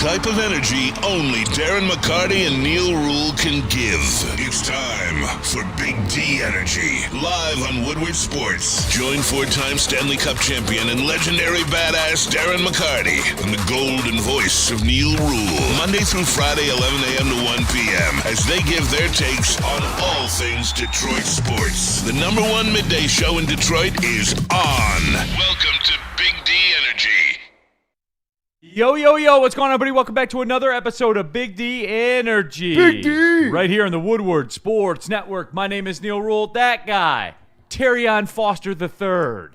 Type of energy only Darren McCarty and Neal Ruhl can give. It's time for Big D Energy, live on Woodward Sports. Join four-time Stanley Cup champion and legendary badass Darren McCarty and the golden voice of Neal Ruhl, Monday through Friday, 11 a.m. to 1 p.m., as they give their takes on all things Detroit sports. The number one midday show in Detroit is on. Welcome to Big D Energy. Yo, what's going on, everybody? Welcome back to another episode of Big D Energy. Big D! Right here on the Woodward Sports Network. My name is Neal Ruhl. That guy, Terrion Foster III.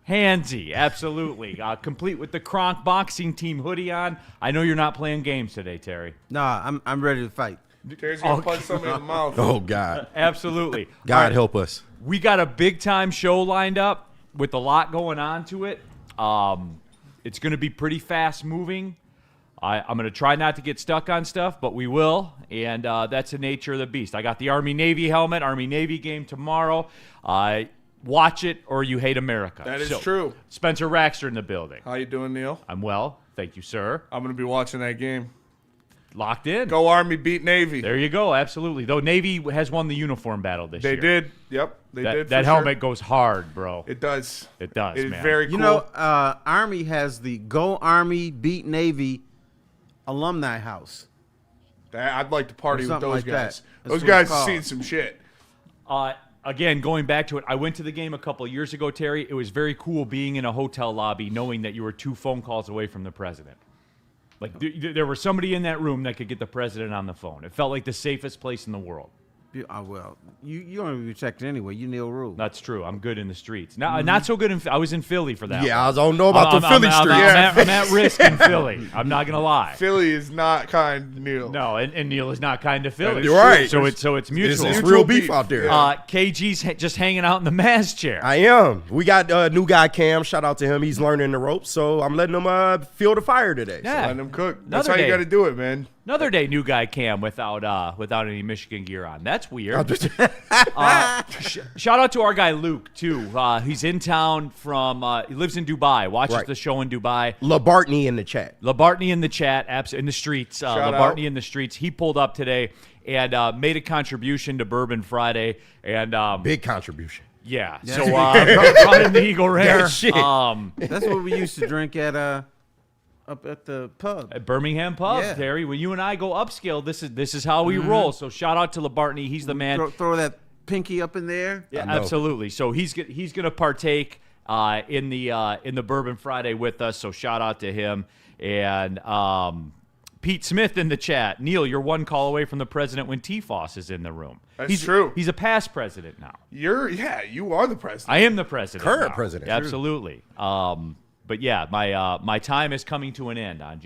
Handsy, absolutely. Complete with the Kronk boxing team hoodie on. I know you're not playing games today, Terry. Nah, I'm ready to fight. Terry's going to punch somebody in the mouth. Oh, God. Absolutely. God help us. We got a big-time show lined up with a lot going on to it. It's going to be pretty fast-moving. I'm going to try not to get stuck on stuff, but we will, and that's the nature of the beast. I got the Army-Navy helmet, Army-Navy game tomorrow. Watch it or you hate America. That is true. Spencer Raxter in the building. How you doing, Neal? I'm well. Thank you, sir. I'm going to be watching that game. Locked in. Go Army, beat Navy. There you go, absolutely. Though Navy has won the uniform battle this year. They did. Yep, they did. That helmet goes hard, bro. It does. It does, It's man. very cool. You know, Army has the Go Army Beat Navy alumni house. I'd like to party with something those like guys. that. Those That's what guys it's have called. seen some shit. Again, going back to it, I went to the game a couple of years ago, Terry. It was very cool being in a hotel lobby knowing that you were 2 phone calls away from the president. Like, there was somebody in that room that could get the president on the phone. It felt like the safest place in the world. Well, you don't even be checked anyway. You Neal Ruhl. That's true. I'm good in the streets. Not so good I was in Philly for that. Yeah, I one. don't know about the Philly streets. I'm at risk in Philly. I'm not going to lie. Philly is not kind to Neal. No, and Neal is not kind to Philly. You're right. So it's mutual. It's real beef out there. KG's just hanging out in the Maz chair. I am. We got a new guy, Cam. Shout out to him. He's learning the ropes, so I'm letting him feel the fire today. Yeah. Letting them cook. That's Another how you day. got to do it, man. Another day, new guy Cam without any Michigan gear on. That's weird. Shout out to our guy Luke too. He's in town from. He lives in Dubai. Watches Right. the show in Dubai. LaBartney in the chat. LaBartney in the chat, in the streets. Shout LaBartney out. in the streets. He pulled up today and made a contribution to Bourbon Friday. And Big contribution. yeah, so brought in the Eagle Rare. That shit. That's what we used to drink at up at the pub. At Birmingham Pub, Yeah. Terry. When you and I go upscale, this is how we roll. So shout out to LaBartney. He's the man. Throw that pinky up in there. Yeah, I know. absolutely. So he's gonna partake in the Bourbon Friday with us. So shout out to him and Pete Smith in the chat. Neal, you're one call away from the president when T-Foss is in the room. That's true. He's a past president now. You are the president. I am the president. Current now. president. Absolutely. But yeah, my time is coming to an end on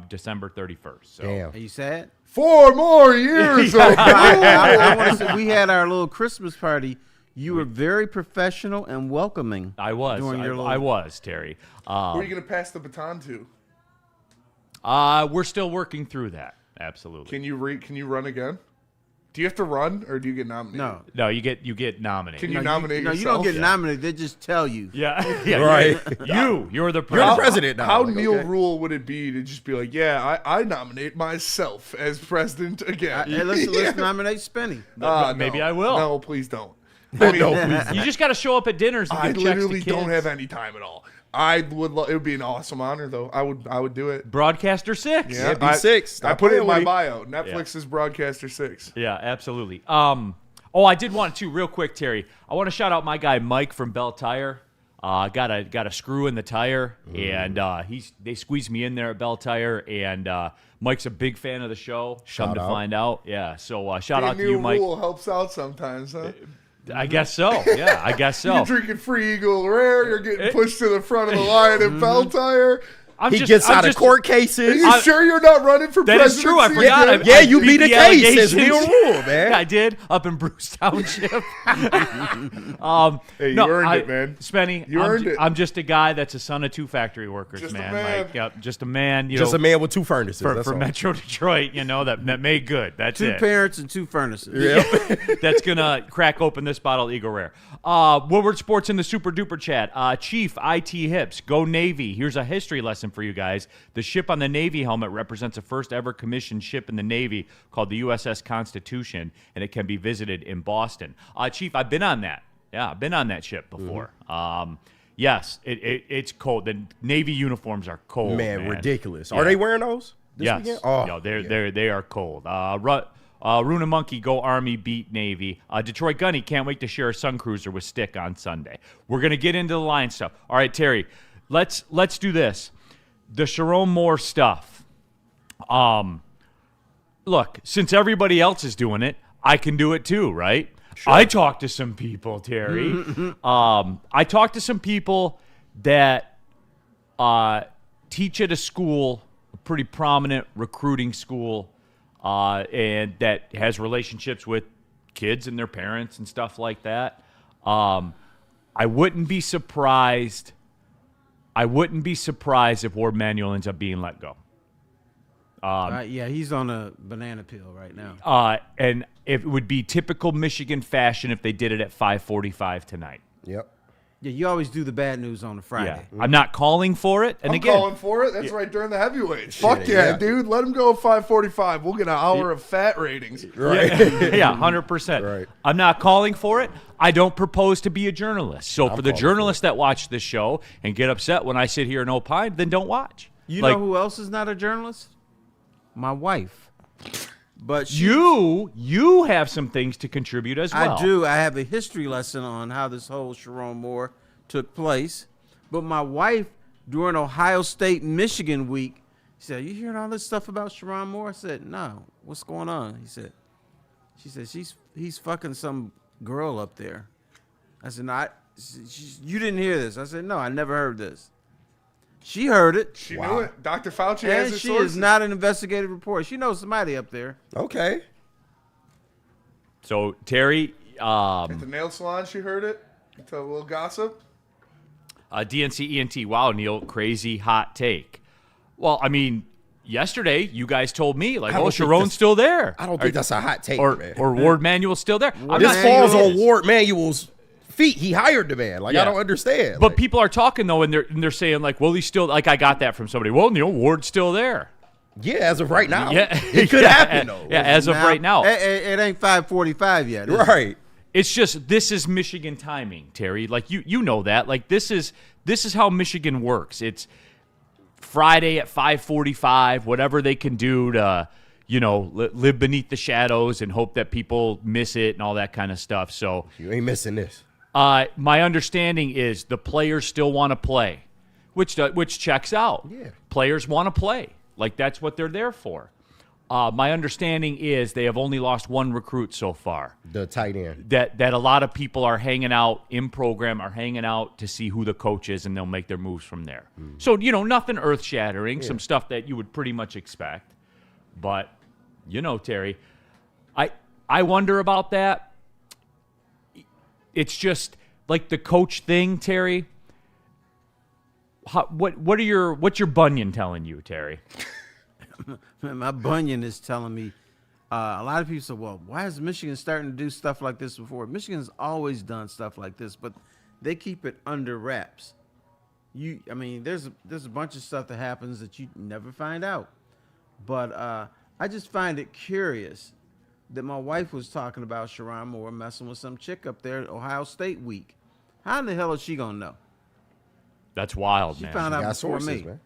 December 31st. So. Damn. Are you sad? 4 more years. I want to say we had our little Christmas party. You were very professional and welcoming. I was. During your I was, Terry. Who are you going to pass the baton to? We're still working through that. Absolutely. Can you run again? Do you have to run or do you get nominated? No. No, you get nominated. Can you nominate No, yourself? you don't get nominated. They just tell you. Yeah, Right. You're the You're the president. president now. How Like, Neal okay. Ruhl would it be to just be like, yeah, I nominate myself as president again? Hey, let's nominate Spenny. Maybe no. I will. No, please don't. I mean, You just got to show up at dinners and I give checks to literally kids. don't have any time at all. It would be an awesome honor though. I would do it. Broadcaster 6. Yeah, B6. I Stop put it in playing my with bio. Netflix is Broadcaster 6. Yeah, absolutely. I did want to real quick, Terry. I want to shout out my guy Mike from Bell Tire. Got a screw in the tire, and they squeezed me in there at Bell Tire. And Mike's a big fan of the show. Come to find out, yeah. So shout out to you, Mike. Ruhl helps out sometimes, huh? I guess so. Yeah, I guess so. You're drinking free Eagle Rare. You're getting pushed to the front of the line at Bell Tire. I'm He just, gets I'm out of just- court Are cases. you sure you're not running for That presidency? is true. I forgot. again? Yeah, you beat beat the a case as Neal allegations. Ruhl, man. Yeah, I did up in Bruce Township. Hey, you earned it, man. Spenny, You earned it. I'm just a guy that's a son of 2 factory workers, Just a man. man. Like, yep, just a man. You Just know, a man with 2 furnaces. for that's all. Metro Detroit, that made good. That's 2 it. parents and 2 furnaces. Yep. That's gonna crack open this bottle of Eagle Rare. Woodward Sports in the super duper chat. Chief IT Hips, go Navy. Here's a history lesson for you guys. The ship on the Navy helmet represents the first ever commissioned ship in the Navy called the USS Constitution, and it can be visited in Boston. Chief, I've been on that. Yeah, I've been on that ship before. Yes, it's cold. The Navy uniforms are cold, man. Ridiculous. Yeah. Are they wearing those this Yes. weekend? Oh, no, they are cold. Runa Monkey, go Army, beat Navy. Detroit Gunny, can't wait to share a Sun Cruiser with Stick on Sunday. We're going to get into the line stuff. All right, Terry, let's do this. The Sharon Moore stuff. Look, since everybody else is doing it, I can do it too, right? Sure. I talked to some people, Terry. I talked to some people that teach at a school, a pretty prominent recruiting school, and that has relationships with kids and their parents and stuff like that. I wouldn't be surprised. If Ward Manuel ends up being let go. Yeah, he's on a banana peel right now. And it would be typical Michigan fashion if they did it at 5:45 tonight. Yep. Yeah, you always do the bad news on a Friday. Yeah. I'm not calling for it. And I'm again, calling for it. That's right during the heavyweights. Fuck yeah, dude. Let him go at 5:45. We'll get an hour of fat ratings. Right. Yeah, 100%. Right. I'm not calling for it. I don't propose to be a journalist. So for the calling journalists that watch this show and get upset when I sit here and opine, then don't watch. You know who else is not a journalist? My wife. But you have some things to contribute as well. I do. I have a history lesson on how this whole Sharon Moore took place. But my wife, during Ohio State Michigan week, said, "Are you hearing all this stuff about Sharon Moore?" I said, "No. What's going on?" She said, he's fucking some girl up there. I said, "No, you didn't hear this." I said, "No, I never heard this." She heard it. She knew it. Dr. Fauci has And his she sources. is not an investigative reporter. She knows somebody up there. Okay. So Terry, At the nail salon, she heard it. Tell a little gossip. DNC ENT. Wow, Neal, crazy hot take. Well, I mean, yesterday you guys told me like, don't oh, think Sharon's that's- still there. I don't think that's a hot take, man. Or Ward Manuel's still there. I'm This not falls saying it on is. Ward Manuel's feet. He hired the man. Like, Yeah. I don't understand. But Like, people are talking though, and they're saying like, well, he's still like I got that from somebody. Well, Neal, Ward's still there. yeah, as of right now. Yeah, It could happen, though. Yeah, as of right now. It ain't 5:45 yet. is it? Right. It's just this is Michigan timing, Terry. Like you know that. Like this is how Michigan works. It's Friday at 5:45. Whatever they can do to, live beneath the shadows and hope that people miss it and all that kind of stuff. So You ain't missing this. my understanding is the players still want to play, which checks out. Yeah. Players want to play. Like that's what they're there for. My understanding is they have only lost one recruit so far. The tight end. That a lot of people are hanging out in program, are hanging out to see who the coach is, and they'll make their moves from there. So, nothing earth-shattering, some stuff that you would pretty much expect. But, Terry, I wonder about that. It's just like the coach thing, Terry. What's your bunion telling you, Terry? Man, my bunion is telling me, a lot of people say, well, why is Michigan starting to do stuff like this before? Michigan's always done stuff like this, but they keep it under wraps. There's a bunch of stuff that happens that you never find out. But I just find it curious that my wife was talking about Sharon Moore messing with some chick up there at Ohio State week. How in the hell is she going to know? That's wild, She man. found out Got before sources, me. man.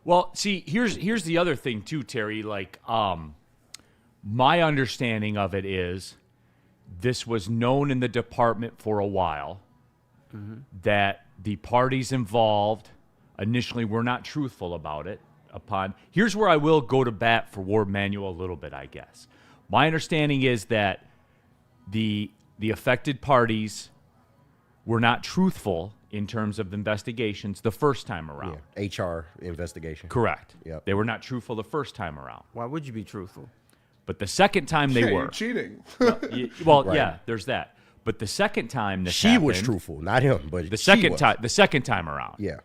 Well, see, here's the other thing too, Terry. Like, my understanding of it is this was known in the department for a while that the parties involved initially were not truthful about it. Here's where I will go to bat for Ward Manuel a little bit, I guess. My understanding is that the affected parties were not truthful in terms of investigations the first time around. Yeah. HR investigation. Correct. Yep. They were not truthful the first time around. Why would you be truthful? But the second time they Yeah, were. you're cheating. Well, Right. yeah, there's that. But the second time this She happened, was truthful, not him, but The she second was. time, the second time around, Yeah.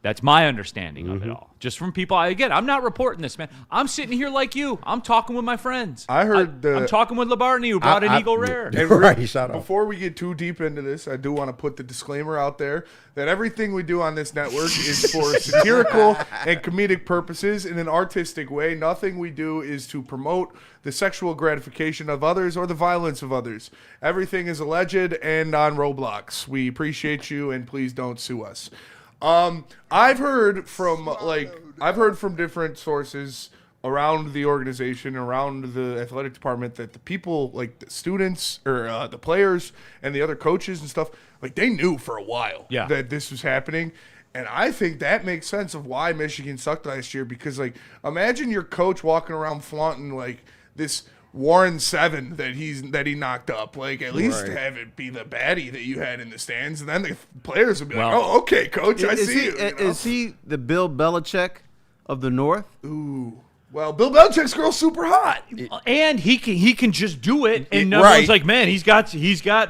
That's my understanding of it all. Just from people. Again, I'm not reporting this, man. I'm sitting here like you. I'm talking with my friends. I heard I'm talking with Labarney, who brought an Eagle Rare. And Right, shout out. Before we get too deep into this, I do want to put the disclaimer out there that everything we do on this network is for satirical and comedic purposes in an artistic way. Nothing we do is to promote the sexual gratification of others or the violence of others. Everything is alleged and on Roblox. We appreciate you, and please don't sue us. I've heard from different sources around the organization, around the athletic department, that the people, like the students or the players and the other coaches and stuff, like they knew for a while that this was happening. And I think that makes sense of why Michigan sucked last year, because like imagine your coach walking around flaunting like this Warren 7 that he knocked up. Like at least have it be the baddie that you had in the stands, and then the players would be like, "Oh, okay, coach, I see you." Is he the Bill Belichick of the North? Ooh. Well, Bill Belichick's girl's super hot. And he can just do it, and no one's like, man, he's got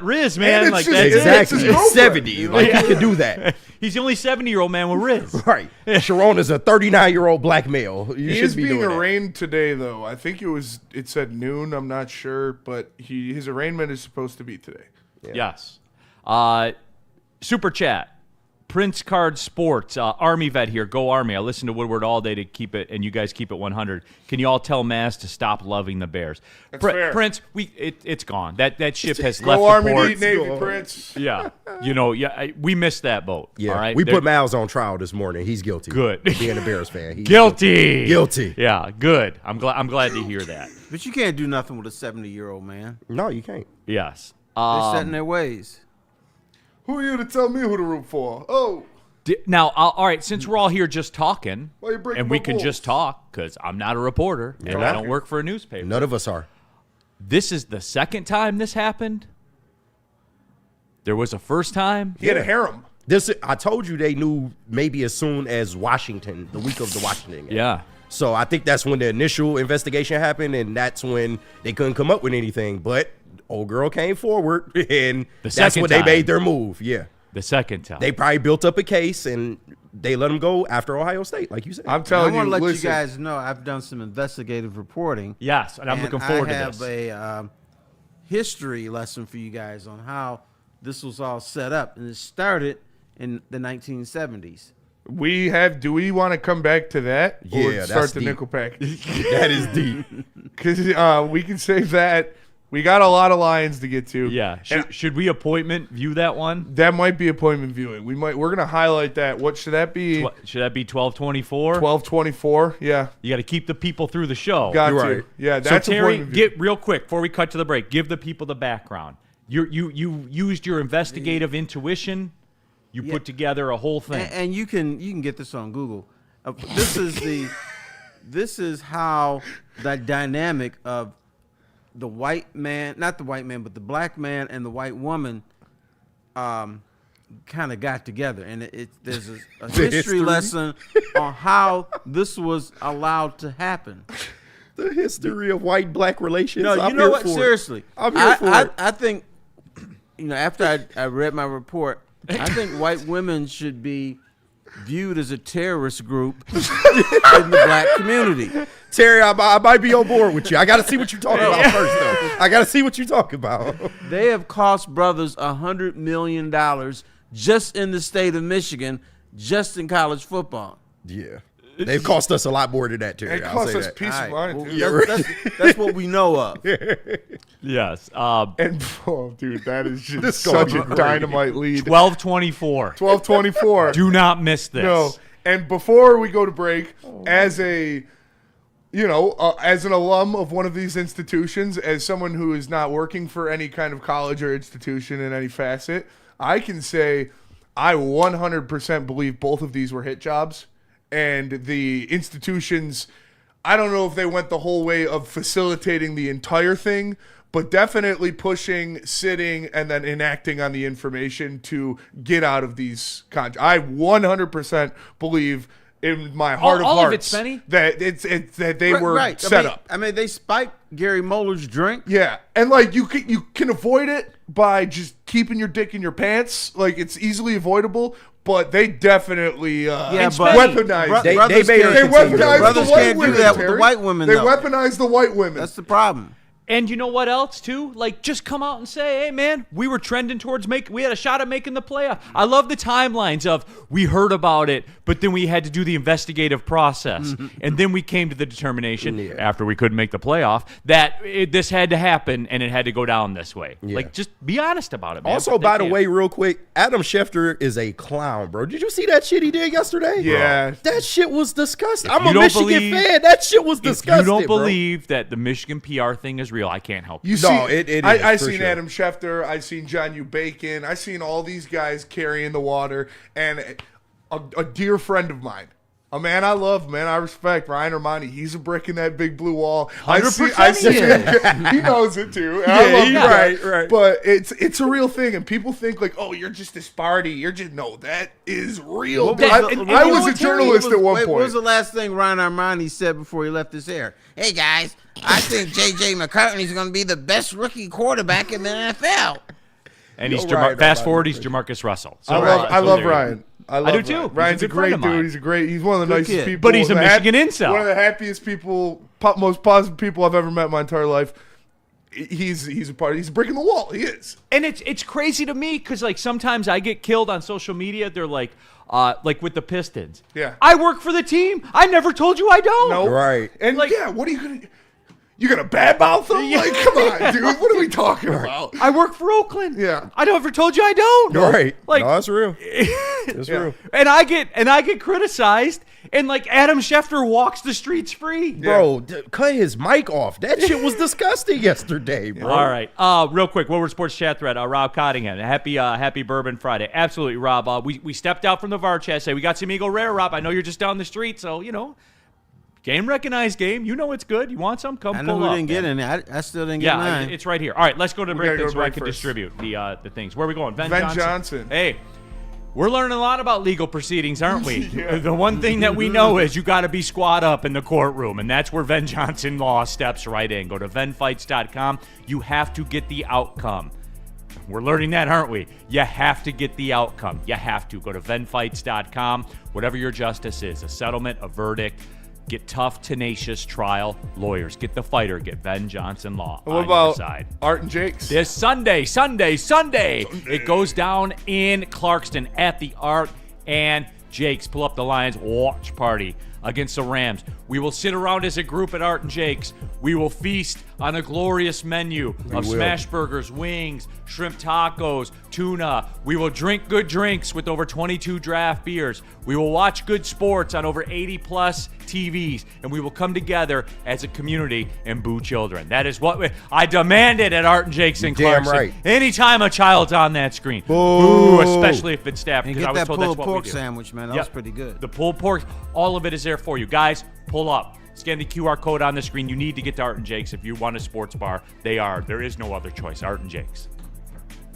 Riz, man. it's Like just- that's it's- it. it's his Exactly. He's girlfriend. 70. Like, he can do that. He's the only 70-year-old man with Riz. Right. Sharon is a 39-year-old black male. You He should is be being doing that. arraigned today, though. I think it said noon. I'm not sure, but his arraignment is supposed to be today. Yes. Super chat. Prince Card Sports, Army vet here. Go Army. I listen to Woodward all day to keep it, and you guys keep it 100. Can you all tell Maz to stop loving the Bears? fair. Prince, it's gone. That ship has left Go the Army, port. beat Navy, Prince. Yeah. We missed that boat. Yeah. All right. We put Miles on trial this morning. He's guilty. Good. Being a Bears fan. He's Guilty. Guilty. Yeah, good. I'm glad to hear that. But you can't do nothing with a 70-year-old man. No, you can't. Yes. They're set in their ways. Who are you to tell me who to root for? Oh. Now, all right, since we're all here just talking, Why you breaking and we my can balls? just talk, because I'm not a reporter, and I don't work for a newspaper. None of us are. This is the second time this happened. There was a first time. He had a harem. I told you they knew maybe as soon as Washington, the week of the Washington game. Yeah. So I think that's when the initial investigation happened, and that's when they couldn't come up with anything. But old girl came forward, and that's second when they time. made their move. Yeah. The second time. They probably built up a case, and they let them go after Ohio State, like you said. I'm I telling want to let listen, you guys know I've done some investigative reporting. Yes, and I'm looking forward to this. I have a history lesson for you guys on how this was all set up, and it started in the 1970s. do we want to come back to that? Or Yeah, start that's the deep. nickel package? That is deep. Because we can save that. We got a lot of lines to get to. Yeah. And Should we appointment view that one? that might be appointment viewing. We're gonna highlight that. What should that be? Should that be 1224? 12:24. Yeah, You got to keep the people through the show. got You're to. right. Yeah, So that's Terry, appointment viewing. get real quick before we cut to the break. Give the people the background. You used your investigative intuition. You put together a whole thing. And you can get this on Google. This is how the dynamic of the white man, not the white man, but the black man and the white woman kind of got together. And there's a history history? lesson on how this was allowed to happen. The history of white-black relations. No, you I'm know here what? for it. Seriously. I'm here for it. I think, after I read my report, I think white women should be viewed as a terrorist group in the black community. Terry, I might be on board with you. I got to see what you're talking about first, though. I got to see what you're talking about. They have cost brothers $100 million just in the state of Michigan, just in college football. Yeah. They've cost us a lot more than that, Terry. It I'll cost say us that. peace All of right, mind. well, too. that's what we know of. Yes. And dude, that is just This such going a great. dynamite lead. 1224. 12:24. Do not miss this. No. And before we go to break, as an alum of one of these institutions, as someone who is not working for any kind of college or institution in any facet, I can say I 100% believe both of these were hit jobs. And the institutions, I don't know if they went the whole way of facilitating the entire thing, but definitely pushing, sitting, and then enacting on the information to get out of these contracts. I 100% believe in my heart All of of it, hearts Spenny? that it's that they were Right. set up. I mean, they spiked Gary Muller's drink. Yeah, and like you can avoid it by just keeping your dick in your pants. Like it's easily avoidable, but they definitely but weaponized. They brothers made can't- her They weaponized brothers the white can't women. do that with Terry. the white women. They though. weaponized the white women. That's the problem. And you know what else too? Like, just come out and say, "Hey, man, we were trending towards we had a shot at making the playoff." I love the timelines of we heard about it, but then we had to do the investigative process, and then we came to the determination after we couldn't make the playoff that this had to happen and it had to go down this way. Yeah. Like, just be honest about it, man. Also, But they by the can't. way, real quick, Adam Schefter is a clown, bro. Did you see that shit he did yesterday? Yeah. That shit was disgusting. If I'm you a don't Michigan believe- fan. That shit was if disgusting, you don't bro. believe that the Michigan PR thing is real, I can't help you. You see, No, it is, I for seen sure. Adam Schefter. I seen John U. Bacon. I seen all these guys carrying the water. And a dear friend of mine, a man I love, man I respect, Ryan Armani. He's a brick in that big blue wall. I 100% see he him. He knows it too. And I love he- that. right. But it's a real thing, and people think like, oh, you're just this party. You're just no, that is real. What dude. was I, the- I you know was what, a Terry? journalist at one What point. was the last thing Ryan Armani said before he left his hair? Hey guys, I think J.J. McCartney's going to be the best rookie quarterback in the NFL. And he's You're right fast about forward, that. he's Jamarcus Russell. So, I so love there you go. Ryan. I love do too. Ryan. He's Ryan's a a good friend great of mine. dude. He's one of the Good nicest kid. people. But he's a Michigan incel. One of the happiest people, most positive people I've ever met in my entire life. He's a part. He's a brick in the wall. He is. And it's crazy to me because like sometimes I get killed on social media. They're like with the Pistons. Yeah. I work for the team. I never told you I don't. No. Right. And Like- yeah, what are you gonna? You gonna badmouth him? Like, come on, dude. What are we talking about? I work for Oakland. Yeah. I never told you I don't. Right. Like, No, that's real. It's real. and I get criticized, and like Adam Schefter walks the streets free. Bro, cut his mic off. That shit was disgusting yesterday, bro. All right. Real quick, Woodward Sports chat thread. Rob Cottingham. Happy Bourbon Friday. Absolutely, Rob. We stepped out from the VAR chat. Say we got some Eagle Rare, Rob. I know you're just down the street, so you know. Game recognized game. You know it's good. You want some? Come I pull know we up. didn't get man. any. I still didn't get Yeah, mine. it's right here. All right, let's go to the break gotta go then so I break can first. distribute the things. Where are we going? Ben Johnson. Hey, we're learning a lot about legal proceedings, aren't we? The one thing that we know is you got to be squad up in the courtroom, and that's where Ven Johnson Law steps right in. Go to venfights.com. You have to get the outcome. We're learning that, aren't we? You have to get the outcome. You have to. Go to venfights.com. Whatever your justice is, a settlement, a verdict. Get tough, tenacious trial lawyers. Get the fighter. Get Ven Johnson Law What on your about side. Art and Jake's? This Sunday. It goes down in Clarkston at the Art, and Jake's pull up the Lions watch party against the Rams. We will sit around as a group at Art and Jake's. We will feast on a glorious menu of smash burgers, wings, shrimp tacos, tuna. We will drink good drinks with over 22 draft beers. We will watch good sports on over 80 plus TVs, and we will come together as a community and boo children. That is what I demand it at Art and Jake's in Damn Clarkston. right. Anytime a child's on that screen, boo, especially if it's staffed. and Because I get was that told pulled that's what pork we do. sandwich, man. That Yep. was pretty good. The pulled pork, all of it is there for you. Guys, pull up. Scan the QR code on the screen. You need to get to Art and Jake's if you want a sports bar. They are. There is no other choice. Art and Jake's.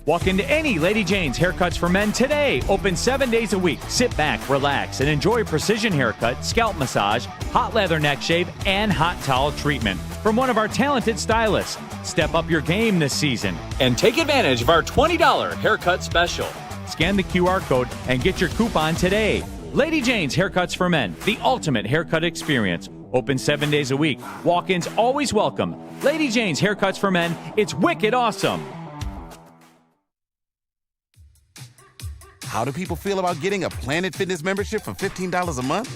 Walk into any Lady Jane's Haircuts for Men today. Open 7 days a week. Sit back, relax, and enjoy precision haircut, scalp massage, hot leather neck shave, and hot towel treatment from one of our talented stylists. Step up your game this season and take advantage of our $20 haircut special. Scan the QR code and get your coupon today. Lady Jane's Haircuts for Men, the ultimate haircut experience. Open 7 days a week. Walk-ins always welcome. Lady Jane's Haircuts for Men. It's wicked awesome. How do people feel about getting a Planet Fitness membership for $15 a month?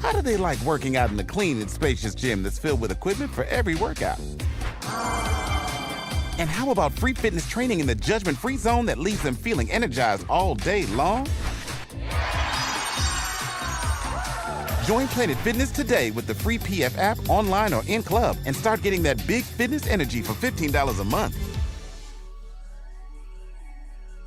How do they like working out in a clean and spacious gym that's filled with equipment for every workout? And how about free fitness training in the judgment-free zone that leaves them feeling energized all day long? Join Planet Fitness today with the free PF app, online or in club, and start getting that big fitness energy for $15 a month.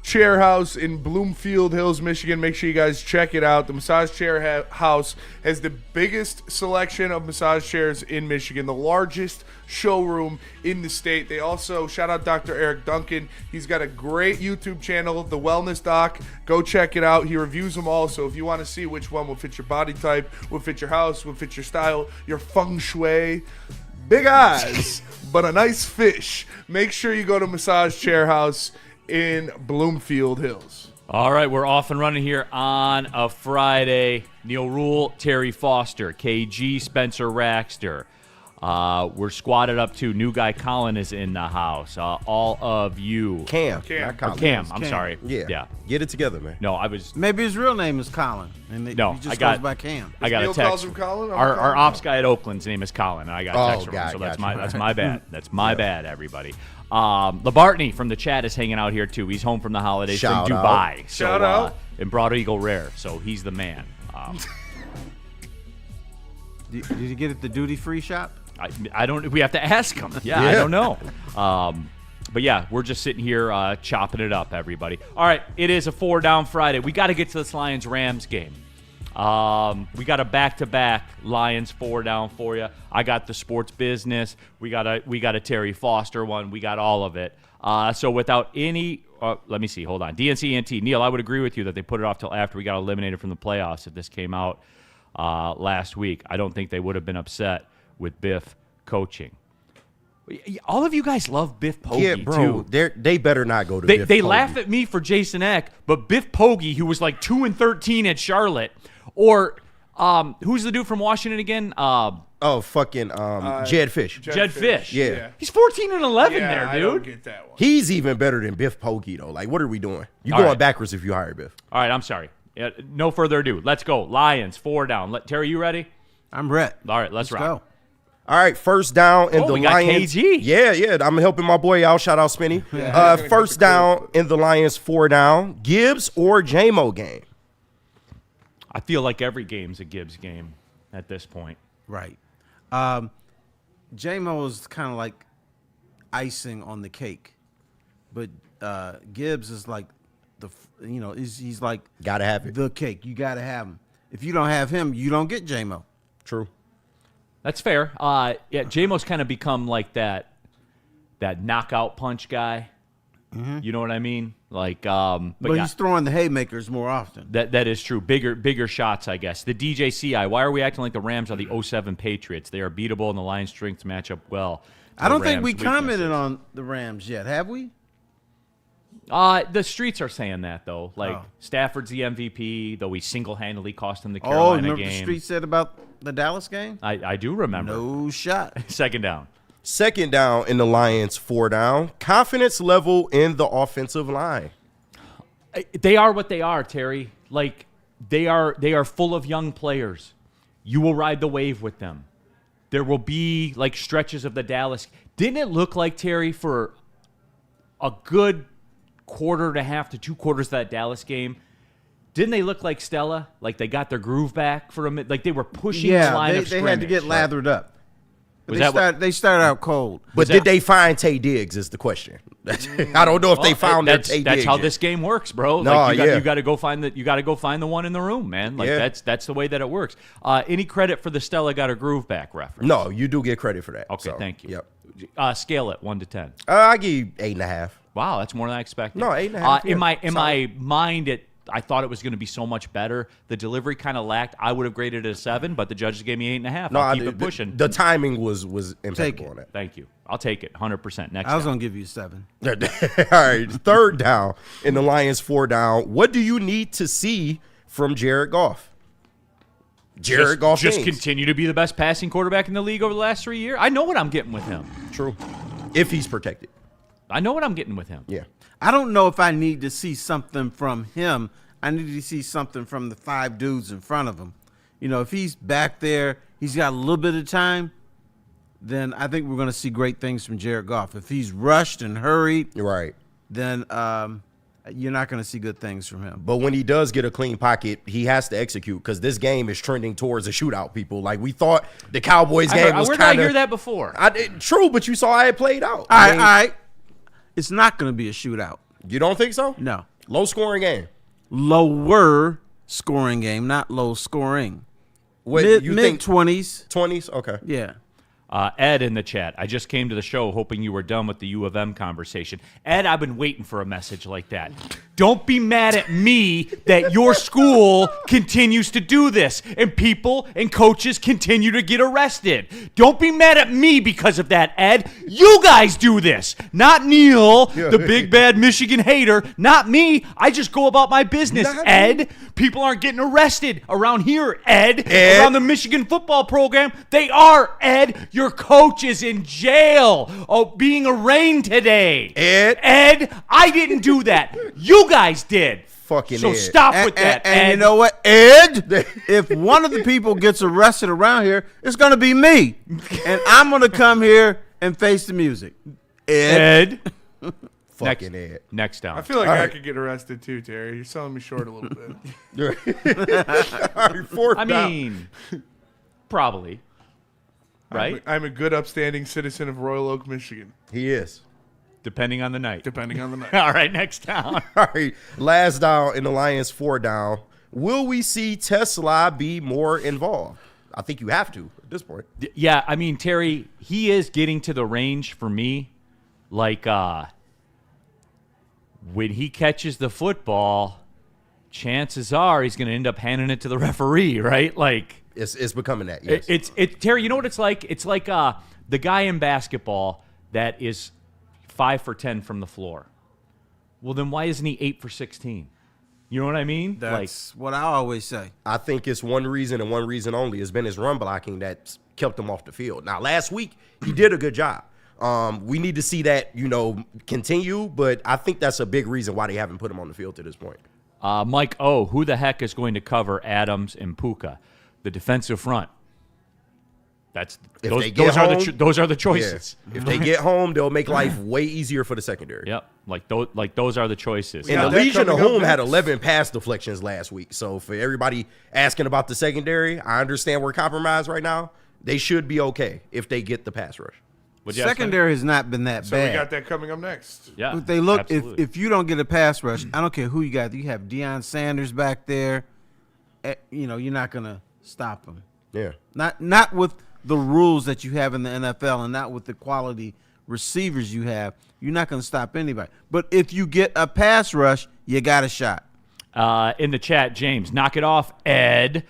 Chair House in Bloomfield Hills, Michigan. Make sure you guys check it out. The Massage Chair House has the biggest selection of massage chairs in Michigan, the largest showroom in the state. They also, shout out Dr. Eric Duncan. He's got a great YouTube channel, The Wellness Doc. Go check it out. He reviews them all. So if you want to see which one will fit your body type, will fit your house, will fit your style, your feng shui, big eyes, but a nice fish, make sure you go to Massage Chair House in Bloomfield Hills. All right, we're off and running here on a Friday. Neal Ruhl, Terry Foster, KG, Spencer Raxter. We're squatted up to new guy Colin is in the house. All of you. Cam. Cam. Not Colin. Cam, I'm Cam. sorry. Yeah. Get it together, man. No, I was. Maybe his real name is Colin, and No, he just I got- goes by Cam. I got Neal a text. calls him Colin? I'm Our Colin. ops guy at Oakland's name is Colin, and I got a text from him. So that's gotcha. my bad. That's my bad, everybody. LaBartney from the chat is hanging out here too. He's home from the holidays Shout from out. Dubai. So, Shout out. in Broad Eagle Rare. So he's the man. Did you get it at the duty-free shop? I don't. We have to ask him. Yeah, I don't know. But yeah, we're just sitting here chopping it up, everybody. All right, it is a 4-down Friday. We got to get to this Lions-Rams game. We got a back-to-back Lions 4-down for you. I got the sports business. We got a Terry Foster one. We got all of it. So without any, let me see. Hold on. DNC Neal, I would agree with you that they put it off till after we got eliminated from the playoffs. If this came out last week, I don't think they would have been upset with Biff coaching. All of you guys love Biff Poggi, Yeah, bro. too. They better not go to They Biff Poggi. laugh at me for Jason Eck, but Biff Poggi, who was like 2-13 at Charlotte, or who's the dude from Washington again? Oh, fucking Jed Fish. Jed Fish. Yeah. He's 14-11 Yeah, there, I don't dude. get that one. He's even better than Biff Poggi, though. Like, what are we doing? You're All going right. backwards if you hire Biff. All right, I'm sorry. No further ado. Let's go. Lions, 4 down. Terry, you ready? I'm Rhett. All right, let's rock. go. All right, first down in the we got Lions. KG. Yeah, I'm helping my boy out. Shout out, Spinny. First down in the Lions, 4 down. Gibbs or JMO game? I feel like every game's a Gibbs game at this point. Right. J-Mo is kind of like icing on the cake, but Gibbs is like he's like Gotta have it. the cake. You got to have him. If you don't have him, you don't get J-Mo. True. That's fair. Yeah, J-Mo's kind of become like that knockout punch guy. You know what I mean? Like, But yeah, he's throwing the haymakers more often. that is true. Bigger shots, I guess. The DJCI. Why are we acting like the Rams are the 07 Patriots? They are beatable, and the Lions' strengths match up well. to I don't the think we Rams' commented weaknesses. on the Rams yet, have we? The streets are saying that though. Like Oh. Stafford's the MVP, though he single-handedly cost him the Oh, Carolina remember the game. street said about the Dallas game? I do remember. No shot. Second down. Second down in the Lions, 4 down. Confidence level in the offensive line. They are what they are, Terry. Like they are full of young players. You will ride the wave with them. There will be like stretches of the Dallas. Didn't it look like, Terry, for a good quarter and a half to 2 quarters of that Dallas game? Didn't they look like Stella? Like they got their groove back for a minute. Like they were pushing the Yeah, line they of scrimmage. had to get lathered up. Was But that they started out cold. But did they find Tay Diggs is the question. I don't know if they found their that's, Tay that's Diggs. how yet. this game works, bro. No, Like yeah. you got to go find the one in the room, man. Like Yeah. that's the way that it works. Any credit for the Stella got her groove back reference? No, you do get credit for that. Okay, so, thank you. Yep. Scale it 1 to 10. I give you 8.5. Wow, that's more than I expected. No, 8.5, In yeah, my mind, I thought it was going to be so much better. The delivery kind of lacked. I would have graded it a 7, but the judges gave me 8.5. No, I'll keep it pushing. The timing was impeccable Take it. on that. Thank you. I'll take it 100%. Next I was down. going to give you a 7. All right, third down in the Lions, 4 down. What do you need to see from Jared Goff? Jared Goff just Kings. continue to be the best passing quarterback in the league over the last 3 years. I know what I'm getting with him. True. If he's protected. I know what I'm getting with him. Yeah. I don't know if I need to see something from him. I need to see something from the 5 dudes in front of him. You know, if he's back there, he's got a little bit of time, then I think we're going to see great things from Jared Goff. If he's rushed and hurried, You're right. then you're not going to see good things from him. But when he does get a clean pocket, he has to execute because this game is trending towards a shootout, people. Like, we thought the Cowboys game was Where did I kind hear of... that before? True, but you saw how it played out. All I right, mean, all right. It's not going to be a shootout. You don't think so? No. Low-scoring game. Lower scoring game, not low scoring. What, you think Mid-20s. 20s? Okay. Yeah. Ed in the chat, I just came to the show hoping you were done with the U of M conversation. Ed, I've been waiting for a message like that. Don't be mad at me that your school continues to do this and people and coaches continue to get arrested. Don't be mad at me because of that, Ed. You guys do this, not Neal, the big bad Michigan hater, not me. I just go about my business, Ed. People aren't getting arrested around here, Ed. Around the Michigan football program, they are, Ed. Your coach is in jail, being arraigned today. Ed, I didn't do that. You guys did. Fucking so Ed. stop with that, and Ed. you know what, Ed? If one of the people gets arrested around here, it's going to be me. And I'm going to come here and face the music. Ed. Fucking Ed. Next down. I feel like I could get arrested too, Terry. You're selling me short a little bit. All right, fourth I down. mean, probably. Right? I'm a good, upstanding citizen of Royal Oak, Michigan. He is. Depending on the night. Depending on the night. All right, next down. All right, last down in the Lions, 4 down. Will we see Tesla be more involved? I think you have to at this point. Yeah, I mean, Terry, he is getting to the range for me. Like, when he catches the football, chances are he's going to end up handing it to the referee, right? Like, It's becoming that, yes. it's Terry, you know what it's like? It's like the guy in basketball that is 5 for 10 from the floor. Well, then why isn't he 8 for 16? You know what I mean? That's what I always say. I think it's one reason and one reason only. It's been his run blocking that's kept him off the field. Now, last week, he did a good job. We need to see that, continue, but I think that's a big reason why they haven't put him on the field to this point. Mike O, who the heck is going to cover Adams and Puka? The defensive front. Those are the choices. Yeah. If they get home, they'll make life way easier for the secondary. Yep, those are the choices. And the Legion of Home had 11 pass deflections last week. So for everybody asking about the secondary, I understand we're compromised right now. They should be okay if they get the pass rush. Secondary has not been that So bad. we got that coming up next. Yeah, But they look, absolutely. if you don't get a pass rush, I don't care who you got. You have Deion Sanders back there. You're not going to stop him. Yeah. Not with the rules that you have in the NFL and not with the quality receivers you have. You're not going to stop anybody. But if you get a pass rush, you got a shot. In the chat, James, knock it off, Ed.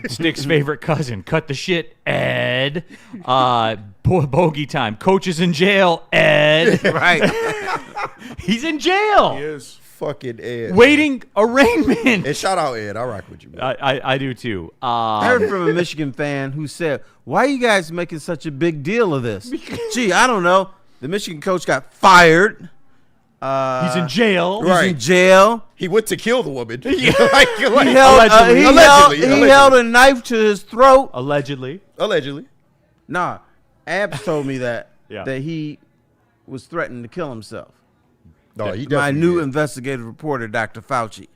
Stick's favorite cousin, cut the shit, Ed. Bogey time, coach is in jail, Ed. Right. He's in jail. He is. Fucking Ed. Waiting arraignment. And shout out Ed. I rock with you, man. I do too. I heard from a Michigan fan who said, why are you guys making such a big deal of this? Gee, I don't know. The Michigan coach got fired. He's in jail. He's in jail. He went to kill the woman. He held a knife to his throat. Allegedly. Nah, Abs told me that Yeah. that he was threatening to kill himself. No, he My definitely new did. investigative reporter, Dr. Fauci.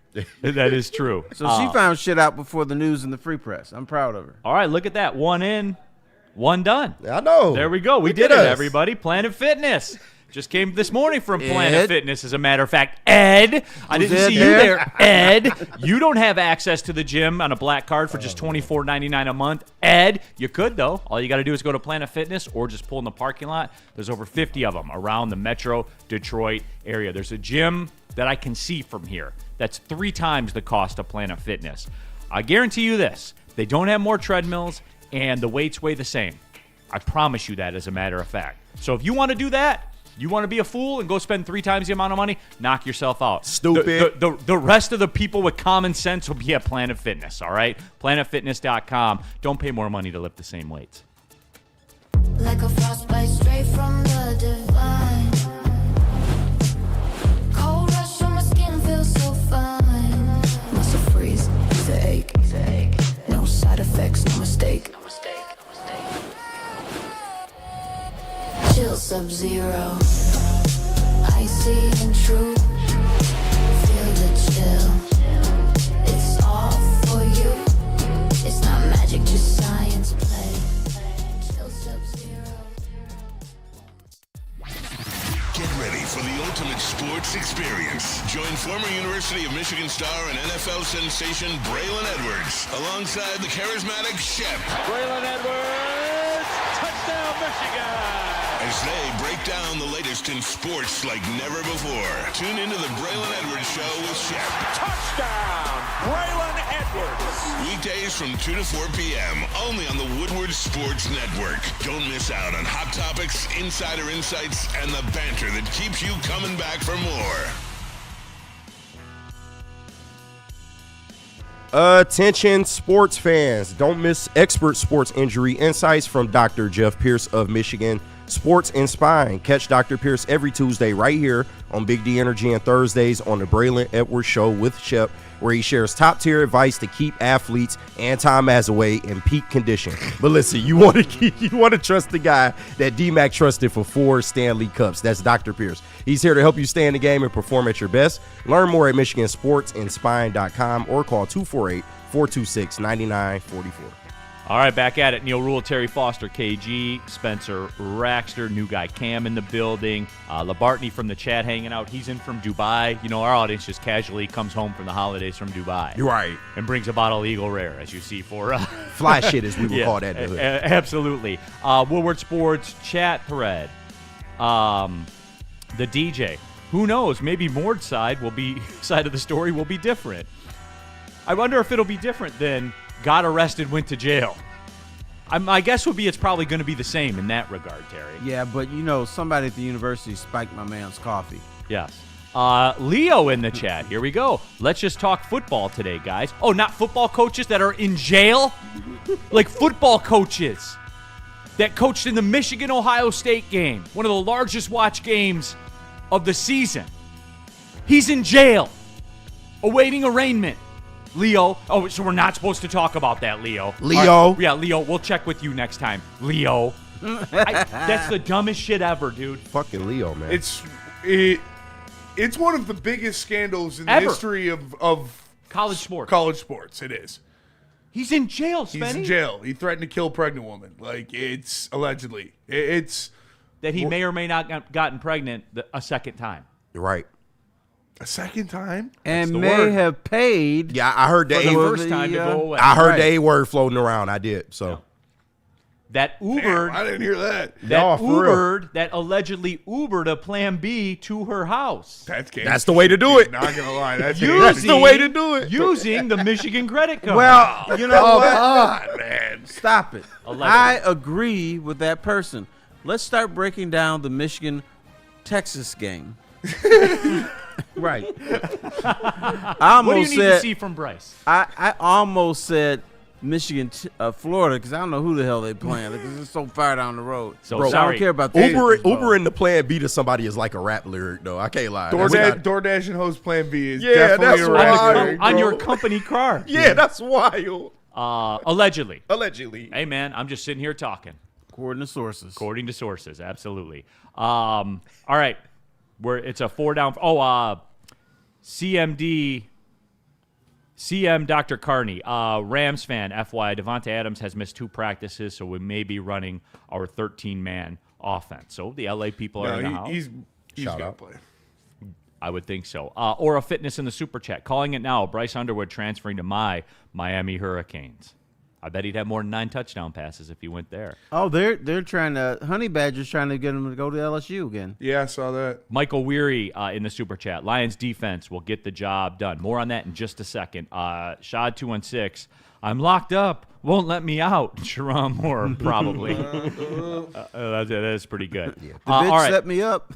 That is true. So she found shit out before the news and the free press. I'm proud of her. All right, look at that. 1 in, 1 done. I know. There we go. We Look did at it, us. everybody. Planet Fitness. Just came this morning from Planet Ed? Fitness, as a matter of fact. Ed, I didn't Ed see you there? there. Ed, you don't have access to the gym on a black card for just $24.99 a month. Ed, you could, though. All you got to do is go to Planet Fitness or just pull in the parking lot. There's over 50 of them around the Metro Detroit area. There's a gym that I can see from here that's 3 times the cost of Planet Fitness. I guarantee you this. They don't have more treadmills, and the weights weigh the same. I promise you that, as a matter of fact. So if you want to do that, you want to be a fool and go spend 3 times the amount of money, knock yourself out. Stupid. The rest of the people with common sense will be at Planet Fitness, all right? PlanetFitness.com. Don't pay more money to lift the same weights. Like a frostbite straight from the divine. Cold rush on my skin feels so fine. Muscle freeze, it's a ache. No side effects, no mistake. Chill Sub-Zero, icy and true. Feel the chill. It's all for you. It's not magic, just science play. Chill Sub-Zero. Get ready for the ultimate sports experience. Join former University of Michigan star and NFL sensation Braylon Edwards alongside the charismatic Shep. Braylon Edwards, touchdown! Touchdown, Michigan! As they break down the latest in sports like never before. Tune into the Braylon Edwards Show with Shep. Touchdown, Braylon Edwards! Weekdays from 2 to 4 p.m. only on the Woodward Sports Network. Don't miss out on hot topics, insider insights, and the banter that keeps you coming back for more. Attention sports fans. Don't miss expert sports injury insights from Dr. Jeff Pierce of Michigan Sports and Spine. Catch Dr. Pierce every Tuesday right here on Big D Energy and Thursdays on the Braylon Edwards Show with Shep, where he shares top-tier advice to keep athletes and Tom Mazaway in peak condition. But listen, you want to trust the guy that D-Mac trusted for 4 Stanley Cups. That's Dr. Pierce. He's here to help you stay in the game and perform at your best. Learn more at MichiganSportsandSpine.com or call 248-426-9944. All right, back at it. Neal, Ruhl, Terry Foster, KG, Spencer Raxter, new guy Cam in the building. Labartney from the chat hanging out. He's in from Dubai. You know, our audience just casually comes home from the holidays from Dubai. You're right. And brings a bottle of Eagle Rare, as you see for fly shit, as we would call that. Absolutely. Woodward Sports chat thread. The DJ. Who knows? Maybe Mord's side of the story will be different. I wonder if it'll be different than got arrested, went to jail. My guess would be it's probably going to be the same in that regard, Terry. Yeah, but you know, somebody at the university spiked my man's coffee. Yes. Leo in the chat. Here we go. Let's just talk football today, guys. Oh, not football coaches that are in jail? Like football coaches that coached in the Michigan-Ohio State game, one of the largest watch games of the season. He's in jail, awaiting arraignment. Leo. Oh, so we're not supposed to talk about that, Leo. Leo. Yeah, Leo. We'll check with you next time. Leo. That's the dumbest shit ever, dude. Fucking Leo, man. It's one of the biggest scandals in the Ever. history of College sports. College sports, it is. He's in jail, Spenny. He's in jail. He threatened to kill a pregnant woman. Like, it's allegedly. It's That he may or may not have gotten pregnant a second time. You're right. a second time. And the may word. have paid. Yeah, I heard For the the A first time to go away. I heard Right. the A word floating around. I did. So That Damn, Ubered. I didn't hear that. That for real. Ubered, that allegedly Ubered a Plan B to her house. That's the way to do it. Not gonna lie, that's the way to do it. Using the Michigan credit card. Well, you know Come what? on, man. Stop it. Allegedly. I agree with that person. Let's start breaking down the Michigan-Texas game. Right. I what do you almost need to said see from Bryce? I almost said Michigan, Florida, because I don't know who the hell they playing because it's so far down the road. So I sorry. don't care about that. Uber in the Plan B to somebody is like a rap lyric, though. I can't lie. DoorDash and Host Plan B is Yeah, definitely that's a right. rap lyric, On bro. your company card. Yeah, that's wild. Allegedly. Allegedly. Hey, man, I'm just sitting here talking. According to sources. According to sources, absolutely. All right. It's a 4 down. Oh, CM Dr. Carney, Rams fan, FYI, Devontae Adams has missed 2 practices, so we may be running our 13-man offense. So the LA people are in the house. He's Shout gonna out. play. I would think so. Or a fitness in the super chat. Calling it now. Bryce Underwood transferring to my Miami Hurricanes. I bet he'd have more than 9 touchdown passes if he went there. Oh, they're trying to Honey Badger's trying to get him to go to LSU again. Yeah, I saw that. Michael Weary in the super chat. Lions defense will get the job done. More on that in just a second. Shad 216. I'm locked up. Won't let me out. Sharon Moore probably. That is pretty good. The bitch All right. set me up.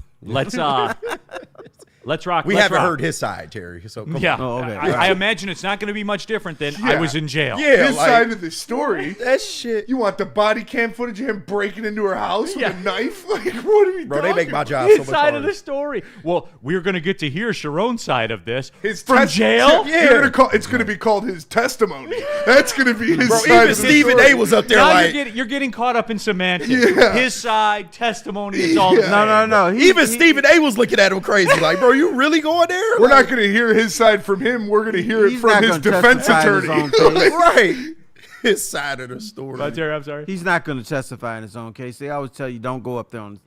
Let's rock. We let's haven't rock. heard his side, Terry. So come Yeah, on. Oh, okay. I imagine it's not going to be much different than I was in jail. Yeah, His like, side of the story. that shit. You want the body cam footage of him breaking into her house Yeah. with a knife? Like, what are we Bro, they talking make my about? job His so much side of harder. the story. Well, we're going to get to hear Sharon's side of this His from tes- jail. You're gonna it's going to be called his testimony. That's going to be his Bro, side even of the Stephen story. A was up there Now like, you're getting caught up in semantics. Yeah. His side, testimony, it's all the same. No. even Stephen A was looking at him crazy. Like, bro, you really going there? We're Like, not going to hear his side from him. We're going to hear it He's from not his gonna defense testify in his attorney. own case. right. His side of the story. Terry, I'm sorry. He's not going to testify in his own case. They always tell you don't go up there on.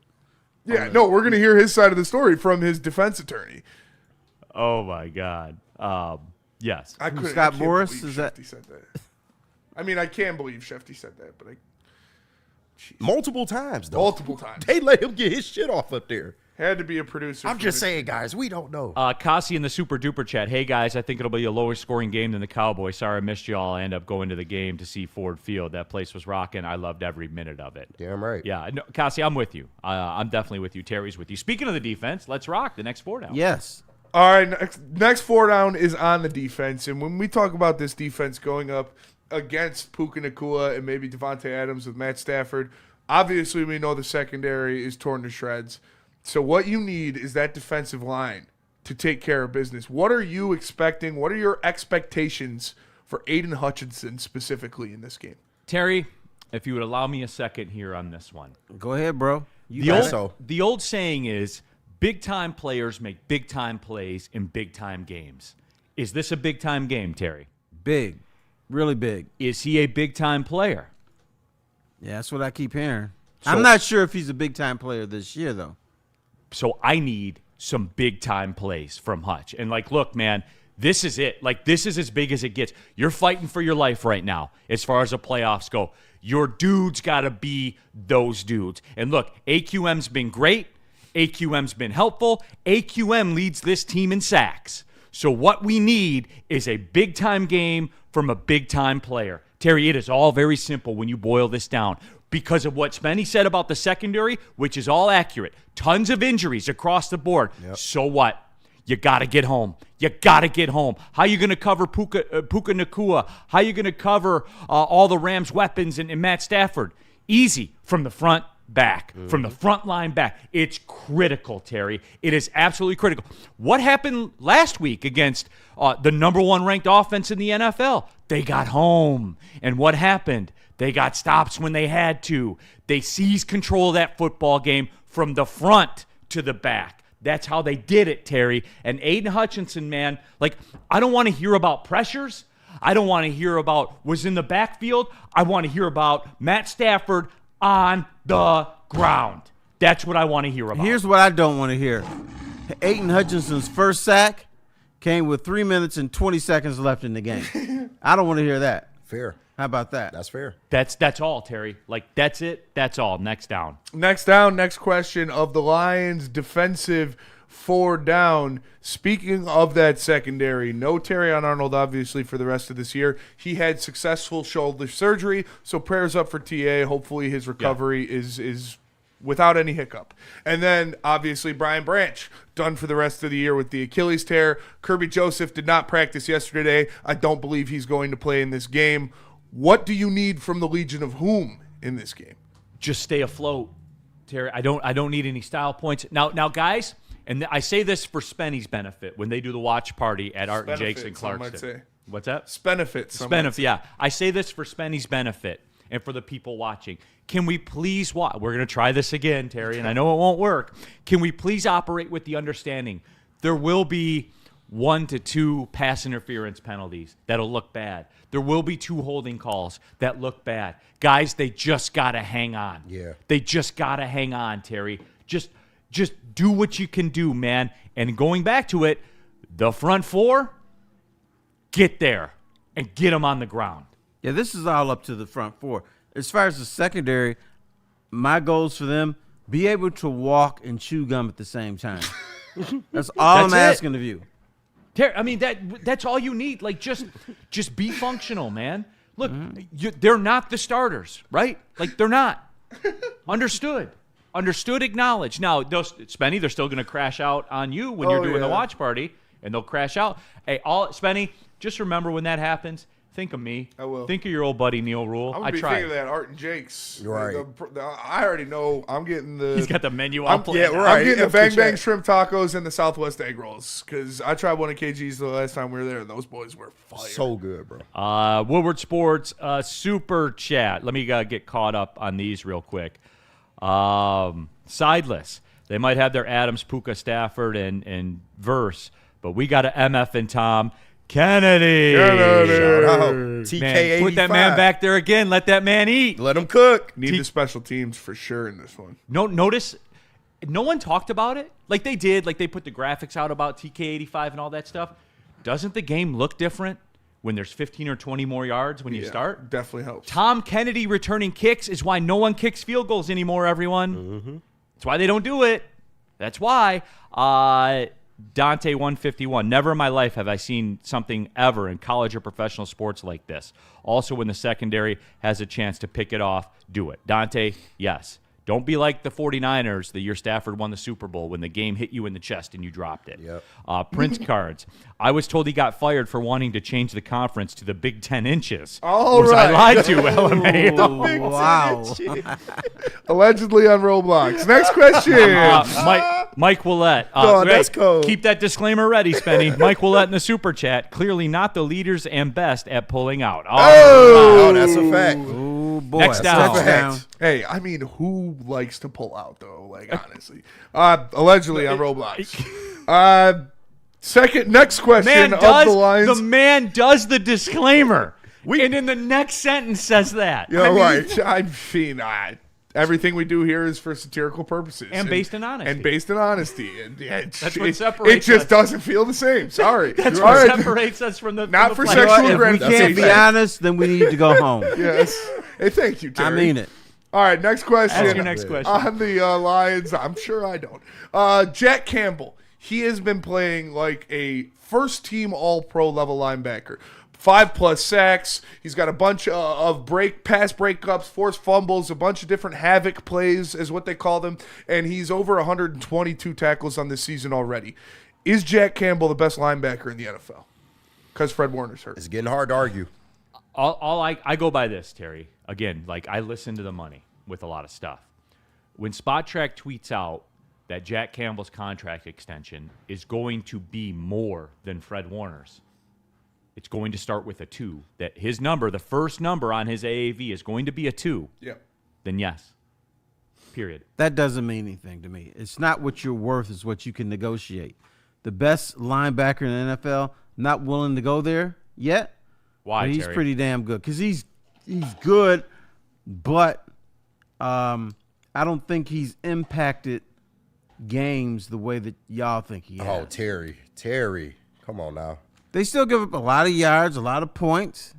Yeah, no, we're going to hear his side of the story from his defense attorney. Oh my God. Yes. I couldn't. Scott I can't Boras, believe is that- Shefty said that? I mean, I can believe Shefty said that, but Multiple times, though. Multiple times. They let him get his shit off up there. Had to be a producer. I'm just saying, guys, we don't know. Kasi in the super duper chat. Hey guys, I think it'll be a lower scoring game than the Cowboys. Sorry I missed y'all. I end up going to the game to see Ford Field. That place was rocking. I loved every minute of it. Damn right. Yeah, no, Kasi, I'm with you. I'm definitely with you. Terry's with you. Speaking of the defense, let's rock the next 4 down. Yes. All right, next 4 down is on the defense. And when we talk about this defense going up against Puka Nacua and maybe Devontae Adams with Matt Stafford, obviously we know the secondary is torn to shreds. So what you need is that defensive line to take care of business. What are you expecting? What are your expectations for Aiden Hutchinson specifically in this game? Terry, if you would allow me a second here on this one. Go ahead, bro. The old saying is big-time players make big-time plays in big-time games. Is this a big-time game, Terry? Big. Really big. Is he a big-time player? Yeah, that's what I keep hearing. I'm not sure if he's a big-time player this year, though. So I need some big-time plays from Hutch. And, look, man, this is it. This is as big as it gets. You're fighting for your life right now as far as the playoffs go. Your dudes got to be those dudes. And, look, AQM's been great. AQM's been helpful. AQM leads this team in sacks. So what we need is a big-time game from a big-time player. Terry, it is all very simple when you boil this down. Because of what Spenny said about the secondary, which is all accurate. Tons of injuries across the board. Yep. So what? You got to get home. You got to get home. How you going to cover Puka Nacua? How you going to cover all the Rams' weapons and Matt Stafford? Easy. From the front back. From the front line back. It's critical, Terry. It is absolutely critical. What happened last week against the number 1 ranked offense in the NFL? They got home. And what happened? They got stops when they had to. They seized control of that football game from the front to the back. That's how they did it, Terry. And Aiden Hutchinson, man, I don't want to hear about pressures. I don't want to hear about was in the backfield. I want to hear about Matt Stafford on the ground. That's what I want to hear about. Here's what I don't want to hear. Aiden Hutchinson's first sack came with 3 minutes and 20 seconds left in the game. I don't want to hear that. Fair. How about that? That's fair. That's all, Terry. That's it. That's all. Next down. Next down, next question of the Lions' defensive 4 down. Speaking of that secondary, no Terrion Arnold, obviously, for the rest of this year. He had successful shoulder surgery, so prayers up for TA. Hopefully his recovery is without any hiccup. And then, obviously, Brian Branch, done for the rest of the year with the Achilles tear. Kirby Joseph did not practice yesterday. I don't believe he's going to play in this game. What do you need from the Legion of Whom in this game? Just stay afloat, Terry. I don't need any style points. Now, guys, and I say this for Spenny's benefit when they do the watch party at Art and Jake's in Clarkston. What's that? Benefits. Yeah. I say this for Spenny's benefit and for the people watching. Can we please watch? We're going to try this again, Terry, and I know it won't work. Can we please operate with the understanding there will be 1 to 2 pass interference penalties that'll look bad. There will be 2 holding calls that look bad. Guys, they just got to hang on. Yeah. They just got to hang on, Terry. Just do what you can do, man. And going back to it, the front 4, get there and get them on the ground. Yeah, this is all up to the front 4. As far as the secondary, my goals for them, be able to walk and chew gum at the same time. That's all I'm asking of you. I mean, that's all you need. Just be functional, man. Look, they're not the starters, right? They're not. Understood. Acknowledged. Now, Spenny, they're still going to crash out on you when you're doing the watch party, and they'll crash out. Hey, Spenny, just remember when that happens, think of me. I will. Think of your old buddy, Neal Ruhl. I'm going to be thinking of that Art and Jake's. You're right. I already know I'm getting the... He's got the menu out. Yeah, right. I'm getting the Bang Bang Shrimp Tacos and the Southwest Egg Rolls because I tried one of KG's the last time we were there, and those boys were fire. So good, bro. Woodward Sports Super Chat. Let me get caught up on these real quick. Sideless. They might have their Adams, Puka, Stafford, and Verse, but we got a MF and Tom Kennedy. Shout out. TK85. Man, put that man back there again. Let that man eat. Let him cook. Need the special teams for sure in this one. Notice no one talked about it like they did. Like they put the graphics out about TK85 and all that stuff. Doesn't the game look different when there's 15 or 20 more yards when you start. Definitely helps. Tom Kennedy returning kicks is why no one kicks field goals anymore, everyone. Mm-hmm. That's why they don't do it. That's why. Dante 151. Never in my life have I seen something ever in college or professional sports like this. Also, when the secondary has a chance to pick it off, do it. Dante, yes. Don't be like the 49ers the year Stafford won the Super Bowl when the game hit you in the chest and you dropped it. Yep. Prince Cards. I was told he got fired for wanting to change the conference to the Big 10 inches. All Was right. I lied to, LMA? Wow. Allegedly on Roblox. Next question. Mike Willett. that's cold. Keep that disclaimer ready, Spenny. Mike Willett in the super chat. Clearly not the leaders and best at pulling out. Oh, that's a fact. Oh, boy. Next down. Touchdown. Hey, I mean, who likes to pull out, though? Like, honestly. Allegedly on Roblox. Next question The man does the disclaimer. And in the next sentence says that. Everything we do here is for satirical purposes. And based in honesty. And That's what separates it just us. doesn't feel the same. Sorry. That's All what right. separates us from the Not from for the sexual flag. If we gratification. can't be honest, then we need to go home. Yes. Hey, thank you, Terry. I mean it. All right, next question. Ask your next question. On the Lions, I'm sure I don't. Jack Campbell, he has been playing like a first-team All-Pro level linebacker. 5+ sacks. He's got a bunch of pass breakups, forced fumbles, a bunch of different havoc plays is what they call them, and he's over 122 tackles on this season already. Is Jack Campbell the best linebacker in the NFL? Because Fred Warner's hurt. It's getting hard to argue. I go by this, Terry. Again, like I listen to the money with a lot of stuff. When Spot Track tweets out that Jack Campbell's contract extension is going to be more than Fred Warner's, it's going to start with a 2. That his number, the first number on his AAV, is going to be a 2. Yep. Then yes. Period. That doesn't mean anything to me. It's not what you're worth, it's what you can negotiate. The best linebacker in the NFL, not willing to go there yet. Why, but he's Terry? pretty damn good because he's good, but I don't think he's impacted games the way that y'all think he has. Oh, Terry. Come on now. They still give up a lot of yards, a lot of points.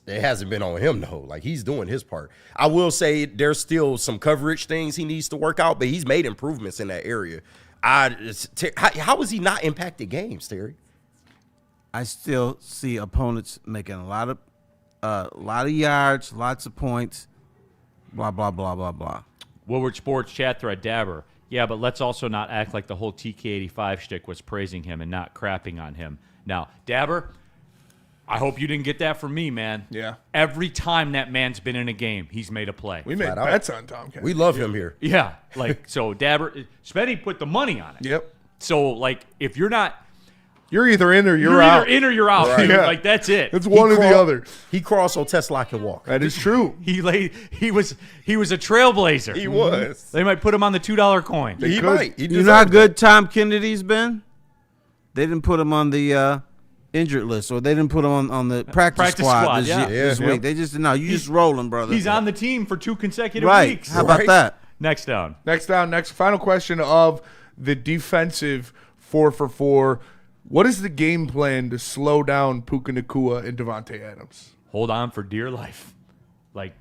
It hasn't been on him, though. Like, he's doing his part. I will say there's still some coverage things he needs to work out, but he's made improvements in that area. How has he not impacted games, Terry? I still see opponents making a lot of yards, lots of points, blah, blah, blah, blah, blah. Woodward Sports chat thread, Dabber. Yeah, but let's also not act like the whole TK85 shtick was praising him and not crapping on him. Now, Dabber, I hope you didn't get that from me, man. Yeah. Every time that man's been in a game, he's made a play. We made bets on Tom Kennedy. We love him here. Yeah, like, so Dabber, Spenny put the money on it. Yep. So, like, if you're not, You're either in or you're out. either in or you're out. Right. Dude. Yeah. Like, that's it. It's one or the other. He crawls so Tesla can walk. That is true. He was a trailblazer. He was. They might put him on the $2 coin. He could. might. He You know how deserves good Tom Kennedy's been? They didn't put him on the injured list, or they didn't put him on the practice squad yeah. this week. They just you just rolling, brother. He's on the team for 2 consecutive right. weeks. How about Right. that? Next down. Next final question of the defensive 4-for-4. What is the game plan to slow down Puka Nacua and Devontae Adams? Hold on for dear life. Like,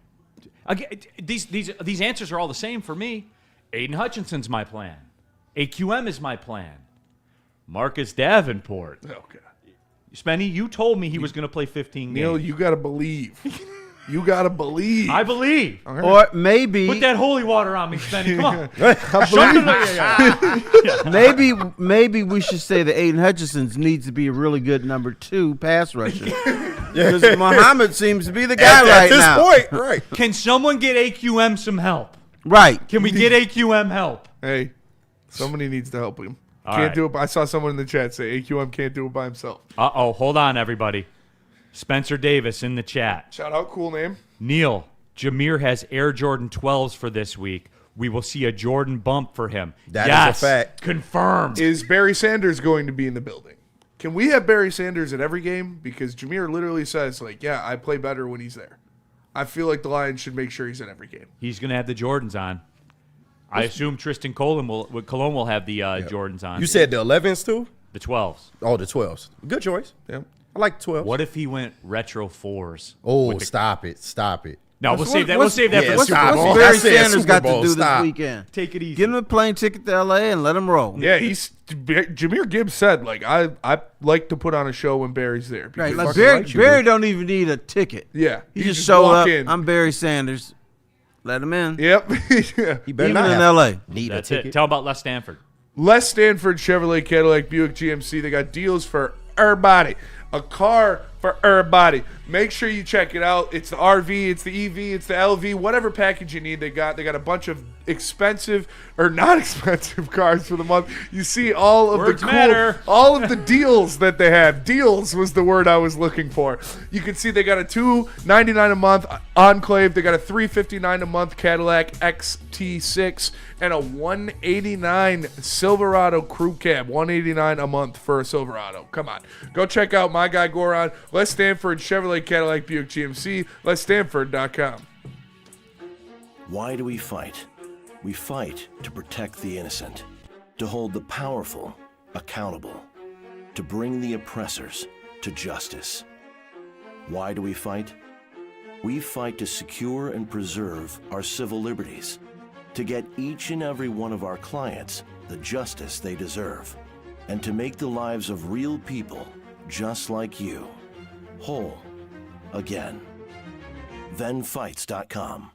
again, these answers are all the same for me. Aiden Hutchinson's my plan. AQM is my plan. Marcus Davenport. Okay. Spenny, you told me he was going to play 15 Neal, games. you got to believe. You got to believe. I believe. Or maybe Put that holy water on me, Spenny. Come on. maybe we should say that Aiden Hutchinson needs to be a really good number 2 pass rusher. Because Muhammad seems to be the guy at right this now. point, right? Can someone get AQM some help? Right. Can we get AQM help? Hey, somebody needs to help him. All Can't right. do it. I saw someone in the chat say AQM can't do it by himself. Uh-oh. Hold on, everybody. Spencer Davis in the chat. Shout out, cool name. Neal, Jameer has Air Jordan 12s for this week. We will see a Jordan bump for him. That is yes, a fact. Confirmed. Is Barry Sanders going to be in the building? Can we have Barry Sanders at every game? Because Jameer literally says, like, yeah, I play better when he's there. I feel like the Lions should make sure he's in every game. He's going to have the Jordans on. I assume Tristan Colon will have the Jordans on. You said the 11s too? the 12s. Oh, the 12s. Good choice. Yeah. I like 12. What if he went retro 4s? Oh, stop it. No, we'll save that. We'll save that for the What's Super Bowl. Barry I said Sanders Super got Bowl, to do stop. this weekend? Take it easy. Give him a plane ticket to L.A. and let him roll. Yeah, Jameer Gibbs said, like, I like to put on a show when Barry's there. Right, because- like Barry don't even need a ticket. Yeah. He you just showed walk up. in. I'm Barry Sanders. Let him in. Yep. Yeah. He better Even not in have L.A. need That's a it. ticket. Tell about Les Stanford. Les Stanford Chevrolet Cadillac Buick GMC. They got deals for everybody. A car for everybody. Make sure you check it out. It's the RV, it's the EV, it's the LV, whatever package you need. They got a bunch of expensive or not expensive cars for the month. You see all of Words the cool, matter. all of the deals that they have. Deals was the word I was looking for. You can see they got a $299 a month Enclave. They got a $359 a month Cadillac XT6 and a $189 Silverado Crew Cab. $189 a month for a Silverado. Come on, go check out my guy Goron. Les Stanford Chevrolet Cadillac Buick GMC. LesStanford.com. Why do we fight? We fight to protect the innocent, to hold the powerful accountable, to bring the oppressors to justice. Why do we fight? We fight to secure and preserve our civil liberties, to get each and every one of our clients the justice they deserve, and to make the lives of real people just like you whole again. ThenFights.com.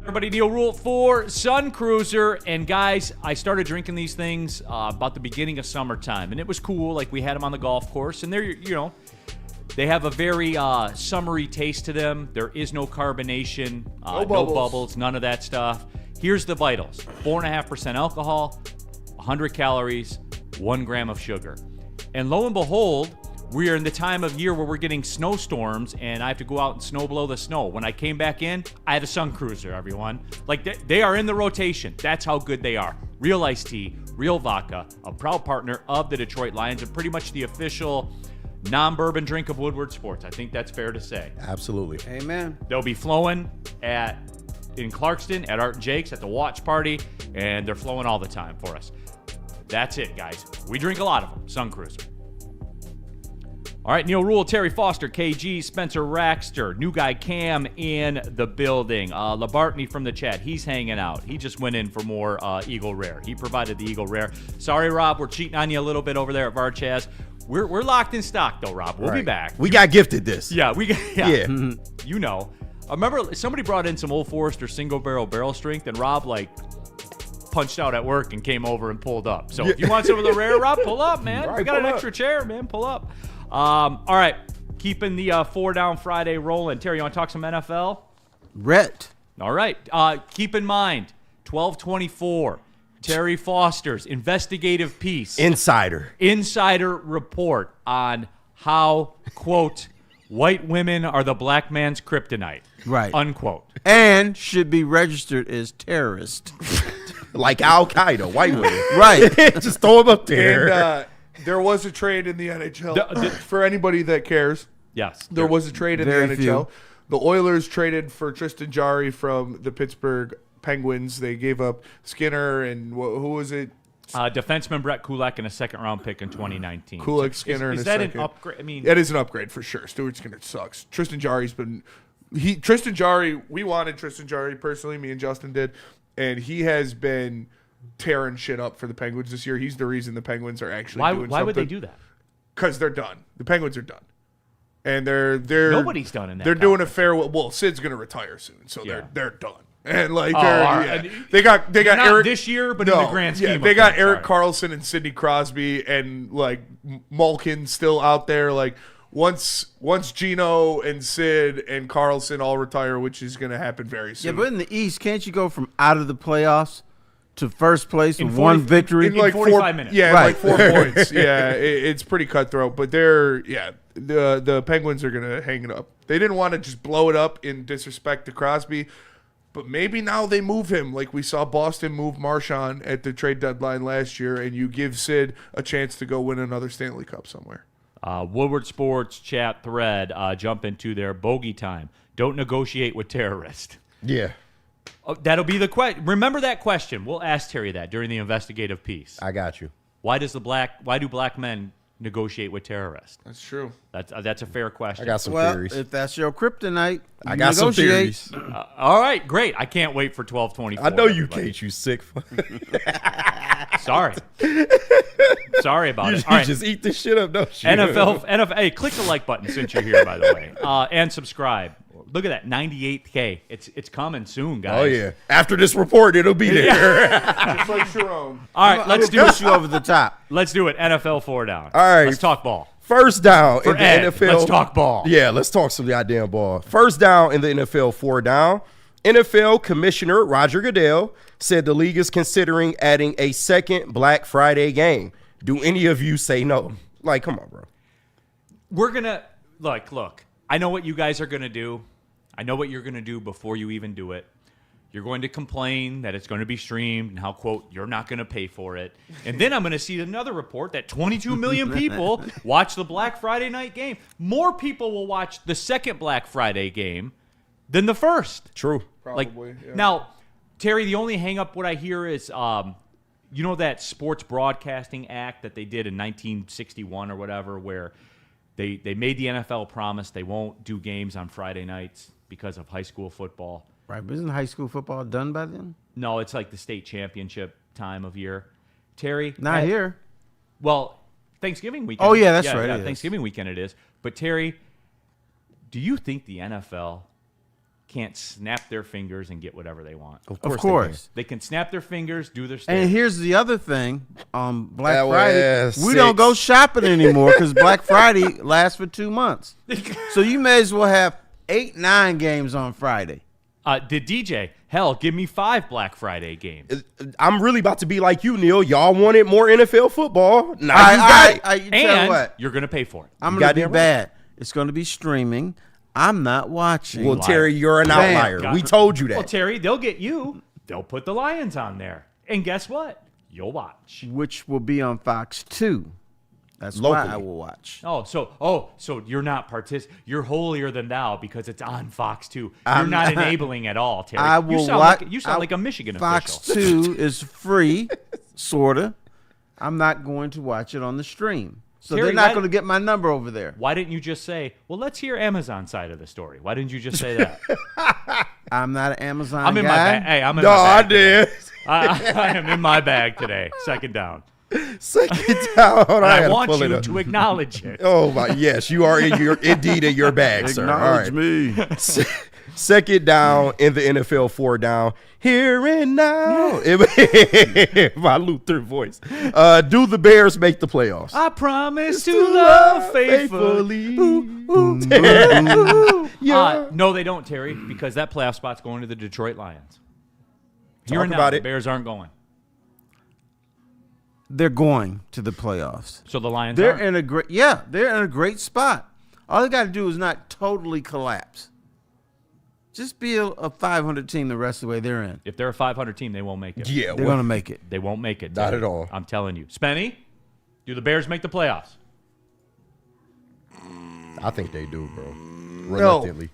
Everybody, Neal Ruhl for Sun Cruiser. And guys, I started drinking these things about the beginning of summertime, and it was cool. Like, we had them on the golf course, and they're, you know, they have a very summery taste to them. There is no carbonation, no bubbles, none of that stuff. Here's the vitals: 4.5% alcohol, 100 calories, 1 gram of sugar. And lo and behold, we are in the time of year where we're getting snowstorms, and I have to go out and snow blow the snow. When I came back in, I had a Sun Cruiser, everyone. Like, they are in the rotation. That's how good they are. Real iced tea, real vodka, a proud partner of the Detroit Lions, and pretty much the official non-bourbon drink of Woodward Sports. I think that's fair to say. Absolutely. Amen. They'll be flowing in Clarkston at Art and Jake's at the watch party, and they're flowing all the time for us. That's it, guys. We drink a lot of them. Sun Cruiser. All right, Neal Ruhl, Terry Foster, KG, Spencer Raxter, new guy Cam in the building. Labartney from the chat, he's hanging out. He just went in for more Eagle Rare. He provided the Eagle Rare. Sorry, Rob, we're cheating on you a little bit over there at Varchaz. We're locked in stock, though, Rob. We'll be back. We got gifted this. Yeah, we got. Yeah. You know. I remember somebody brought in some Old Forester single barrel strength, and Rob, like, punched out at work and came over and pulled up. So if you want some of the rare, Rob, pull up, man. Right, we got an pull extra chair, man. Pull up. All right, keeping the 4 Down Friday rolling. Terry, you want to talk some NFL? Rhett. All right. Keep in mind, 12/24, Terry Foster's investigative piece. Insider report on how, quote, white women are the black man's kryptonite. Right. Unquote. And should be registered as terrorist. like Al Qaeda, white women. Right. Just throw them up there. And there was a trade in the NHL. For anybody that cares, Yes. there was a trade in the Very NHL. few. The Oilers traded for Tristan Jarry from the Pittsburgh Penguins. They gave up Skinner and who was it? Defenseman Brett Kulak and a second-round pick in 2019. Kulak, Skinner, Is in a that second. an upgrade? I mean, It is an upgrade for sure. Stuart Skinner sucks. Tristan Jarry's been Tristan Jarry. We wanted Tristan Jarry personally. Me and Justin did, and he has been tearing shit up for the Penguins this year. He's the reason the Penguins are actually doing something. why would they do that? Because they're done. The Penguins are done, and they're Nobody's done in that They're doing a conference. farewell. Well, Sid's going to retire soon, so Yeah. they're done. And like all right. they got Not Eric this year, but in the grand scheme. they of got things, Eric sorry. Carlson and Sidney Crosby and like Malkin still out there. Like once Gino and Sid and Carlson all retire, which is going to happen very soon. Yeah, but in the East, can't you go from out of the playoffs to first place In with 40 one victory? in like 45 minutes. Yeah, Right. like 4 points. Yeah, it's pretty cutthroat. But the Penguins are going to hang it up. They didn't want to just blow it up in disrespect to Crosby. But maybe now they move him like we saw Boston move Marchand at the trade deadline last year, and you give Sid a chance to go win another Stanley Cup somewhere. Woodward Sports chat thread, jump into their bogey time. Don't negotiate with terrorists. Yeah, Oh, that'll be the question. Remember that question. We'll ask Terry that during the investigative piece. I got you. Why do black men negotiate with terrorists? That's true. That's a fair question. I got some Well, theories. if that's your kryptonite, I you got some negotiate. theories. All right, great. I can't wait for 12:24. I know you everybody. can't, you sick fuck. Sorry. Sorry about You, it. All right. just eat this shit up, don't you? NFL. Hey, click the like button since you're here, by the way, and subscribe. Look at that, 98K. It's coming soon, guys. Oh, yeah. After this report, it'll be there. Just like Sharon. All right, let's do Push you over the top. Let's do it. NFL 4 down. All right. Let's talk ball. First down For in the Ed, NFL. let's talk ball. Yeah, let's talk some goddamn ball. First down in the NFL, 4 down. NFL Commissioner Roger Goodell said the league is considering adding a second Black Friday game. Do any of you say no? Like, come on, bro. We're going to look. I know what you guys are going to do. I know what you're going to do before you even do it. You're going to complain that it's going to be streamed and how, quote, you're not going to pay for it. And then I'm going to see another report that 22 million people watch the Black Friday night game. More people will watch the second Black Friday game than the first. True. Probably, yeah. Now, Terry, the only hang-up what I hear is, you know that Sports Broadcasting Act that they did in 1961 or whatever, where they made the NFL promise they won't do games on Friday nights because of high school football. Right, but isn't high school football done by then? No, it's like the state championship time of year. Terry? Not here. Well, Thanksgiving weekend. Oh, yeah, that's right, Yeah, it is. Thanksgiving weekend it is. But, Terry, do you think the NFL can't snap their fingers and get whatever they want? Of they can. course. They can snap their fingers, do their stuff. And here's the other thing. Black That was Friday, we 6. don't go shopping anymore because Black Friday lasts for 2 months. So you may as well have 8-9 games on Friday. Did DJ, hell, give me 5 Black Friday games. I'm really about to be like you, Neil. Y'all wanted more NFL football. Now you got it. You tell And what, you're going to pay for it. I'm going to be goddamn right. bad. It's going to be streaming. I'm not watching. Well, Terry, you're an Bam. outlier. We told you that. Well, Terry, they'll get you. They'll put the Lions on there. And guess what? You'll watch. Which will be on Fox 2. That's why Locally. I will watch. So you're not you're holier than thou because it's on Fox 2. You're not enabling at all, Terry. I will you sound watch. like, you sound like a Michigan Fox official. 2 is free, sorta. I'm not going to watch it on the stream. So Terry, they're not why- going to get my number over there. Why didn't you just say, well, let's hear Amazon's side of the story? Why didn't you just say that? I'm not an Amazon I'm in my guy. bag. Hey, I'm in No, my I bag. today. did. I am in my bag today. Second down. Second down. And I gotta want pull it you up. to acknowledge it. Oh my, yes, you are indeed in your bag, sir. All right. me. Second down in the NFL, 4 down. Here and now. My Luther voice. Do the Bears make the playoffs? I promise to love faithfully. Yeah. No, they don't, Terry, because that playoff spot's going to the Detroit Lions. Here and now, about the it. Bears aren't going. They're going to the playoffs. So the Lions They're aren't. in a great spot. All they got to do is not totally collapse. Just be a 500 team the rest of the way they're in. If they're a 500 team, they won't make it. Yeah. They're going to make it. They won't make it. Not Terry. at all. I'm telling you. Spenny, do the Bears make the playoffs? I think they do, bro. Reluctantly.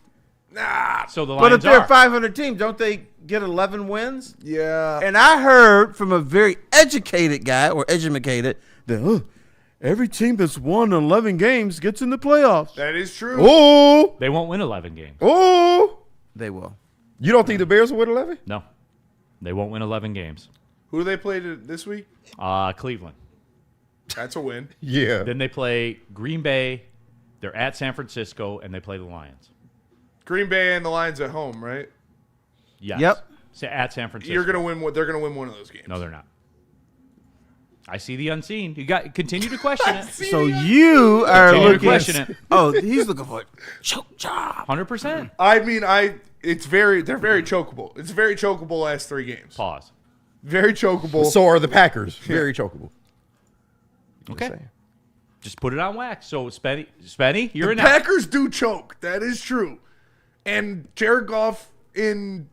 So the But Lions if they're are. a 500 team, don't they get 11 wins? Yeah. And I heard from a very educated guy or educated that every team that's won 11 games gets in the playoffs. That is true. Oh, They won't win 11 games. oh. They will. You don't think the Bears will win 11? No. They won't win 11 games. Who do they play this week? Cleveland. That's a win. Yeah. Then they play Green Bay. They're at San Francisco, and they play the Lions. Green Bay and the Lions at home, right? Yes. Yep. At San Francisco. You're gonna win. They're gonna win one of those games. No, they're not. I see the unseen. You got continue to question it. So you are Continue to looking. question it. Oh, he's looking for a choke job. 100%. I mean, they're very chokeable. It's very chokeable last 3 games. Pause. Very chokeable. So are the Packers. Very chokeable. Okay. saying. Just put it on wax. So Spenny, you're the in. Packers do choke. That is true. And Jared Goff in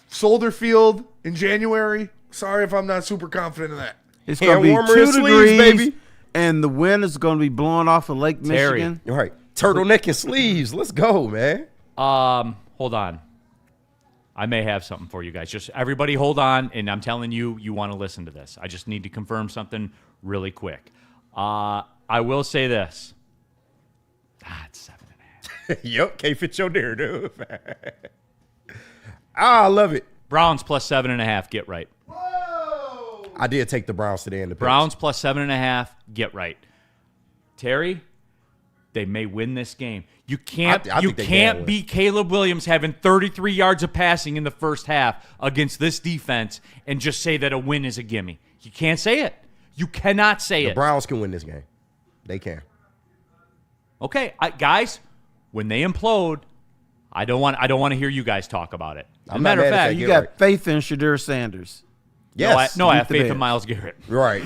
Soldier Field in January. Sorry if I'm not super confident in that. It's going to be warmer 2 in sleeves, degrees, baby. and the wind is going to be blowing off of Lake Terry. Michigan. All right. Turtleneck and sleeves. Let's go, man. Hold on. I may have something for you guys. Just everybody hold on, and I'm telling you, you want to listen to this. I just need to confirm something really quick. I will say this. It's 7.5. Yep. Can't fit your narrative. I love it. Browns plus 7.5. Get right. I did take the Browns today in the picks. Browns plus 7.5. Get right. Terry, they may win this game. You can't. I You think they can't can beat Caleb Williams having 33 yards of passing in the first half against this defense and just say that a win is a gimme. You can't say it. You cannot say The it. Browns can win this game. They can. Okay, guys, when they implode, I don't want to hear you guys talk about it. As a I'm not matter of mad at fact, that. You Get got right. faith in Shadur Sanders. Yes. I have the faith in Bears. Myles Garrett. Right.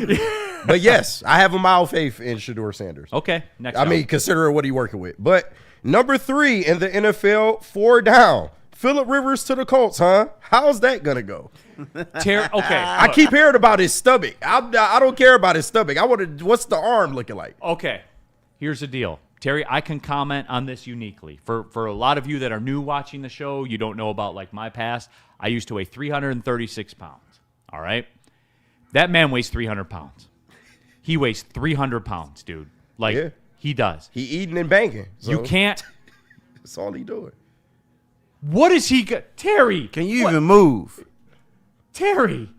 But yes, I have a mild faith in Shedeur Sanders. Okay, next. I up. mean, consider what he working with. But number 3 in the NFL, 4 down. Phillip Rivers to the Colts, huh? How's that gonna go? Okay, I keep hearing about his stomach. I don't care about his stomach. I want to. What's the arm looking like? Okay, here's the deal. Terry, I can comment on this uniquely. For a lot of you that are new watching the show, you don't know about like my past. I used to weigh 336 pounds. All right? That man weighs 300 pounds. He weighs 300 pounds, dude. Like, Yeah. he does. He eating and banging. So You can't. That's all he doing. What is he? Terry. Can you even move? Terry.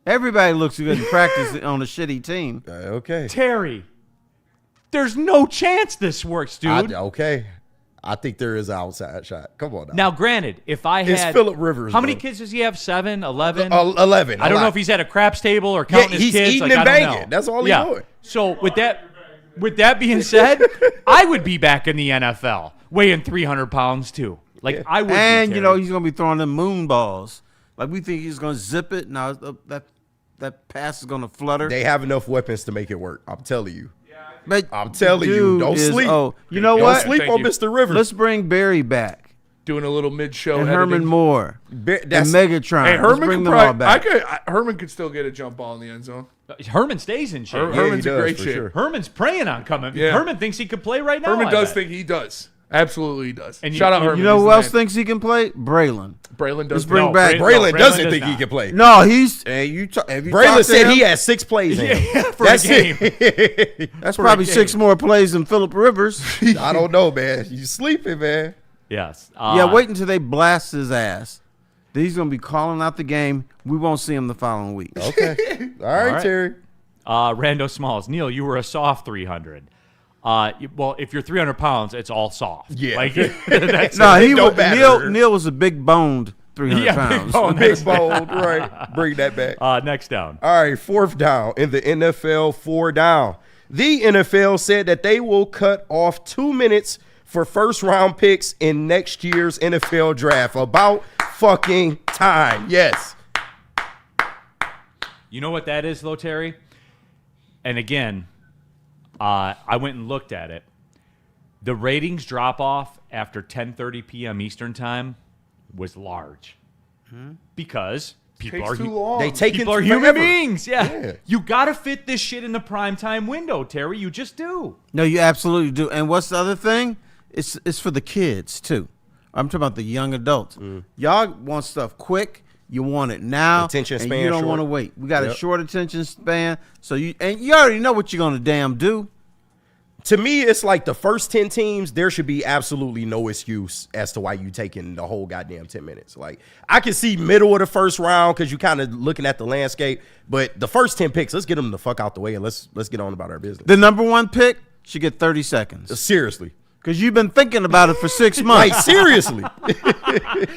Everybody looks good in practice on a shitty team. Okay. Terry. There's no chance this works, dude. Okay. I think there is an outside shot. Come on now. Now, granted, if I had... It's Phillip Rivers, How many bro. kids does he have? 7, 11? 11. I don't know if he's at a craps table or counting his he's kids. eating like, and I don't banging. know. That's all he's doing. So with that being said, I would be back in the NFL weighing 300 pounds too. Like I would. And, be, you know, Terry. he's going to be throwing them moon balls. Like, we think he's going to zip it. Now, that pass is going to flutter. They have enough weapons to make it work. I'm telling you. But I'm telling you, dude don't is- sleep. Oh, you know Don't what? sleep Thank on you. Mr. Rivers. Let's bring Barry back. Doing a little mid-show And editing. Herman Moore. and Megatron. Hey, Let's Herman bring could them all probably. back. Herman could still get a jump ball in the end zone. Herman stays in shape. Herman's he in does, great for shape. sure. Herman's praying on coming. Yeah. Herman thinks he could play right now. Herman I does bet. think he does. Absolutely, he does. And Shout out Herman. You know He's who the else man. thinks he can play? Braylon. Braylon does. Let's bring No, back Braylon Braylon doesn't does think he not. can play. No, he's. Hey, have you Braylon talked to said him? he has 6 plays in him. for a game. it. That's probably 6 more plays than Phillip Rivers. I don't know, man. You sleeping, man. Yes. Yeah, wait until they blast his ass. Then he's going to be calling out the game. We won't see him the following week. Okay. All right, right. Terry. Rando Smalls. Neal, you were a soft 300. Well, if you're 300 pounds, it's all soft. Yeah. Like, that's No, It he don't was, matter. Neal was a big boned 300 Yeah, big pounds. bone. Big bold, right. Bring that back. Next down. All right, 4th down in the NFL, 4 down. The NFL said that they will cut off 2 minutes for first-round picks in next year's NFL draft. About fucking time. Yes. You know what that is, though, Terry? And again, I went and looked at it. The ratings drop off after 10:30 p.m. Eastern time was large because people Takes are too long. They take people it are human forever. beings. Yeah. Yeah. You got to fit this shit in the primetime window, Terry. You just do. No, you absolutely do. And what's the other thing? It's for the kids, too. I'm talking about the young adults. Y'all want stuff quick. You want it now. Attention and span you don't short. want to wait. We got a Yep. short attention span. So you already know what you're going to damn do. To me, it's like the first 10 teams, there should be absolutely no excuse as to why you taking the whole goddamn 10 minutes. Like, I can see middle of the first round because you kind of looking at the landscape, but the first 10 picks, let's get them the fuck out the way and let's get on about our business. The number 1 pick should get 30 seconds. Seriously. Because you've been thinking about it for 6 months. Like, seriously.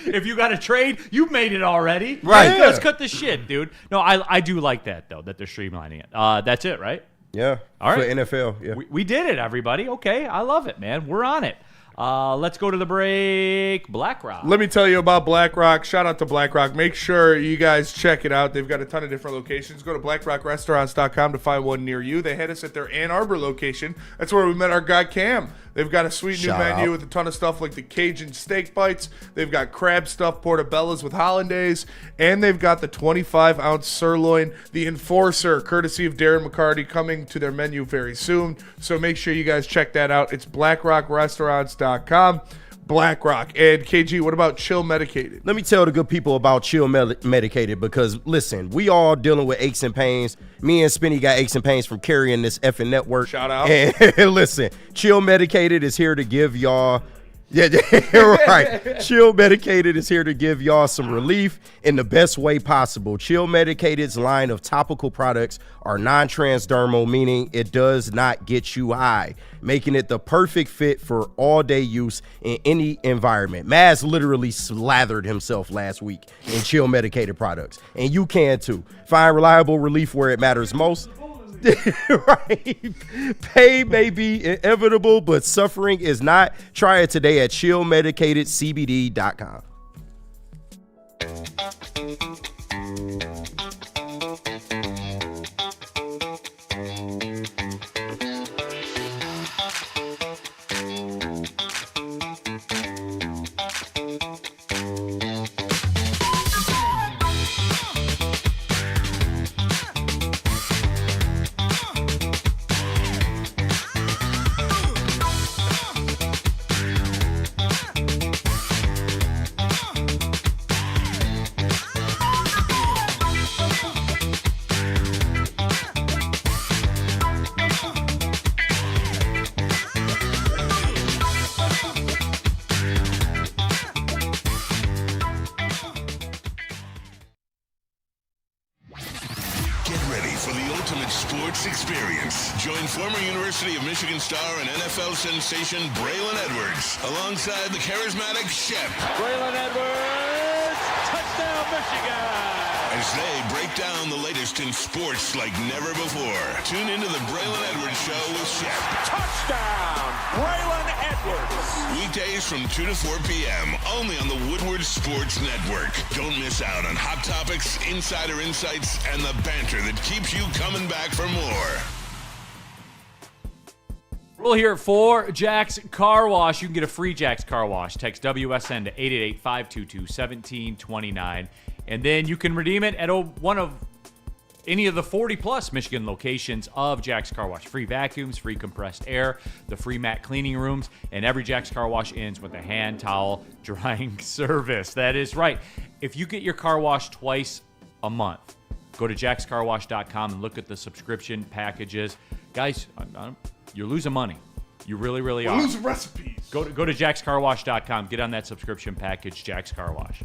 If you got a trade, you made it already. Right. Let's cut the shit, dude. No, I do like that, though, that they're streamlining it. That's it, right? Yeah. All right. For NFL, yeah. We did it, everybody. Okay, I love it, man. We're on it. Let's go to the break. BlackRock. Let me tell you about BlackRock. Shout out to BlackRock. Make sure you guys check it out. They've got a ton of different locations. Go to blackrockrestaurants.com to find one near you. They had us at their Ann Arbor location. That's where we met our guy Cam. They've got a sweet new Shout menu out. with a ton of stuff like the Cajun steak bites. They've got crab stuffed portobellos with hollandaise. And they've got the 25-ounce sirloin, the Enforcer, courtesy of Darren McCarty, coming to their menu very soon. So make sure you guys check that out. It's blackrockrestaurants.com. BlackRock. And KG, what about Chill Medicated? Let me tell the good people about Chill Medicated because, listen, we all dealing with aches and pains. Me and Spinny got aches and pains from carrying this effing network. Shout out. And listen, Chill Medicated is here to give y'all... Yeah, right. Chill Medicated is here to give y'all some relief in the best way possible. Chill Medicated's line of topical products are non-transdermal, meaning it does not get you high, making it the perfect fit for all-day use in any environment. Maz literally slathered himself last week in Chill Medicated products, and you can too. Find reliable relief where it matters most. Right. Pain may be inevitable, but suffering is not. Try it today at chillmedicatedcbd.com. sports experience. Join former University of Michigan star and NFL sensation Braylon Edwards alongside the charismatic Shep. Braylon Edwards, touchdown Michigan! As they break down the latest in sports like never before. Tune into the Braylon Edwards Show with Shep. Touchdown, Braylon Edwards! Weekdays from 2 to 4 p.m. only on the Woodward Sports Network. Don't miss out on hot topics, insider insights, and the banter that keeps you coming back for more. Ruhl here for Jack's Car Wash. You can get a free Jack's Car Wash. Text WSN to 888-522-1729. And then you can redeem it at one of any of the 40-plus Michigan locations of Jack's Car Wash. Free vacuums, free compressed air, the free mat cleaning rooms, and every Jack's Car Wash ends with a hand towel drying service. That is right. If you get your car washed twice a month, go to jackscarwash.com and look at the subscription packages. Guys, you're losing money. You really, really are. Losing recipes. Go to jackscarwash.com. Get on that subscription package, Jack's Car Wash.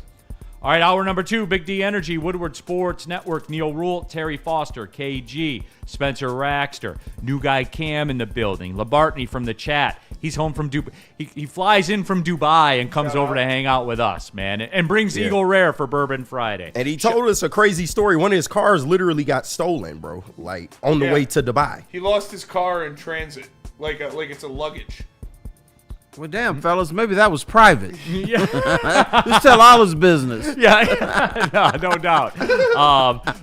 All right, hour number 2, Big D Energy, Woodward Sports Network, Neal Ruhl, Terry Foster, KG, Spencer Raxter, new guy Cam in the building, Labartney from the chat. He's home from Dubai. He flies in from Dubai and comes over to hang out with us, man, and brings Eagle Rare for Bourbon Friday. And he told us a crazy story. One of his cars literally got stolen, bro, like on the way to Dubai. He lost his car in transit, like it's a luggage. Well, damn, fellas, maybe that was private. Yeah. Just tell all his business. Yeah, no doubt.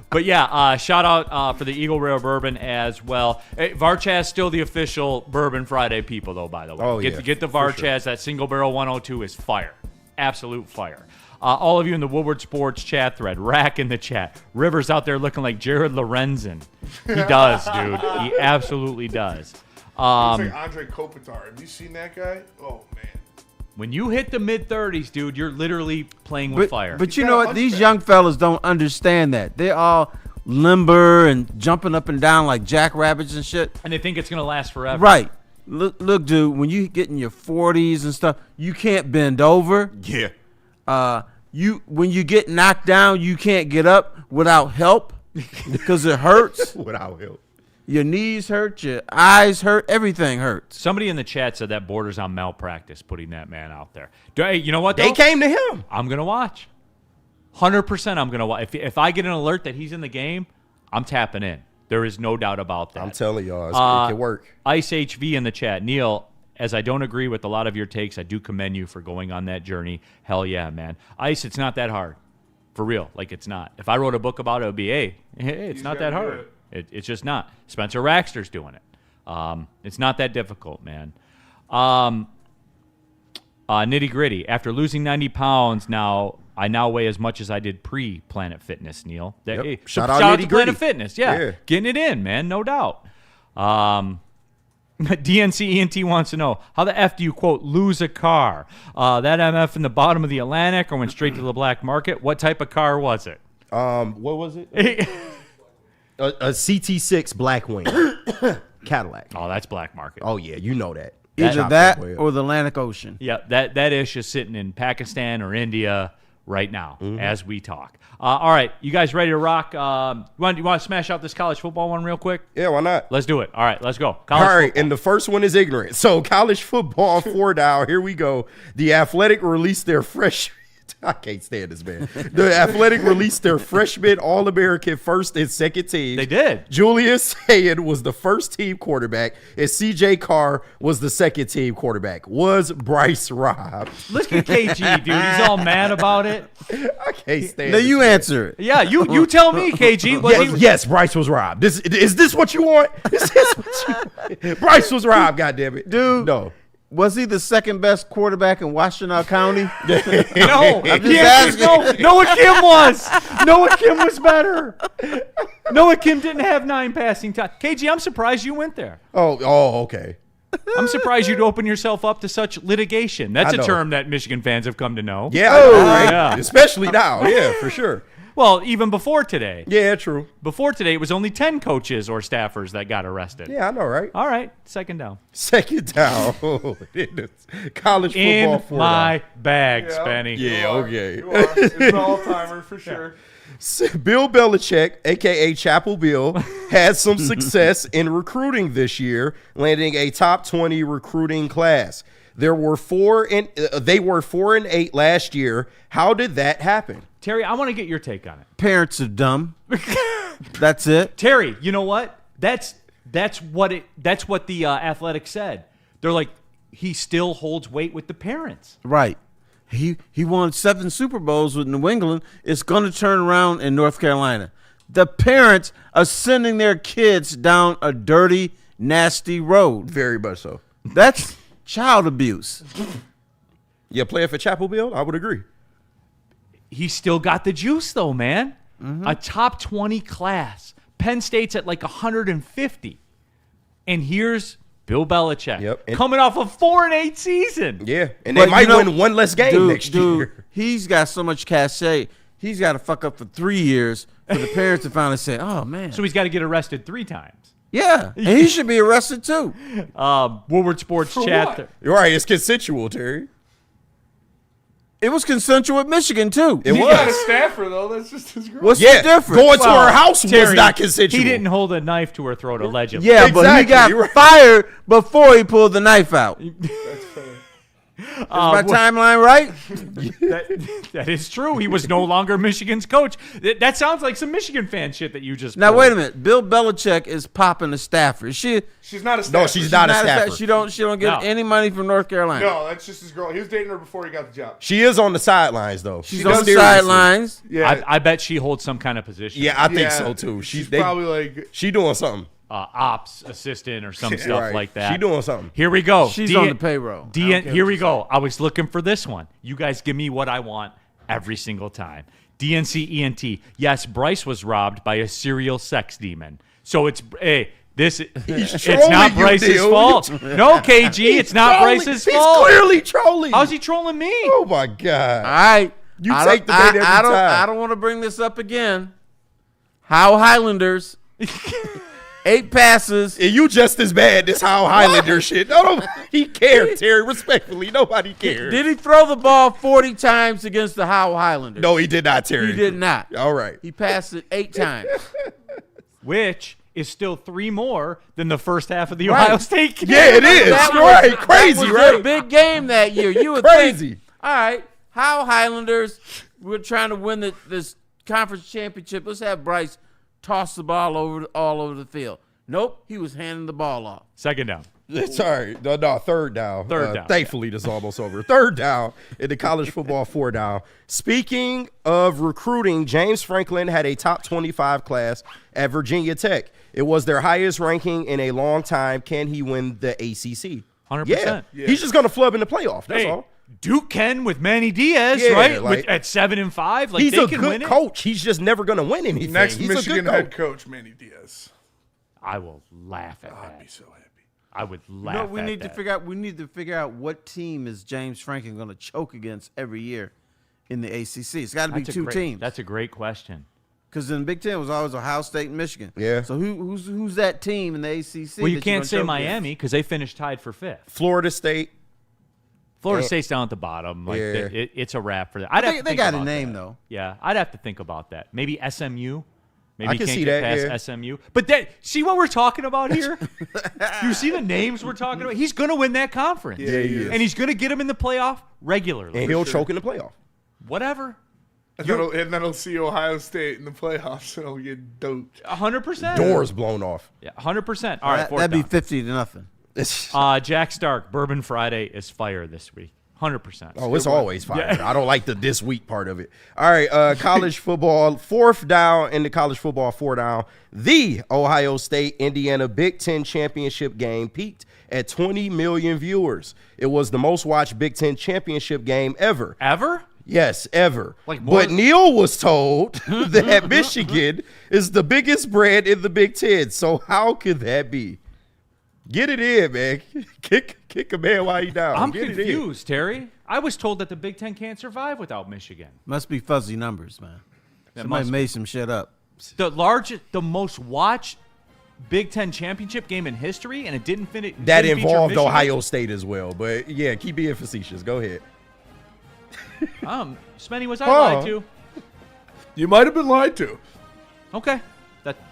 But yeah, shout out for the Eagle Rare Bourbon as well. Hey, Varchaz still the official Bourbon Friday people, though, by the way. Oh, Get the Varchaz. Sure. That single barrel 102 is fire. Absolute fire. All of you in the Woodward Sports chat thread, Rack in the chat. Rivers out there looking like Jared Lorenzen. He does, dude. He absolutely does. He's like Andre Kopitar. Have you seen that guy? Oh, man. When you hit the mid-30s, dude, you're literally playing with fire. But you know what? These young fellas don't understand that. They're all limber and jumping up and down like jackrabbits and shit. And they think it's going to last forever. Right. Look, dude, when you get in your 40s and stuff, you can't bend over. Yeah. When you get knocked down, you can't get up without help because it hurts. Without help. Your knees hurt, your eyes hurt, everything hurts. Somebody in the chat said that borders on malpractice, putting that man out there. Hey, you know what, though? They came to him. I'm going to watch. 100% I'm going to watch. If I get an alert that he's in the game, I'm tapping in. There is no doubt about that. I'm telling y'all, it can work. Ice HV in the chat. Neal, as I don't agree with a lot of your takes, I do commend you for going on that journey. Hell yeah, man. Ice, it's not that hard. For real. Like, it's not. If I wrote a book about it, it would be, hey, it's not that hard. It's just not. Spencer Raxter's doing it. It's not that difficult, man. Nitty gritty. After losing 90 pounds, I now weigh as much as I did pre-Planet Fitness, Neal. Yep. Hey, Shout out out to Nitty Planet Gritty. Fitness. Yeah. Getting it in, man. No doubt. DNC ENT wants to know, how the F do you, quote, lose a car? That MF in the bottom of the Atlantic or went straight to the black market? What type of car was it? What was it? A CT6 Blackwing Cadillac. Oh, that's black market. Oh, yeah, you know that. Either that or the Atlantic Ocean. Yeah, that ish is sitting in Pakistan or India right now as we talk. All right, you guys ready to rock? You want to smash out this college football one real quick? Yeah, why not? Let's do it. All right, let's go. All right, and the first one is ignorant. So college football 4 down. Here we go. The Athletic released their fresh. I can't stand this, man. The Athletic released their freshman All-American first and second teams. They did. Julius Hayed was the first team quarterback, and C.J. Carr was the second team quarterback. Was Bryce robbed? Look at KG, dude. He's all mad about it. I can't stand Now this, you man. answer it. Yeah, you tell me, KG. Yes, Bryce was robbed. Is this what you want? Is this what you Bryce was robbed, goddammit. Dude. No. Was he the second best quarterback in Washtenaw County? No, I'm just asking. Noah Kim was. Noah Kim was better. Noah Kim didn't have 9 passing touchdowns. KG, I'm surprised you went there. Oh, okay. I'm surprised you'd open yourself up to such litigation. That's I a know. term that Michigan fans have come to know. Yeah, I know, right? Yeah. Especially now. Yeah, for sure. Well, even before today. Yeah, true. Before today, it was only 10 coaches or staffers that got arrested. Yeah, I know, right? All right, second down. Second down. College football In 4 my down. bag, Spenny. Yeah, okay. You are. It's an all-timer for sure. Bill Belichick, a.k.a. Chapel Bill, had some success in recruiting this year, landing a top 20 recruiting class. They were 4-8 last year. How did that happen? Terry, I want to get your take on it. Parents are dumb. That's it. Terry, you know what? That's what the Athletic said. They're like, he still holds weight with the parents. Right. He won 7 Super Bowls with New England. It's going to turn around in North Carolina. The parents are sending their kids down a dirty, nasty road. Very much so. That's child abuse. Yeah, playing for Chapel Bill, I would agree. He's still got the juice, though, man. A top 20 class. Penn State's at like 150. And here's Bill Belichick coming off a 4-8 season. Yeah, and they might win one less game next year. He's got so much cachet. He's got to fuck up for 3 years for the parents to finally say, oh, man. So he's got to get arrested 3 times. Yeah, and he should be arrested, too. Woodward Sports chat. You're right, it's consensual, Terry. It was consensual at Michigan, too. It He was. got a staffer, though. That's just his girl. What's the difference? Going to her house Terry, was not consensual. He didn't hold a knife to her throat, allegedly. Yeah, but he Exactly, got you're right. fired before he pulled the knife out. That's fair. Is my timeline right? That is true. He was no longer Michigan's coach. That sounds like some Michigan fan shit that you just Now pulled. wait a minute. Bill Belichick is popping a staffer. She's not a staffer. No, she's not a staffer. She don't get any money from North Carolina. No, that's just his girl. He was dating her before he got the job. She is on the sidelines, though. She's on the sidelines. Yeah, I bet she holds some kind of position. Yeah, I think so, too. She's probably like... She doing something. Ops assistant or some stuff Right. like that. She doing something. Here we go. She's on the payroll. Here we go. I was looking for this one. You guys give me what I want every single time. DNC ENT. Yes, Bryce was robbed by a serial sex demon. So it's it's not Bryce's Neal. fault. No, KG, it's not Bryce's fault. He's clearly trolling. How's he trolling me? Oh my God. All right. You take the bait every time. I don't want to bring this up again. How Highlanders 8 passes. And you just as bad as how Highlander shit. No, he cared, Terry. Respectfully, nobody cared. Did he throw the ball 40 times against the Howe Highlanders? No, he did not, Terry. He did not. All right. He passed it 8 times. Which is still 3 more than the first half of the Ohio State game. Yeah, it is. That Right. was Crazy, their right? big game that year. You would Crazy. think, all right, how Highlanders, we're trying to win this conference championship. Let's have Bryce toss the ball all over the field. Nope, he was handing the ball off. Second down. Sorry, no, third down. Third down. Thankfully, this is almost over. Third down in the college football 4 down. Speaking of recruiting, James Franklin had a top 25 class at Virginia Tech. It was their highest ranking in a long time. Can he win the ACC? 100%. Yeah. He's just going to flub in the playoff. That's Hey, all. Duke can with Manny Diaz, Yeah, right? like- At 7-5, like He's they a can good win it. coach. He's just never going to win anything. Next He's a Michigan good head coach, Manny Diaz. I will laugh at that. I'd be so happy. I would laugh. No, we at need that. to figure out. We need to figure out what team is James Franklin going to choke against every year in the ACC. It's got to be That's a two great- teams. That's a great question. Because in the Big Ten it was always Ohio State and Michigan. Yeah. So who's that team in the ACC? Well, you that you're can't gonna say choke Miami because they finished tied for 5th. Florida State. Florida Yeah. State's down at the bottom. Like Yeah. it's a wrap for them. I'd have to They think got a about name that. though. Yeah, I'd have to think about that. Maybe SMU. Maybe I you can can't see get that, past yeah. SMU. But see what we're talking about here? You see the names we're talking about? He's going to win that conference. Yeah, he is. And he's going to get him in the playoff regularly. And he'll choke in the playoff. Whatever. And then he'll see Ohio State in the playoffs and he'll get doped. 100%. Doors blown off. Yeah, 100%. All right, fourth That'd be down. 50-0. Jack Stark, Bourbon Friday is fire this week. 100%. Oh, it's always fire. I don't like the this week part of it. All right, college football, 4th down in the college football 4 down. The Ohio State-Indiana Big Ten championship game peaked at 20 million viewers. It was the most watched Big Ten championship game ever. Ever? Yes, ever. Like more- But Neal was told that Michigan is the biggest brand in the Big Ten. So how could that be? Get it in, man. Kick a man while he's down. I'm Get it in. confused, Terry. I was told that the Big Ten can't survive without Michigan. Must be fuzzy numbers, man. Somebody must made some shit up. The most watched Big Ten championship game in history, and it didn't finish. That involved Ohio State as well. But, yeah, keep being facetious. Go ahead. Spenny, was I lied to? You might have been lied to. Okay.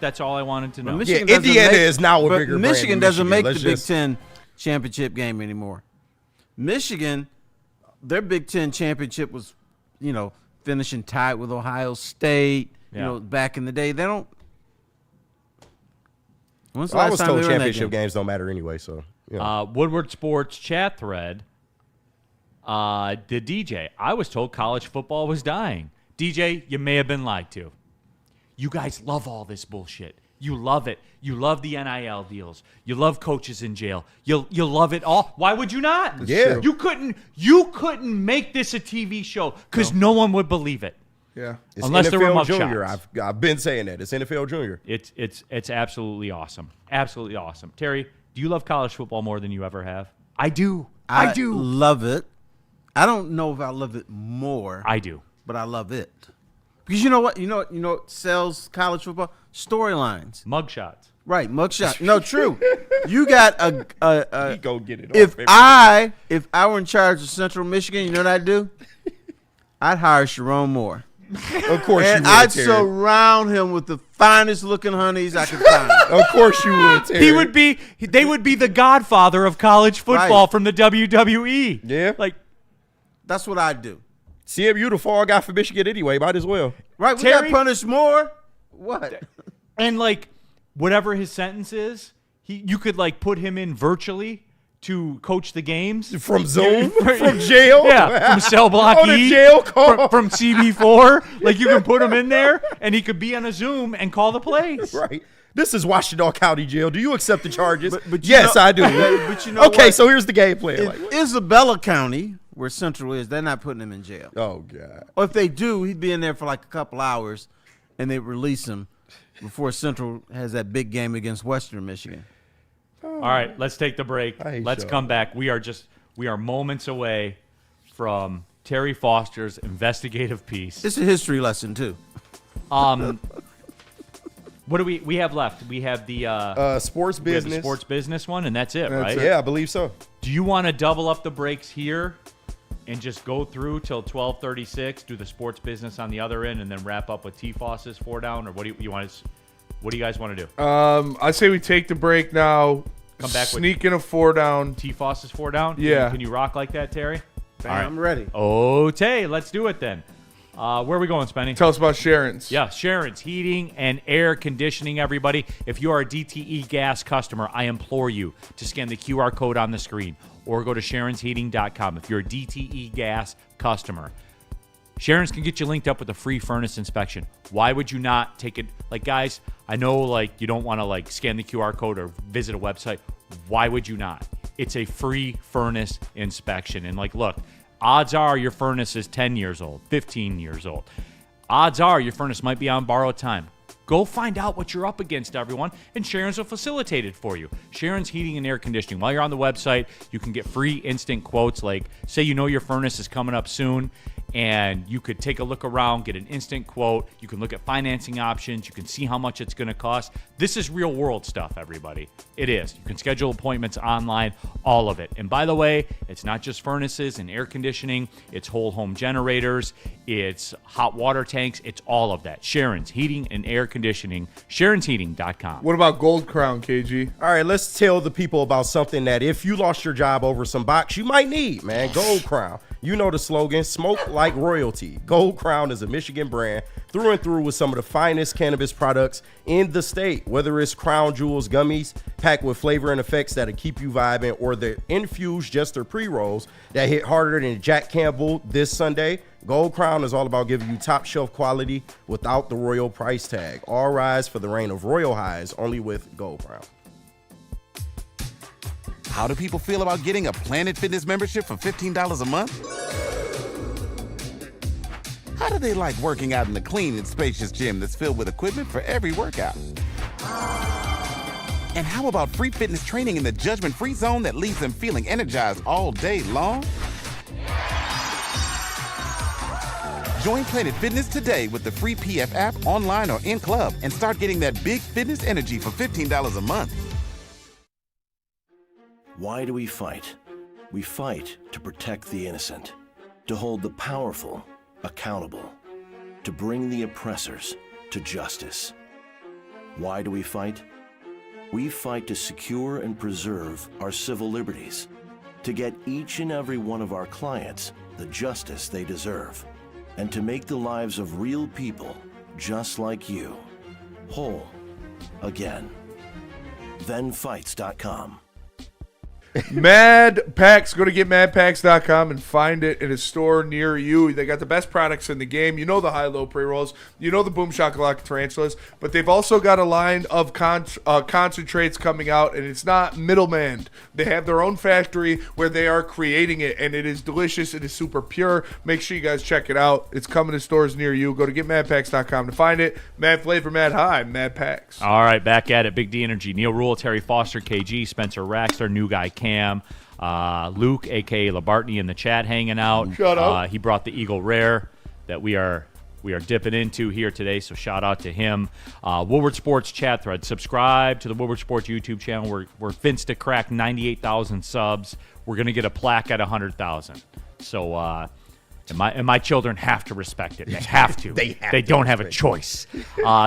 That's all I wanted to know. Michigan Yeah, doesn't Indiana make- is now a but bigger brand Michigan than doesn't Michigan. make Let's the Big just- Ten championship game anymore. Michigan, their Big Ten championship was, finishing tied with Ohio State. Yeah. Back in the day, they don't. When's the I last was time told they were in that championship game? games don't matter anyway. So, yeah. Woodward Sports chat thread. The DJ, I was told college football was dying. DJ, you may have been lied to. You guys love all this bullshit. You love it. You love the NIL deals. You love coaches in jail. You love it all. Why would you not? Yeah. You couldn't make this a TV show because no one would believe it. Yeah. It's Unless there were NFL mugshots. Junior. I've been saying that. It's NFL Junior. It's absolutely awesome. Absolutely awesome. Terry, do you love college football more than you ever have? I do. I do. Love it. I don't know if I love it more. I do. But I love it. Because you know what? You know what sells college football? Storylines. Mugshots. Right, mugshot. No, true. You got a He go get it if off. if I were in charge of Central Michigan, you know what I'd do? I'd hire Sharon Moore. Of course And you would, I'd Terry. surround him with the finest looking honeys I could find. Of course you would, Terry. They would be the godfather of college football Right. from the WWE. Yeah. Like, That's what I'd do. CMU the fall guy for Michigan anyway. Might as well. Right, we Terry- got punished more. What? and like, whatever his sentence is, you could like put him in virtually to coach the games. From Zoom? From jail? Yeah, from cell block On a E, jail call. from CB4. Like, you can put him in there, and he could be on a Zoom and call the plays. Right. This is Washington County Jail. Do you accept the charges? But you yes, know- I do. but you know okay, what? so here's the game plan. In Like, Isabella County, where Central is, they're not putting him in jail. oh, God. Or if they do, he'd be in there for like a couple hours, and they release him before Central has that big game against Western Michigan. All right, let's take the break. I hate Let's y'all. come back. We are moments away from Terry Foster's investigative piece. It's a history lesson too. What do we have left? We have the Sports we have business. the sports business one, and that's it, right? Yeah, I believe so. Do you want to double up the breaks here and just go through till 12:36, do the sports business on the other end, and then wrap up with T-Foss's 4 down, or what do you want? What do you guys want to do? I say we take the break now. Come back with sneak in a 4 down. T-Foss is 4 down? Yeah. Can you rock like that, Terry? All right, I'm ready. Okay, let's do it then. Where are we going, Spenny? Tell us about Sharon's. Yeah, Sharon's Heating and Air Conditioning, everybody. If you are a DTE gas customer, I implore you to scan the QR code on the screen or go to SharonsHeating.com if you're a DTE gas customer. Sharon's can get you linked up with a free furnace inspection. Why would you not take it? Like, guys, I know, like, you don't want to, like, scan the QR code or visit a website. Why would you not? It's a free furnace inspection. And, like, look, odds are your furnace is 10 years old, 15 years old. Odds are your furnace might be on borrowed time. Go find out what you're up against, everyone, and Sharon's will facilitate it for you. Sharon's Heating and Air Conditioning. While you're on the website, you can get free instant quotes. Like, say you know your furnace is coming up soon, and you could take a look around, get an instant quote. You can look at financing options. You can see how much it's going to cost. This is real world stuff, everybody. It is. You can schedule appointments online, all of it. And by the way, it's not just furnaces and air conditioning. It's whole home generators. It's hot water tanks. It's all of that. Sharon's Heating and Air Conditioning. SharonsHeating.com. What about Gold Crown, KG? All right, let's tell the people about something that if you lost your job over some box, you might need, man. Gold Crown. You know the slogan, smoke like royalty. Gold Crown is a Michigan brand through and through with some of the finest cannabis products in the state. Whether it's Crown Jewels gummies packed with flavor and effects that'll keep you vibing, or the infused Jester pre-rolls that hit harder than Jack Campbell this Sunday, Gold Crown is all about giving you top shelf quality without the royal price tag. All rise for the reign of royal highs, only with Gold Crown. How do people feel about getting a Planet Fitness membership for $15 a month? How do they like working out in the clean and spacious gym that's filled with equipment for every workout? And how about free fitness training in the judgment-free zone that leaves them feeling energized all day long? Join Planet Fitness today with the free PF app online or in club and start getting that big fitness energy for $15 a month. Why do we fight? We fight to protect the innocent, to hold the powerful accountable, to bring the oppressors to justice. Why do we fight? We fight to secure and preserve our civil liberties, to get each and every one of our clients the justice they deserve, and to make the lives of real people just like you whole again. ThenFights.com. Mad Packs. Go to getmadpacks.com and find it in a store near you. They got the best products in the game. You know the high-low pre-rolls. You know the Boom Shakalaka Tarantulas. But they've also got a line of concentrates coming out, and it's not middleman. They have their own factory where they are creating it, and it is delicious. It is super pure. Make sure you guys check it out. It's coming to stores near you. Go to getmadpacks.com to find it. Mad Flavor, Mad High, Mad Packs. All right, back at it. Big D Energy. Neal, Ruhl, Terry Foster, KG, Spencer Raxler, new guy Cam, Luke, a.k.a. Labartney, in the chat hanging out. Shout out. He brought the Eagle Rare that we are dipping into here today, so shout out to him. Woodward Sports chat thread. Subscribe to the Woodward Sports YouTube channel. We're fenced to crack 98,000 subs. We're going to get a plaque at 100,000. So and my children have to respect it. They have to. They don't have a choice.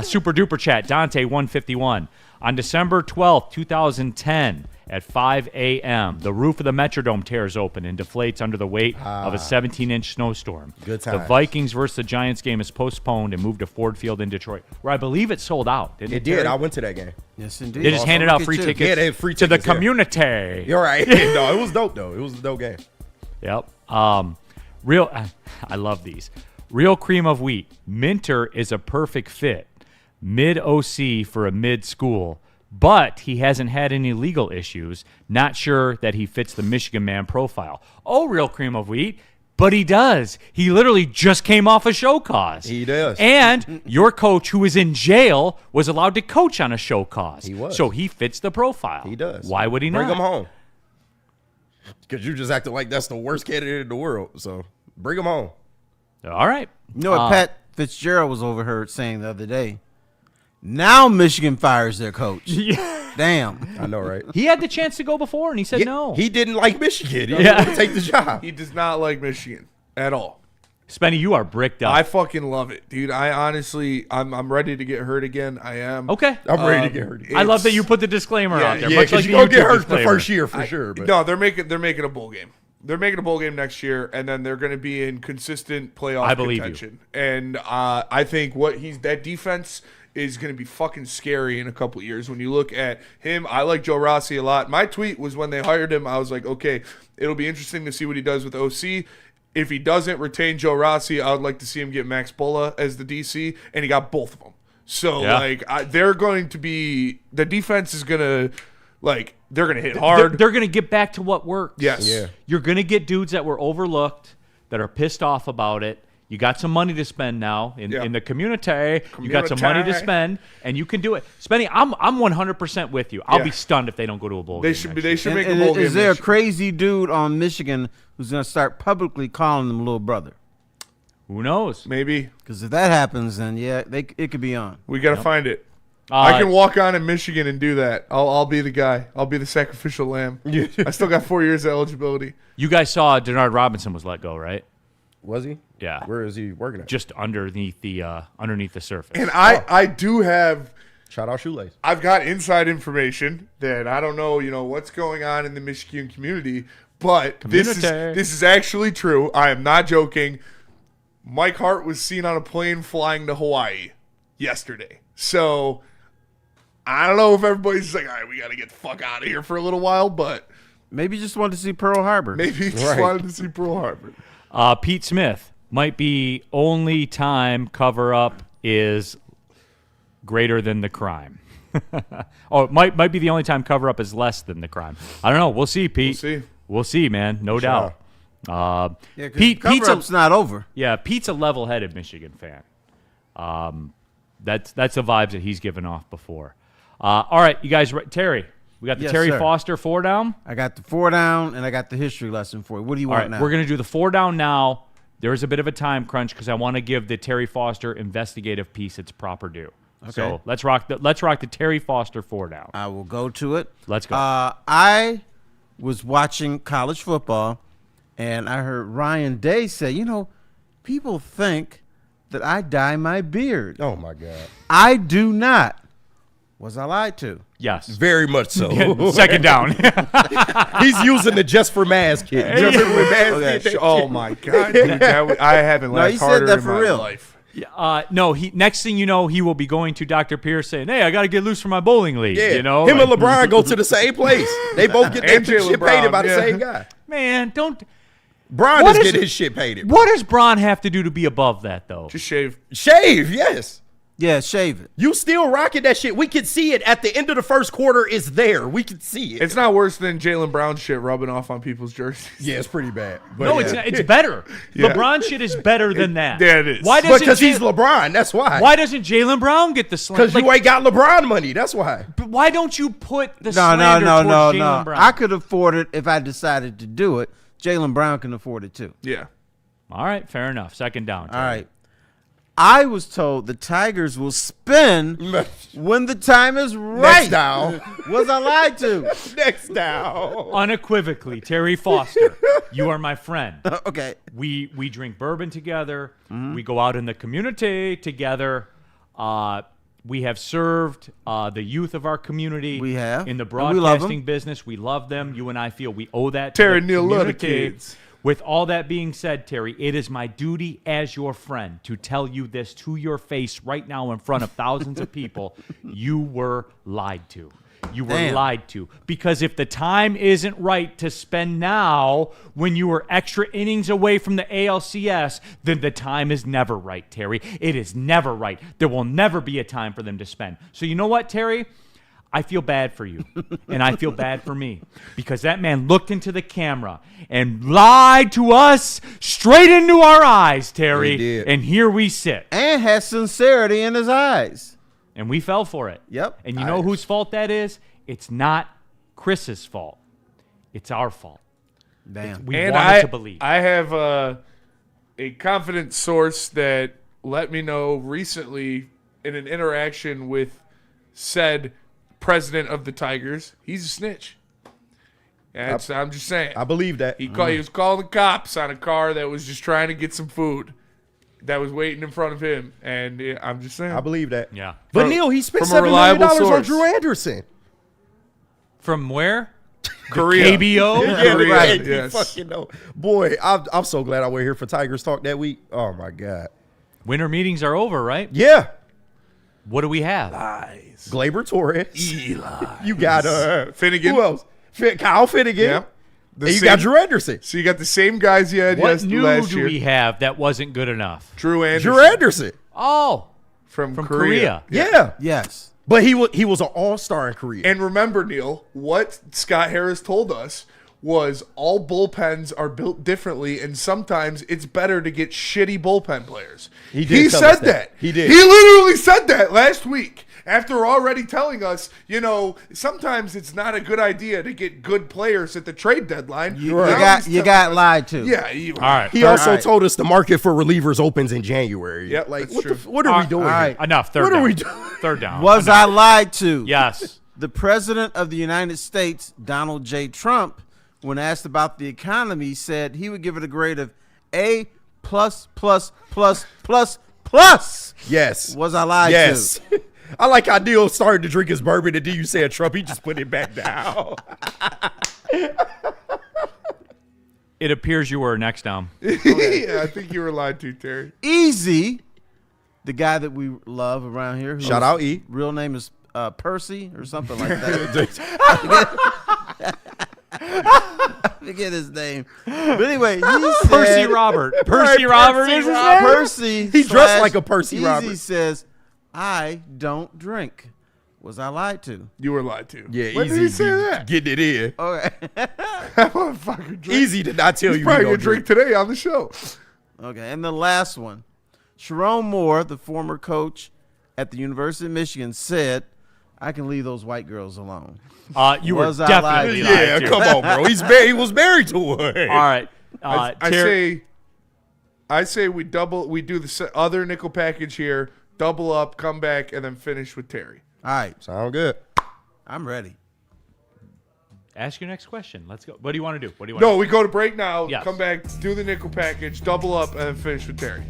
Super duper chat. Dante 151. On December 12th, 2010, at 5 a.m., the roof of the Metrodome tears open and deflates under the weight of a 17-inch snowstorm. Good times. The Vikings versus the Giants game is postponed and moved to Ford Field in Detroit, where I believe it sold out. Didn't it? It did. I went to that game. Yes, indeed. They just handed out free tickets, Yeah, they had free to the tickets, yeah. community. You're right. No, it was dope, though. It was a dope game. Yep. I love these. Real cream of wheat. Minter is a perfect fit. Mid OC for a mid school, but he hasn't had any legal issues. Not sure that he fits the Michigan man profile. Oh, real cream of wheat. But he does. He literally just came off a show cause. He does. And your coach, who was in jail, was allowed to coach on a show cause. He was. So he fits the profile. He does. Why would he Bring not? him home. Because you just acted like that's the worst candidate in the world. So bring him home. All right. You know what Pat Fitzgerald was overheard saying the other day? Now Michigan fires their coach. Damn. I know, right? He had the chance to go before, and he said no. He didn't like Michigan. He didn't want to take the job. He does not like Michigan at all. Spenny, you are bricked up. I fucking love it, dude. I honestly, I'm ready to get hurt again. I am. Okay. I'm ready to get hurt. I love that you put the disclaimer out there. Yeah, much like because the you gonna get YouTube hurt disclaimer. the first year for sure. But No, they're making a bowl game. They're making a bowl game next year, and then they're going to be in consistent playoff I believe contention. And I think that defense is going to be fucking scary in a couple of years. When you look at him, I like Joe Rossi a lot. My tweet was when they hired him, I was like, okay, it'll be interesting to see what he does with OC. If he doesn't retain Joe Rossi, I would like to see him get Max Bulla as the DC, and he got both of them. So, they're going to be – the defense is going to – they're going to hit hard. They're going to get back to what works. Yes. Yeah. You're going to get dudes that were overlooked, that are pissed off about it. You got some money to spend now in the community. You got some money to spend, and you can do it. Spenny, I'm 100% with you. I'll be stunned if they don't go to a bowl game. They should make a And bowl game. is there a next year. crazy dude on Michigan who's going to start publicly calling them little brother? Who knows? Maybe. Because if that happens, then it could be on. We got to find it. I can walk on in Michigan and do that. I'll be the guy. I'll be the sacrificial lamb. I still got 4 years of eligibility. You guys saw Denard Robinson was let go, right? was he? Yeah. Where is he working at? Just underneath the surface. And I do have. Shout out Shoelace. I've got inside information that I don't know, what's going on in the Michigan community, but this is actually true. I am not joking. Mike Hart was seen on a plane flying to Hawaii yesterday. So I don't know if everybody's just like, all right, we got to get the fuck out of here for a little while, but Maybe you just wanted to see Pearl Harbor. maybe he just wanted to see Pearl Harbor. Pete Smith might be only time cover-up is greater than the crime. It might be the only time cover-up is less than the crime. I don't know. We'll see, Pete. We'll see, man. No doubt. Pete's not over. Yeah, Pete's a level-headed Michigan fan. That's the vibes that he's given off before. All right, you guys, Terry. We got the Terry sir. Foster 4 down. I got the 4 down, and I got the history lesson for you. What do you All want right, now? we're going to do the 4 down now. There is a bit of a time crunch because I want to give the Terry Foster investigative piece its proper due. Okay. So let's rock the Terry Foster 4 down. I will go to it. Let's go. I was watching college football, and I heard Ryan Day say, people think that I dye my beard. Oh, my God. I do not. Was I lied to? Yes. Very much so. Second down. He's using the Just for Mass kit. Just for Mass kit. Oh, my God. Dude, I haven't laughed harder in my life. No, next thing you know, he will be going to Dr. Pierce saying, hey, I got to get loose from my bowling league. Yeah. Him and LeBron go to the same place. They both get their shit painted by the same guy. Man, don't. Bron is getting his shit painted. What does Bron have to do to be above that, though? Just shave. Shave, yes. Yeah, shave it. You still rocking that shit. We could see it at the end of the first quarter. It's there. We could see it. It's not worse than Jaylen Brown shit rubbing off on people's jerseys. Yeah, it's pretty bad. But No, it's better. Yeah. LeBron shit is better than that. Yeah, it is. Why doesn't because he's LeBron. That's why. Why doesn't Jaylen Brown get the slander? Because you ain't got LeBron money. That's why. But why don't you put the No. slander towards Jaylen Brown? I could afford it if I decided to do it. Jaylen Brown can afford it too. Yeah. All right, fair enough. Second down. All right. I was told the Tigers will spin when the time is right. Next down. Was I lied to? Next down. Unequivocally, Terry Foster, you are my friend. Okay. We drink bourbon together. We go out in the community together. We have served the youth of our community. We have. In the And we love 'em. broadcasting business. We love them. You and I feel we owe that Terry to the Neal love the community. kids. With all that being said, Terry, it is my duty as your friend to tell you this to your face right now in front of thousands of people. You were lied to. You were lied to. Because if the time isn't right to spend now when you were extra innings away from the ALCS, then the time is never right, Terry. It is never right. There will never be a time for them to spend. So you know what, Terry? I feel bad for you, and I feel bad for me, because that man looked into the camera and lied to us straight into our eyes, Terry. He did. And here we sit. And has sincerity in his eyes. And we fell for it. Yep. And you know whose fault that is? It's not Chris's fault. It's our fault. Damn. We And wanted to believe. I have a confident source that let me know recently in an interaction with said president of the Tigers. He's a snitch. I'm just saying. I believe that. He was calling the cops on a car that was just trying to get some food that was waiting in front of him. And I'm just saying. I believe that. Yeah. But From- Neal, he spent from a $7 million reliable on source. Drew Anderson. From where? Korea. KBO? Yeah, Korea, right. yes. You fucking know. Boy, I'm so glad I were here for Tigers Talk that week. Oh, my God. Winter meetings are over, right? Yeah. What do we have? Glaber Torres. Eli. You got Finnegan. Who else? Kyle Finnegan. Yeah. The And you same- got Drew Anderson. So you got the same guys you had What new last do year. we have that wasn't good enough? Drew Anderson. Drew Anderson. Oh, from Korea. Yeah. Yes. But he was an all-star in Korea. And remember, Neal, what Scott Harris told us was all bullpens are built differently, and sometimes it's better to get shitty bullpen players. He He tell said us that. He did. He literally said that last week after already telling us, sometimes it's not a good idea to get good players at the trade deadline. You Now got he's you telling got us- lied to. Yeah. all right. He also right. told us the market for relievers opens in January. Yep, like that's what true. what are we doing? All here? right. Enough. Third What down. are we doing? Third down. Was I lied to? Yes. The president of the United States, Donald J. Trump, when asked about the economy, said he would give it a grade of A++++++. Yes. Was I lied Yes. to? I like how Neal started to drink his bourbon and then you said Trump. He just put it back down. It appears you were next down. Yeah, I think you were lied to, Terry. Easy, the guy that we love around here. whose Shout out E. Real name is Percy or something like that. I forget his name. But anyway, he said, Percy Robert. Percy Robert is his name? Percy. He dressed like a Percy Easy Robert. says, I don't drink. Was I lied to? You were lied to. Yeah, when easy. did he say that? Getting it in. Okay. That motherfucker drink. Easy to not tell He's you. probably he gonna don't drink today on the show. Okay, and the last one. Sharon Moore, the former coach at the University of Michigan, said, I can leave those white girls alone. You were Was I definitely lied to? lied Yeah, to. come on, bro. He was married to her. All right. I say we do the other nickel package here, double up, come back, and then finish with Terry. All right, Sound good. I'm ready. Ask your next question. Let's go. What do you want to do? No, we go to break now, Yes. come back, do the nickel package, double up, and then finish with Terry.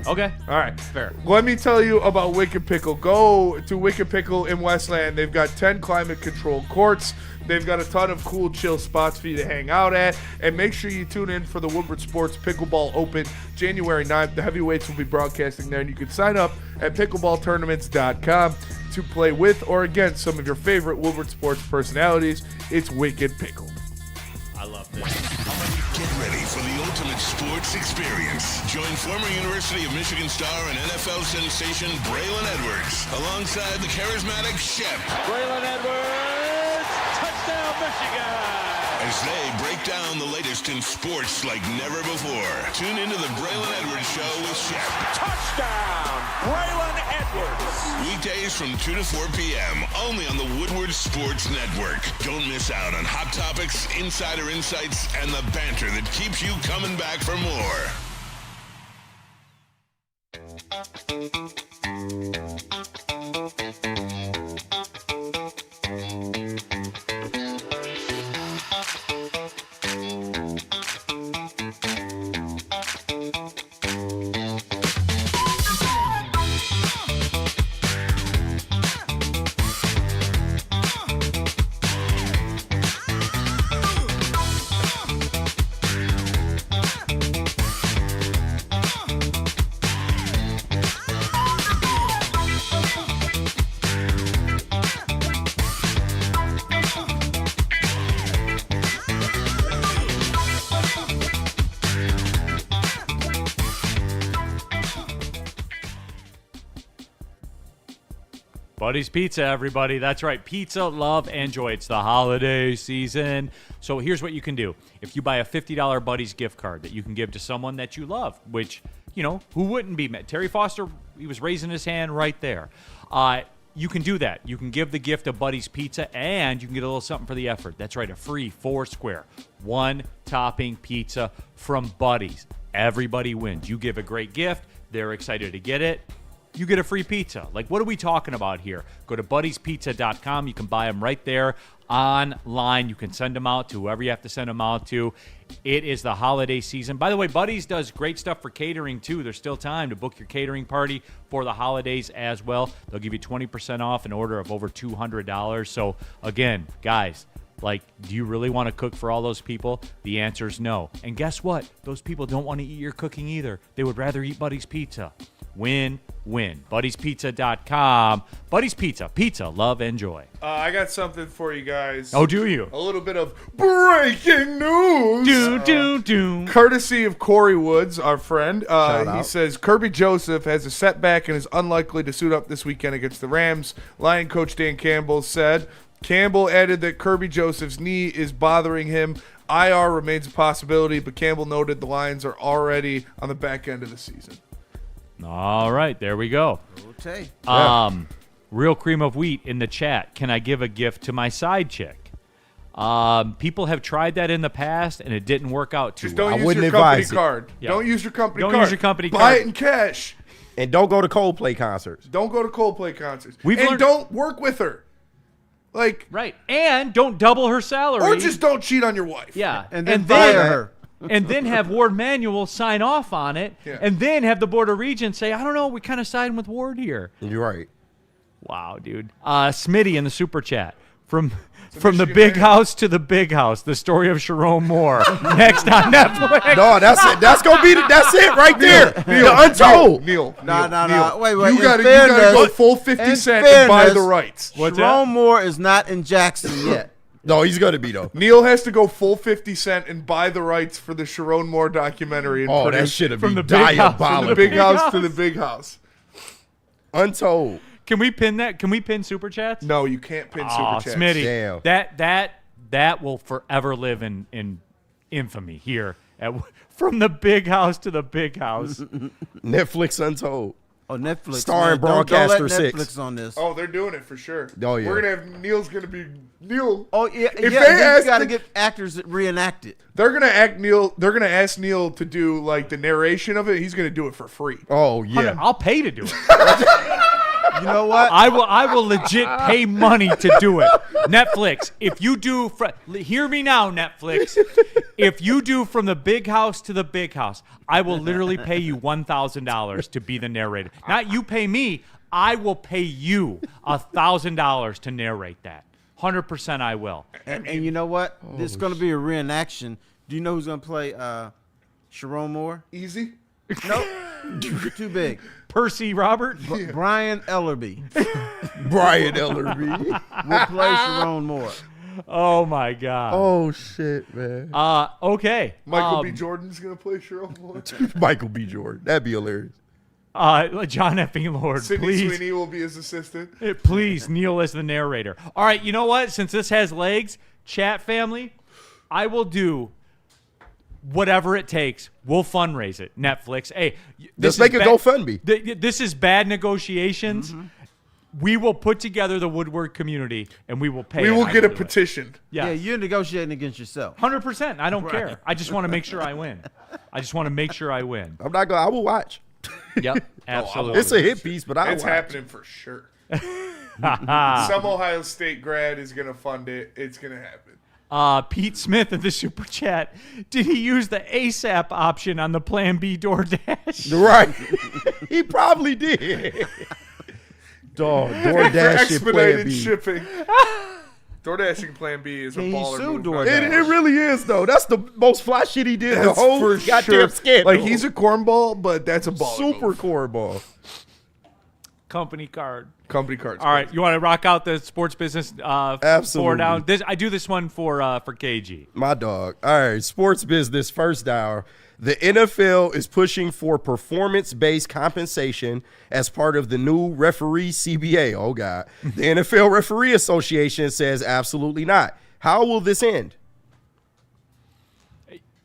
Okay. All right. Fair. Let me tell you about Wicked Pickle. Go to Wicked Pickle in Westland. They've got 10 climate-controlled courts. They've got a ton of cool, chill spots for you to hang out at. And make sure you tune in for the Woodward Sports Pickleball Open January 9th. The heavyweights will be broadcasting there, and you can sign up at pickleballtournaments.com to play with or against some of your favorite Woodward Sports personalities. It's Wicked Pickle. I love this. Get ready for the ultimate sports experience. Join former University of Michigan star and NFL sensation Braylon Edwards alongside the charismatic Shep Braylon Edwards, touchdown Michigan. as they break down the latest in sports like never before. Tune into the Braylon Edwards Show with Shep. Touchdown, Braylon Edwards. Weekdays from 2 to 4 p.m. only on the Woodward Sports Network. Don't miss out on hot topics, insider insights, and the banter that keeps you coming back for more. Buddy's Pizza, everybody. That's right. Pizza, love, and joy. It's the holiday season. So here's what you can do. If you buy a $50 Buddy's gift card that you can give to someone that you love, which, who wouldn't be? Terry Foster, he was raising his hand right there. You can do that. You can give the gift of Buddy's Pizza, and you can get a little something for the effort. That's right, a free 4-square, one-topping pizza from Buddy's. Everybody wins. You give a great gift. They're excited to get it. you get a free pizza. Like, what are we talking about here? Go to buddiespizza.com. You can buy them right there online. You can send them out to whoever you have to send them out to. It is the holiday season. By the way, Buddies does great stuff for catering, too. There's still time to book your catering party for the holidays as well. They'll give you 20% off an order of over $200. So, again, guys, like, do you really want to cook for all those people? The answer is no. And guess what? Those people don't want to eat your cooking either. They would rather eat Buddy's Pizza. Win-win. Buddy'sPizza.com. Buddy's Pizza. Pizza. Love and joy. I got something for you guys. Oh, do you? A little bit of breaking news. Courtesy of Corey Woods, our friend. He says Kirby Joseph has a setback and is unlikely to suit up this weekend against the Rams. Lion coach Dan Campbell said. Campbell added that Kirby Joseph's knee is bothering him. IR remains a possibility, but Campbell noted the Lions are already on the back end of the season. All right, there we go. Okay. Real cream of wheat in the chat. Can I give a gift to my side chick? People have tried that in the past, and it didn't work out too well. Just don't use your company card. Yeah. Don't use your company card. Don't use your company Buy card. it in cash. And don't go to Coldplay concerts. Don't go to Coldplay concerts. We've and learned- don't work with her. Like, right. And don't double her salary. or just don't cheat on your wife. Yeah. And then fire her. And then have Ward Manuel sign off on it. Yeah. And then have the Board of Regents say, I don't know, we kind of siding with Ward here. You're right. Wow, dude. Smitty in the super chat. From the Michigan big fan. house to the big house, the story of Sharon Moore. Next on Netflix. No, that's it. That's gonna be. That's it right there. The untold. Neal. No. Wait. You in gotta fairness- go full 50 in cent and buy the fairness, rights. What's Jerome that? Moore is not in Jackson yet. No, he's gonna be though. Neal has to go full 50 cent and buy the rights for the Sharon Moore documentary. And Oh, that produce should have From been the big house to the diabolical. the big Big house house. to the big house. Untold. Can we pin that? Can we pin super chats? No, you can't pin Oh, super chats. Smitty. Damn. That will forever live in infamy here. From the big house to the big house. Netflix Untold. Oh, Netflix. Starring man. Don't Broadcaster let 6. Netflix on this. Oh, they're doing it for sure. Oh, yeah. We're gonna have Neal's gonna be Neal. Oh, yeah. If yeah, they you ask got to the- get actors that reenact it. They're gonna act Neal. They're gonna ask Neal to do like the narration of it. He's gonna do it for free. Oh yeah. I'll pay to do it. You know what? I will legit pay money to do it. Netflix, if you do, hear me now, Netflix. If you do from the big house to the big house, I will literally pay you $1,000 to be the narrator. Not you pay me. I will pay you $1,000 to narrate that. 100% I will. And you know what? This is going to be a reenaction. Do you know who's going to play Sharon Moore? Easy. Nope. Too big. Percy Robert? Brian Ellerby Brian Ellerby. will play Sharon Moore. Oh, my God. Oh shit, man. Okay. Michael B. Jordan's gonna play Sharon Moore. Michael B. Jordan. That'd be hilarious. John Effing Lord, Sidney please. Sweeney will be his assistant. Please, Neal as the narrator. All right, you know what? Since this has legs, chat family, I will do whatever it takes. We'll fundraise it. Netflix. Hey, Let's make a GoFundMe. This is bad negotiations. We will put together the Woodward community, and we will pay. We it. will I get a do it. petition. Yes. Yeah, you're negotiating against yourself. 100%. I don't care. I just want to make sure I win. I just want to make sure I win. I'm not gonna. I will watch. Yep, absolutely. It's a hit piece, but I It's watch. happening for sure. Some Ohio State grad is gonna fund it. It's gonna happen. Pete Smith in the super chat. Did he use the ASAP option on the Plan B DoorDash? Right. He probably did. Dog, For DoorDash shit Plan expedited B. shipping. DoorDashing Plan B is a Can you baller sue move. DoorDash? It really is though. That's the most fly shit he did. The That's whole for goddamn sure. scandal. Like he's a cornball, but that's a baller super move. cornball. Company card. Company cards. All right, you want to rock out the sports business? Absolutely. Four down. I do this one for KG. My dog. All right, sports business first down. The NFL is pushing for performance-based compensation as part of the new referee CBA. Oh, God. The NFL Referee Association says absolutely not. How will this end?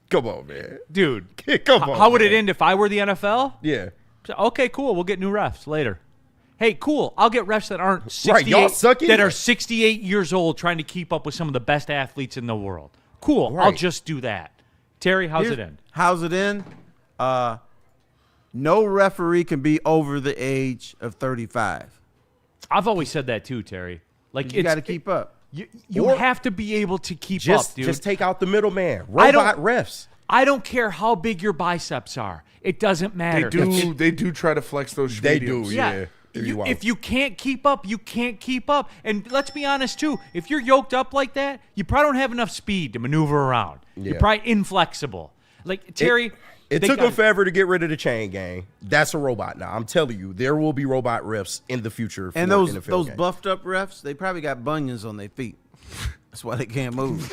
Come on, man. Dude, Come on. how would it man. end if I were the NFL? Yeah. Okay, cool. We'll get new refs later. Hey, cool. I'll get refs that aren't 68, y'all suck that anyway. are 68 years old trying to keep up with some of the best athletes in the world. Cool. I'll Right. just do that. Terry, how's it end? How's it end? No referee can be over the age of 35. I've always said that too, Terry. Like You got to keep up. You have to be able to keep up, dude. Just take out the middleman. Robot refs. I don't care how big your biceps are. It doesn't matter. They do try to flex those. They mediums. do, yeah. If you can't keep up, you can't keep up. And let's be honest, too. If you're yoked up like that, you probably don't have enough speed to maneuver around. Yeah. You're probably inflexible. Like, Terry... It took them forever to get rid of the chain gang. That's a robot now. I'm telling you, there will be robot refs in the future. And those buffed up refs, they probably got bunions on their feet. That's why they can't move.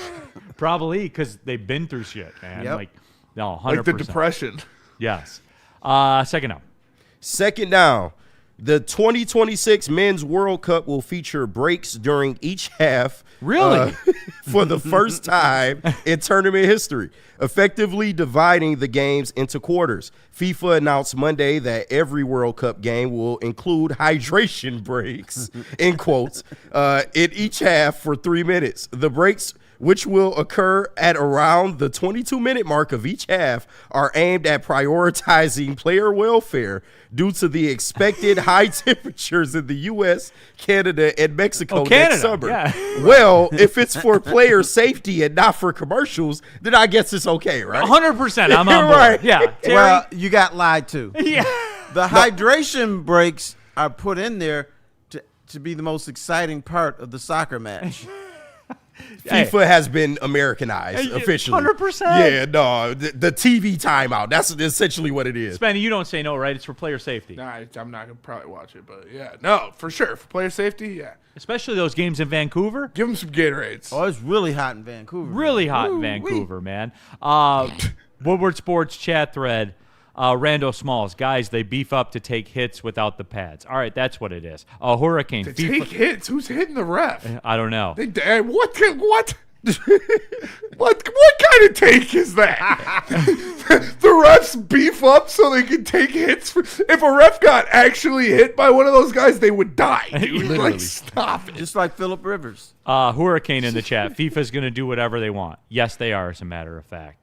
Probably because they've been through shit, man. Yep. Like, no, 100%. Like the depression. Yes. Second up. Second down. The 2026 Men's World Cup will feature breaks during each half. Really? For the first time in tournament history, effectively dividing the games into quarters. FIFA announced Monday that every World Cup game will include hydration breaks, in quotes, in each half for 3 minutes. The breaks, which will occur at around the 22-minute mark of each half, are aimed at prioritizing player welfare due to the expected high temperatures in the U.S., Canada, and Mexico next summer. Yeah. Well, if it's for player safety and not for commercials, then I guess it's okay, right? 100%. I'm on board. Right. Yeah. Terry? Well, you got lied to. Yeah. The hydration breaks are put in there to be the most exciting part of the soccer match. FIFA has been Americanized officially. 100%. Yeah, no, the TV timeout. That's essentially what it is. Spenny, you don't say no, right? It's for player safety. Nah, I'm not gonna probably watch it, but yeah, no, for sure, for player safety, yeah. Especially those games in Vancouver. Give them some Gatorades. Oh, it's really hot in Vancouver. Really hot in Vancouver, man. Woodward Sports chat thread. Rando Smalls, guys, they beef up to take hits without the pads. All right, that's what it is. Hurricane. To take hits? Who's hitting the ref? I don't know. What? what kind of take is that? The refs beef up so they can take hits. If a ref got actually hit by one of those guys, they would die, dude. Like, stop it. Just like Phillip Rivers. Hurricane in the chat. FIFA's going to do whatever they want. Yes, they are, as a matter of fact.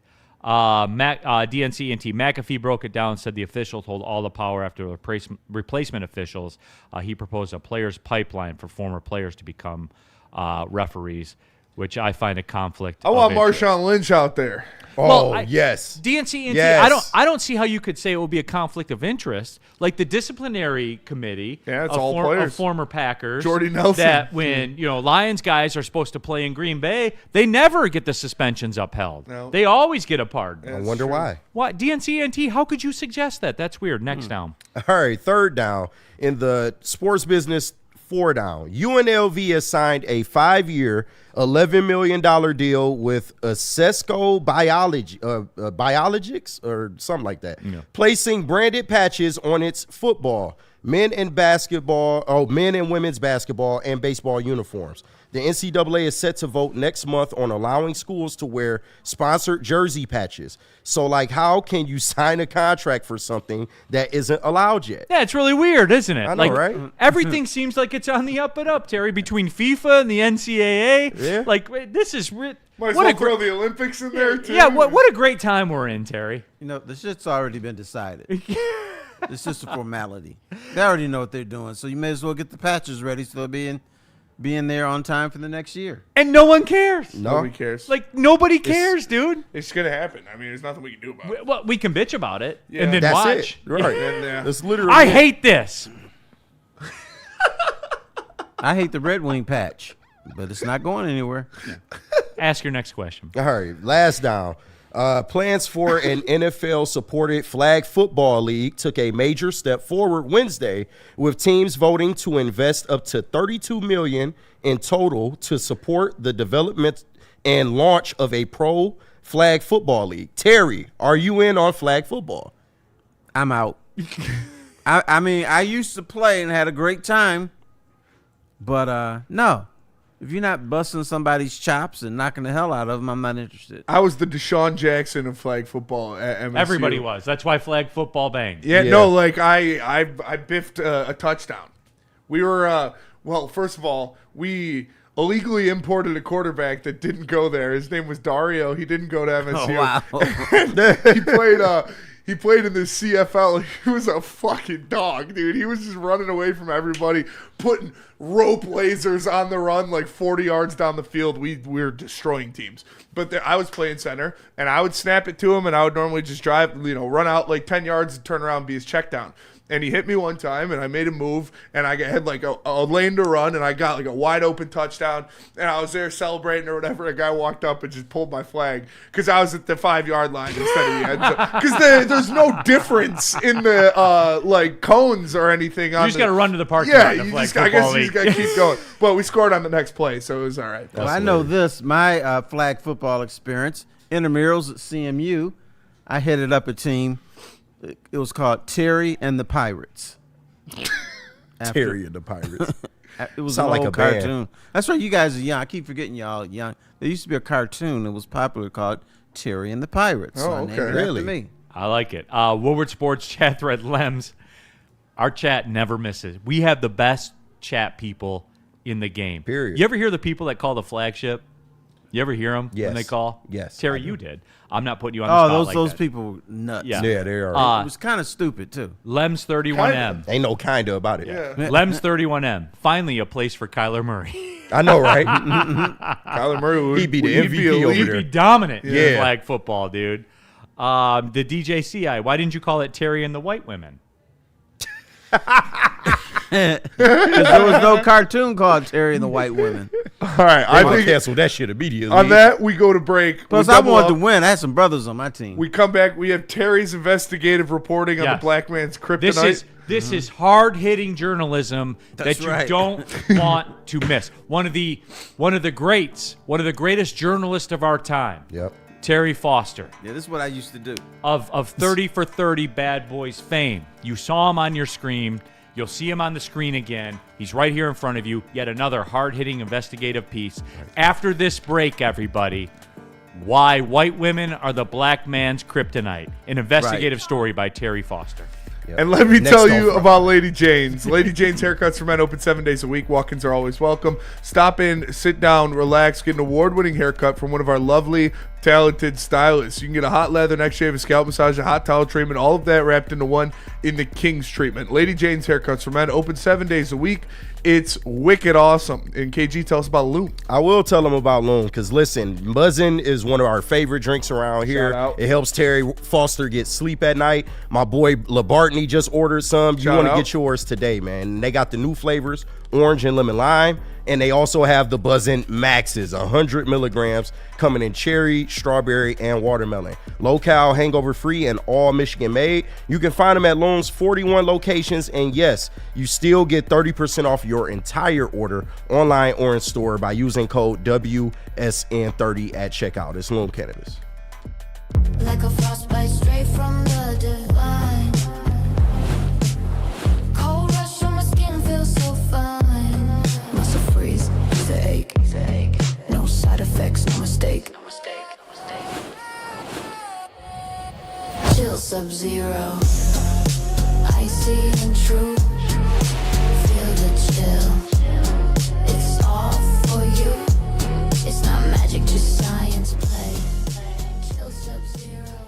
DNC&T McAfee broke it down, said the officials hold all the power after the replacement officials. He proposed a players' pipeline for former players to become referees, which I find a conflict. I want Marshawn Lynch out there. Oh, yes. DNC&T, yes. I don't see how you could say it will be a conflict of interest. Like the disciplinary committee it's all players. Of former Packers. Jordy Nelson. That when, Lions guys are supposed to play in Green Bay, they never get the suspensions upheld. No. They always get a pardon. I wonder why. What? DNC&T, how could you suggest that? That's weird. Next down. All right, third down. In the sports business, 4 down. UNLV has signed a 5-year, $11 million deal with Accesco Biologics or something like that, placing branded patches on its football, men and women's basketball and baseball uniforms. The NCAA is set to vote next month on allowing schools to wear sponsored jersey patches. So, like, how can you sign a contract for something that isn't allowed yet? Yeah, it's really weird, isn't it? I know, right? Everything seems like it's on the up and up, Terry, between FIFA and the NCAA. Yeah. Like, this is... Might as well throw the Olympics in there, too. Yeah, what a great time we're in, Terry. The shit's already been decided. It's just a formality. They already know what they're doing, so you may as well get the patches ready so they'll be in there on time for the next year. And no one cares. Nobody cares. Like, nobody cares, dude. It's going to happen. I mean, there's nothing we can do about it. Well, we can bitch about it Yeah. and then That's watch. it. Right. Yeah. That's literally I hate this. I hate the Red Wing patch, but it's not going anywhere. Ask your next question. All right, last down. Plans for an NFL-supported flag football league took a major step forward Wednesday, with teams voting to invest up to $32 million in total to support the development and launch of a pro flag football league. Terry, are you in on flag football? I'm out. I mean, I used to play and had a great time, but no. If you're not busting somebody's chops and knocking the hell out of them, I'm not interested. I was the Deshaun Jackson of flag football at MSU. Everybody was. That's why flag football banged. Yeah, no, like I biffed a touchdown. We were first of all, we illegally imported a quarterback that didn't go there. His name was Dario. He didn't go to MSU. Oh, wow. He played He played in the CFL. He was a fucking dog, dude. He was just running away from everybody, putting rope lasers on the run like 40 yards down the field. We were destroying teams. But I was playing center, and I would snap it to him, and I would normally just drive, run out like 10 yards and turn around and be his check down. And he hit me one time, and I made a move, and I had like a lane to run, and I got like a wide open touchdown, and I was there celebrating or whatever. A guy walked up and just pulled my flag because I was at the 5-yard line instead of the end zone. Because there's no difference in the like cones or anything. You just got to run to the parking lot. Yeah, I guess you just got to keep going. But we scored on the next play, so it was all right. Well, I know this. My flag football experience, intramurals at CMU, I headed up a team. It was called Terry and the Pirates. Terry and the Pirates. It was Sound an like old a band. cartoon. That's right. You guys are young. I keep forgetting y'all are young. There used to be a cartoon that was popular called Terry and the Pirates. So I named it after me. I like it. Woodward Sports chat thread Lems. Our chat never misses. We have the best chat people in the game. Period. You ever hear the people that call the flagship? You ever hear them Yes. when they call? Yes, Terry, I do. you did. I'm not putting you on the spot like those that. people were nuts. Yeah. Yeah, they are. It was kind of stupid too. Lems 31M. Ain't no kinda about it. Yeah. Lems 31M. Finally, a place for Kyler Murray. I know, right? Kyler Murray would He'd be the MVP over He'd there. be dominant in Yeah. flag football, dude. The DJCI. Why didn't you call it Terry and the White Women? Because there was no cartoon called Terry and the White Women. All right, I I think canceled that shit immediately. on that we go to break. Plus, We I double wanted to up. win. I had some brothers on my team. We come back. We have Terry's investigative reporting on Yes. the black man's kryptonite. This is hard-hitting journalism That's that you right. don't want to miss. One of the greats, one of the greatest journalists of our time. Yep. Terry Foster Yeah, this is what I used to do. of 30 for 30 Bad Boys fame. You saw him on your screen. You'll see him on the screen again. He's right here in front of you. Yet another hard-hitting investigative piece. After this break, everybody, why white women are the black man's kryptonite. An investigative story by Terry Foster. Yep. And let me Next tell on you Friday. about Lady Jane's. Lady Jane's Haircuts for Men open 7 days a week. Walk-ins are always welcome. Stop in, sit down, relax, get an award-winning haircut from one of our lovely, talented stylists. You can get a hot leather, neck shave, a scalp massage, a hot towel treatment, all of that wrapped into one in the King's treatment. Lady Jane's Haircuts for Men open 7 days a week. It's wicked awesome. And KG, tell us about Loom. I will tell them about Loom because listen, buzzing is one of our favorite drinks around here. Shout out. It helps Terry Foster get sleep at night. My boy LaBartney just ordered some. You Shout want to out. get yours today, man. They got the new flavors, orange and lemon lime, and they also have the Buzzin' Maxes, 100 milligrams, coming in cherry, strawberry, and watermelon. Low-cal, hangover-free, and all Michigan made. You can find them at Loom's 41 locations, and yes, you still get 30% off your entire order online or in store by using code WSN30 at checkout. It's Loom Cannabis. Like a frostbite straight from the divine. Cold rush on my skin feels so fine. Muscle freeze, it's a ache. No side effects, no mistake. Chill Sub-Zero. Icy and true. Feel the chill. It's all for you. It's not magic, just science play. Chill Sub-Zero.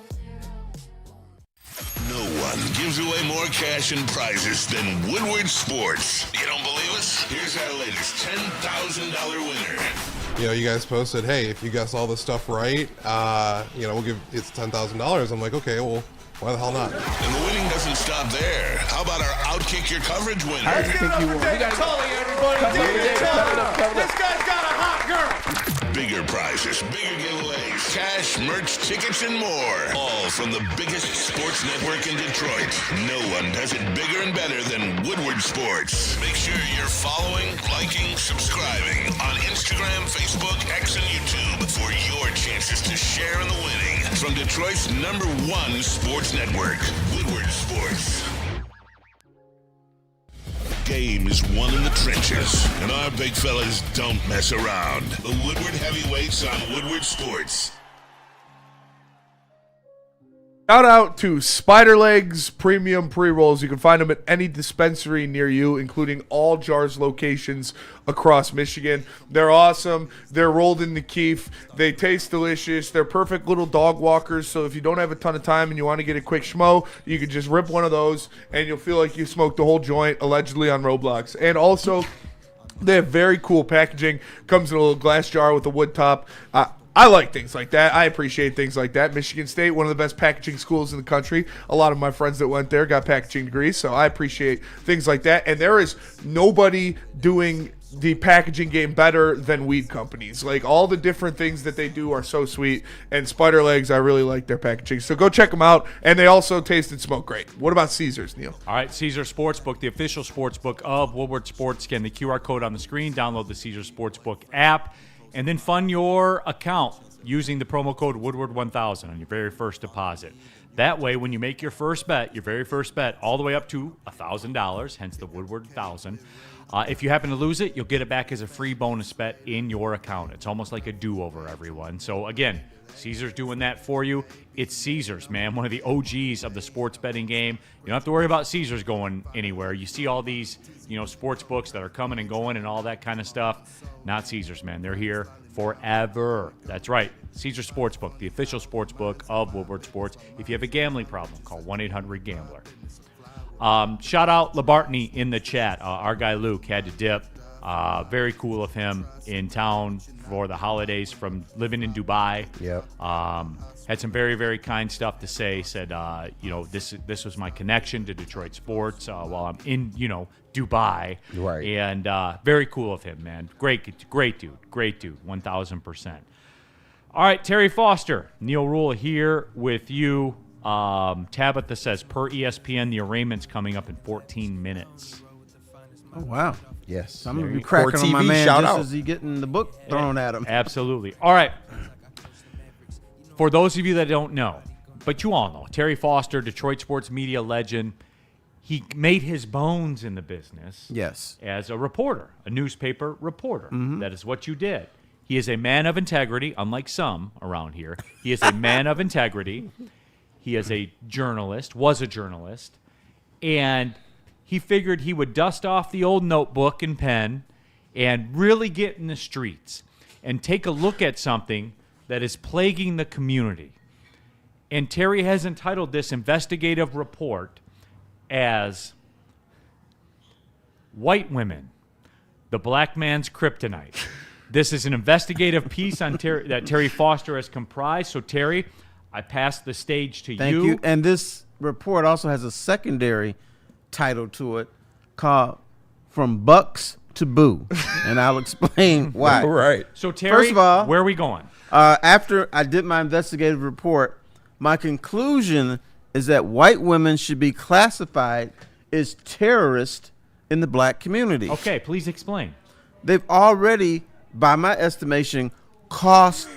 No one gives away more cash and prizes than Woodward Sports. You don't believe us? Here's our latest $10,000 winner. You guys posted, hey, if you guess all this stuff right, we'll give it's $10,000. I'm like, okay, well, why the hell not? And the winning doesn't stop there. How about our Outkick Your Coverage winner? This guy's got a hot girl. Bigger prizes, bigger giveaways, cash, merch, tickets, and more. All from the biggest sports network in Detroit. No one does it bigger and better than Woodward Sports. Make sure you're following, liking, subscribing on Instagram, Facebook, X, and YouTube for your chances to share in the winning. From Detroit's #1 sports network, Woodward Sports. Game is won in the trenches, and our big fellas don't mess around. The Woodward Heavyweights on Woodward Sports. Shout out to Spider Legs Premium Pre-Rolls. You can find them at any dispensary near you, including all Jars locations across Michigan. They're awesome. They're rolled in the keef. They taste delicious. They're perfect little dog walkers, so if you don't have a ton of time and you want to get a quick schmo, you can just rip one of those, and you'll feel like you smoked the whole joint, allegedly on Roblox. And also, they have very cool packaging. Comes in a little glass jar with a wood top. I like things like that. I appreciate things like that. Michigan State, one of the best packaging schools in the country. A lot of my friends that went there got packaging degrees, so I appreciate things like that. And there is nobody doing the packaging game better than weed companies. Like, all the different things that they do are so sweet. And Spider Legs, I really like their packaging. So go check them out. And they also taste and smoke great. What about Caesars, Neal? All right, Caesars Sportsbook, the official sportsbook of Woodward Sports. Scan the QR code on the screen, download the Caesars Sportsbook app, and then fund your account using the promo code Woodward1000 on your very first deposit. That way, when you make your first bet, all the way up to $1,000, hence the Woodward 1000, if you happen to lose it, you'll get it back as a free bonus bet in your account. It's almost like a do-over, everyone. So, again, Caesars doing that for you. It's Caesars, man, one of the OGs of the sports betting game. You don't have to worry about Caesars going anywhere. You see all these, sports books that are coming and going and all that kind of stuff. Not Caesars, man. They're here forever. That's right. Caesars Sportsbook, the official sportsbook of Woodward Sports. If you have a gambling problem, call 1-800-GAMBLER. Shout out Labartney in the chat. Our guy Luke had to dip. Very cool of him in town for the holidays from living in Dubai. Yep. Had some very, very kind stuff to say. Said, this was my connection to Detroit sports while I'm in, Dubai. Right. And very cool of him, man. Great dude. 1,000%. All right, Terry Foster, Neal Ruhl here with you. Tabitha says, per ESPN, the arraignment's coming up in 14 minutes. Oh, wow. Yes. So I'm going to be cracking on my man just as he getting the book thrown at him. Absolutely. All right. For those of you that don't know, but you all know, Terry Foster, Detroit sports media legend, he made his bones in the business. Yes. As a reporter, a newspaper reporter. Mm-hmm. That is what you did. He is a man of integrity, unlike some around here. He is a man of integrity. He is a journalist, was a journalist, and he figured he would dust off the old notebook and pen and really get in the streets and take a look at something that is plaguing the community. And Terry has entitled this investigative report as White Women, the Black Man's Kryptonite. This is an investigative piece on that Terry Foster has comprised. So, Terry, I pass the stage to you. Thank you. And this report also has a secondary title to it called From Bucks to Boo. And I'll explain why. All right. So, Terry, first of all, where are we going? After I did my investigative report, my conclusion is that white women should be classified as terrorists in the black community. Okay, please explain. They've already, by my estimation, cost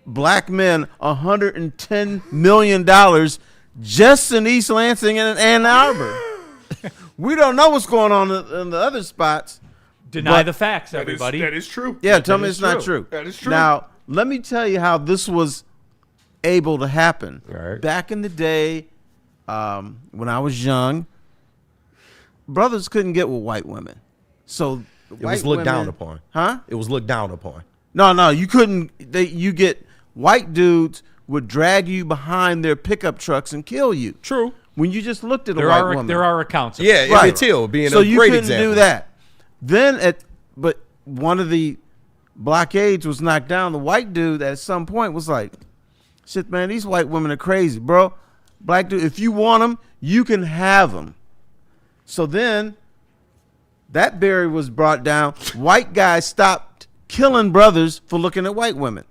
black men $110 million just in East Lansing and Ann Arbor. We don't know what's going on in the other spots. Deny the facts, everybody. That is true. Yeah, tell me it's not true. That is true. Now, let me tell you how this was able to happen. Right. Back in the day, when I was young, brothers couldn't get with white women. So it was looked down upon. Huh? It was looked down upon. No, you couldn't. You get white dudes would drag you behind their pickup trucks and kill you. True. When you just looked at a white woman. There are accounts. Of yeah, right. Emmett Till being so a great example. So you couldn't do that. Then but one of the blockades was knocked down. The white dude at some point was like, "Shit, man, these white women are crazy, bro. Black dude, if you want them, you can have them." So then that barrier was brought down. White guys stopped killing brothers for looking at white women.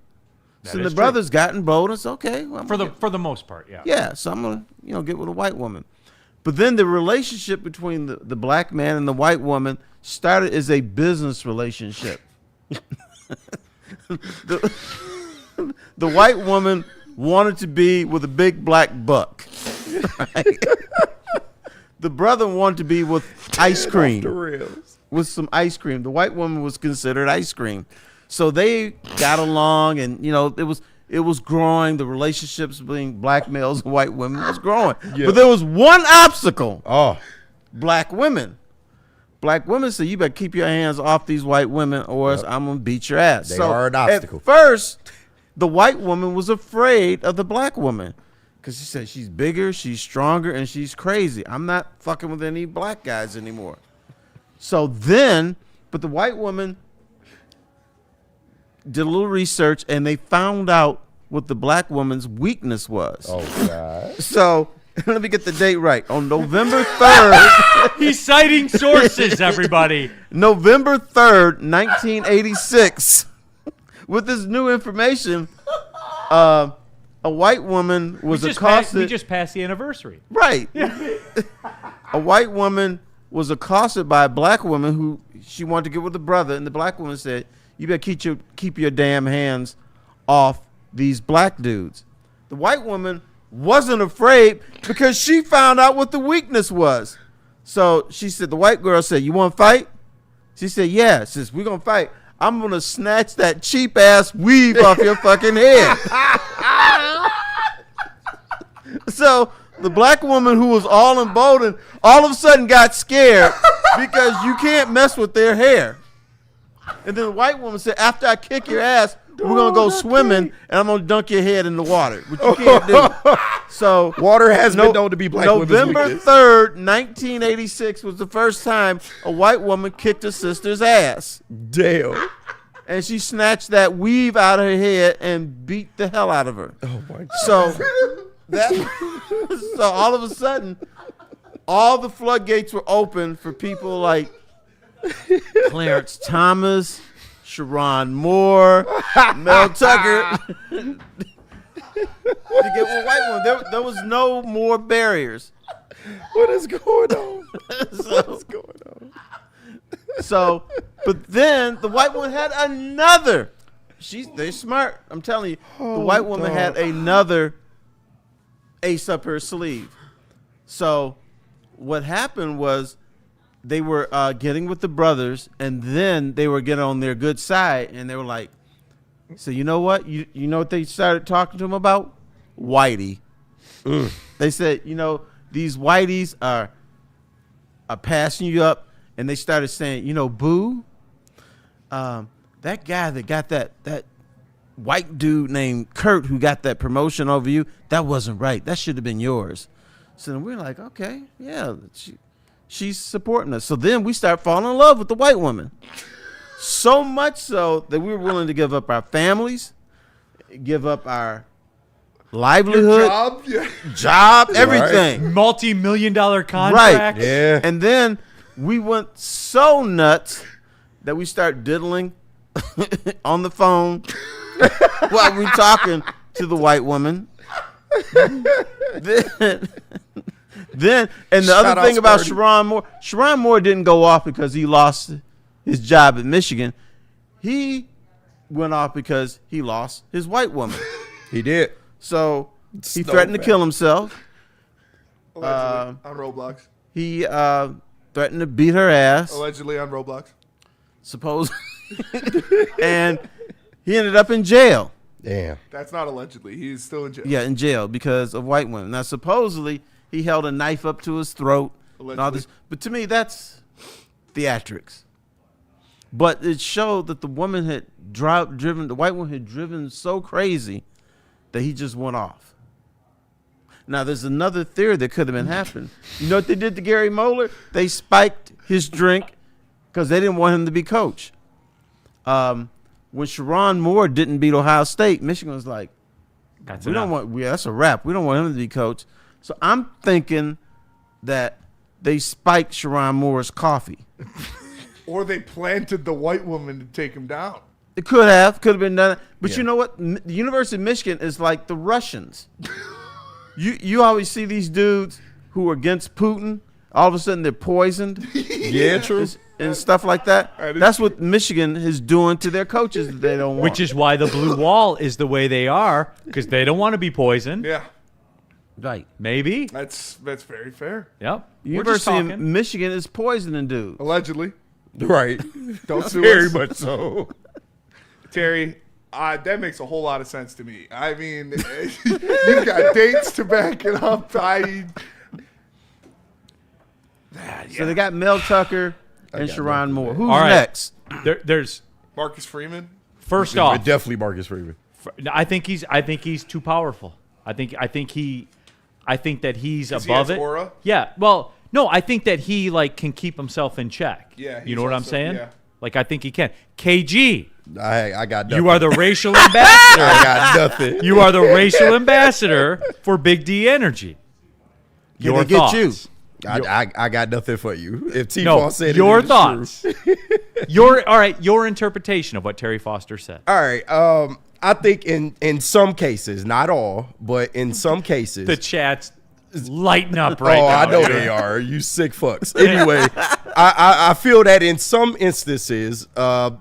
So the brothers got in bold and said, okay. Well, for the most part, yeah. Yeah, so I'm going to get with a white woman. But then the relationship between the black man and the white woman started as a business relationship. The white woman wanted to be with a big black buck. Right? The brother wanted to be with ice cream. With some ice cream. The white woman was considered ice cream. So they got along, and it was it was growing. The relationships between black males and white women was growing. But there was one obstacle. Oh, Black women. Black women said, you better keep your hands off these white women or else I'm going to beat your ass. They are an obstacle. At first, the white woman was afraid of the black woman because she said she's bigger, she's stronger, and she's crazy. I'm not fucking with any black guys anymore. So then, but the white woman did a little research and they found out what the black woman's weakness was. oh God. So let me get the date right. On November 3rd, He's citing sources, everybody. November 3rd, 1986, with this new information, a white woman was accosted. We just passed the anniversary. Right. A white woman was accosted by a black woman who she wanted to get with a brother, and the black woman said, you better keep your damn hands off these black dudes. The white woman wasn't afraid because she found out what the weakness was. So she said, the white girl said, you want to fight? She said, yeah. She says, we're going to fight. I'm going to snatch that cheap ass weave off your fucking head. So the black woman who was all emboldened all of a sudden got scared because you can't mess with their hair. And then the white woman said, after I kick your ass, we're going to go swimming, and I'm going to dunk your head in the water, which you can't do. So Water has been known to be black women's November weakness. 3rd, 1986 was the first time a white woman kicked her sister's ass. Damn. And she snatched that weave out of her head and beat the hell out of her. Oh my God. So so all of a sudden, all the floodgates were open for people like Clarence Thomas, Sharon Moore, Mel Tucker to get with white women. There was no more barriers. What is going on? What is going on? So, but then the white woman had another. They're smart. I'm telling you, the white woman had another ace up her sleeve. So, what happened was they were getting with the brothers, and then they were getting on their good side, and they were like, so you know what? You know what they started talking to him about? Whitey. They said, you know, these whiteys are passing you up, and they started saying, you know, boo, that guy that got that white dude named Kurt who got that promotion over you, that wasn't right. That should have been yours. So then we're like, okay, yeah, she's supporting us. So then we start falling in love with the white woman. So much so that we were willing to give up our families, give up our livelihood, job, everything. Right. Multi-million-dollar contract. Right. Yeah. And then we went so nuts that we start diddling on the phone while we're talking to the white woman. Then and the other thing about Sharon Moore didn't go off because he lost his job at Michigan. He went off because he lost his white woman. He did. So he threatened to kill himself. Allegedly on Roblox. He threatened to beat her ass. Allegedly on Roblox. Suppose. And he ended up in jail. Damn. That's not allegedly. He's still in jail. Yeah, in jail because of white women. Now, supposedly, he held a knife up to his throat. And all this. But to me, that's theatrics. But it showed that the woman had the white woman had driven so crazy that he just went off. Now, there's another theory that could have been happening. You know what they did to Gary Moeller? They spiked his drink because they didn't want him to be coach. When Sharon Moore didn't beat Ohio State, Michigan was like, that's a wrap. We don't want him to be coach. So I'm thinking that they spiked Sharon Moore's coffee. Or they planted the white woman to take him down. It could have been done. But you know what? The University of Michigan is like the Russians. You always see these dudes who are against Putin. All of a sudden they're poisoned. Yeah, true. And stuff like that. That's what Michigan is doing to their coaches that they don't want. Which is why the blue wall is the way they are, because they don't want to be poisoned. Yeah. Right. Maybe. That's very fair. Yep. University of Michigan is poisoning dudes. Allegedly. Right. Don't sue Very us. much so. Terry, That makes a whole lot of sense to me. I mean, you've got dates to back it up. So they got Mel Tucker and Sharon Moore. Who's All right. next? There's Marcus Freeman. first off. Definitely Marcus Freeman. I think he's too powerful. I think that he's above it. Aura? Yeah. Well, no, I think that he like can keep himself in check. Yeah. You know what I'm saying? Yeah. Like I think he can. KG, I got nothing. you are the racial ambassador. I got nothing. You are the racial ambassador for Big D Energy. Your they get thoughts. you? I got nothing for you. If T-Paul No, said your it is thoughts. true. Your interpretation of what Terry Foster said. All right. I think in some cases, not all, but in some cases, The chat's lighting up right now. I know dude. they are. You sick fucks. Anyway, I feel that in some instances,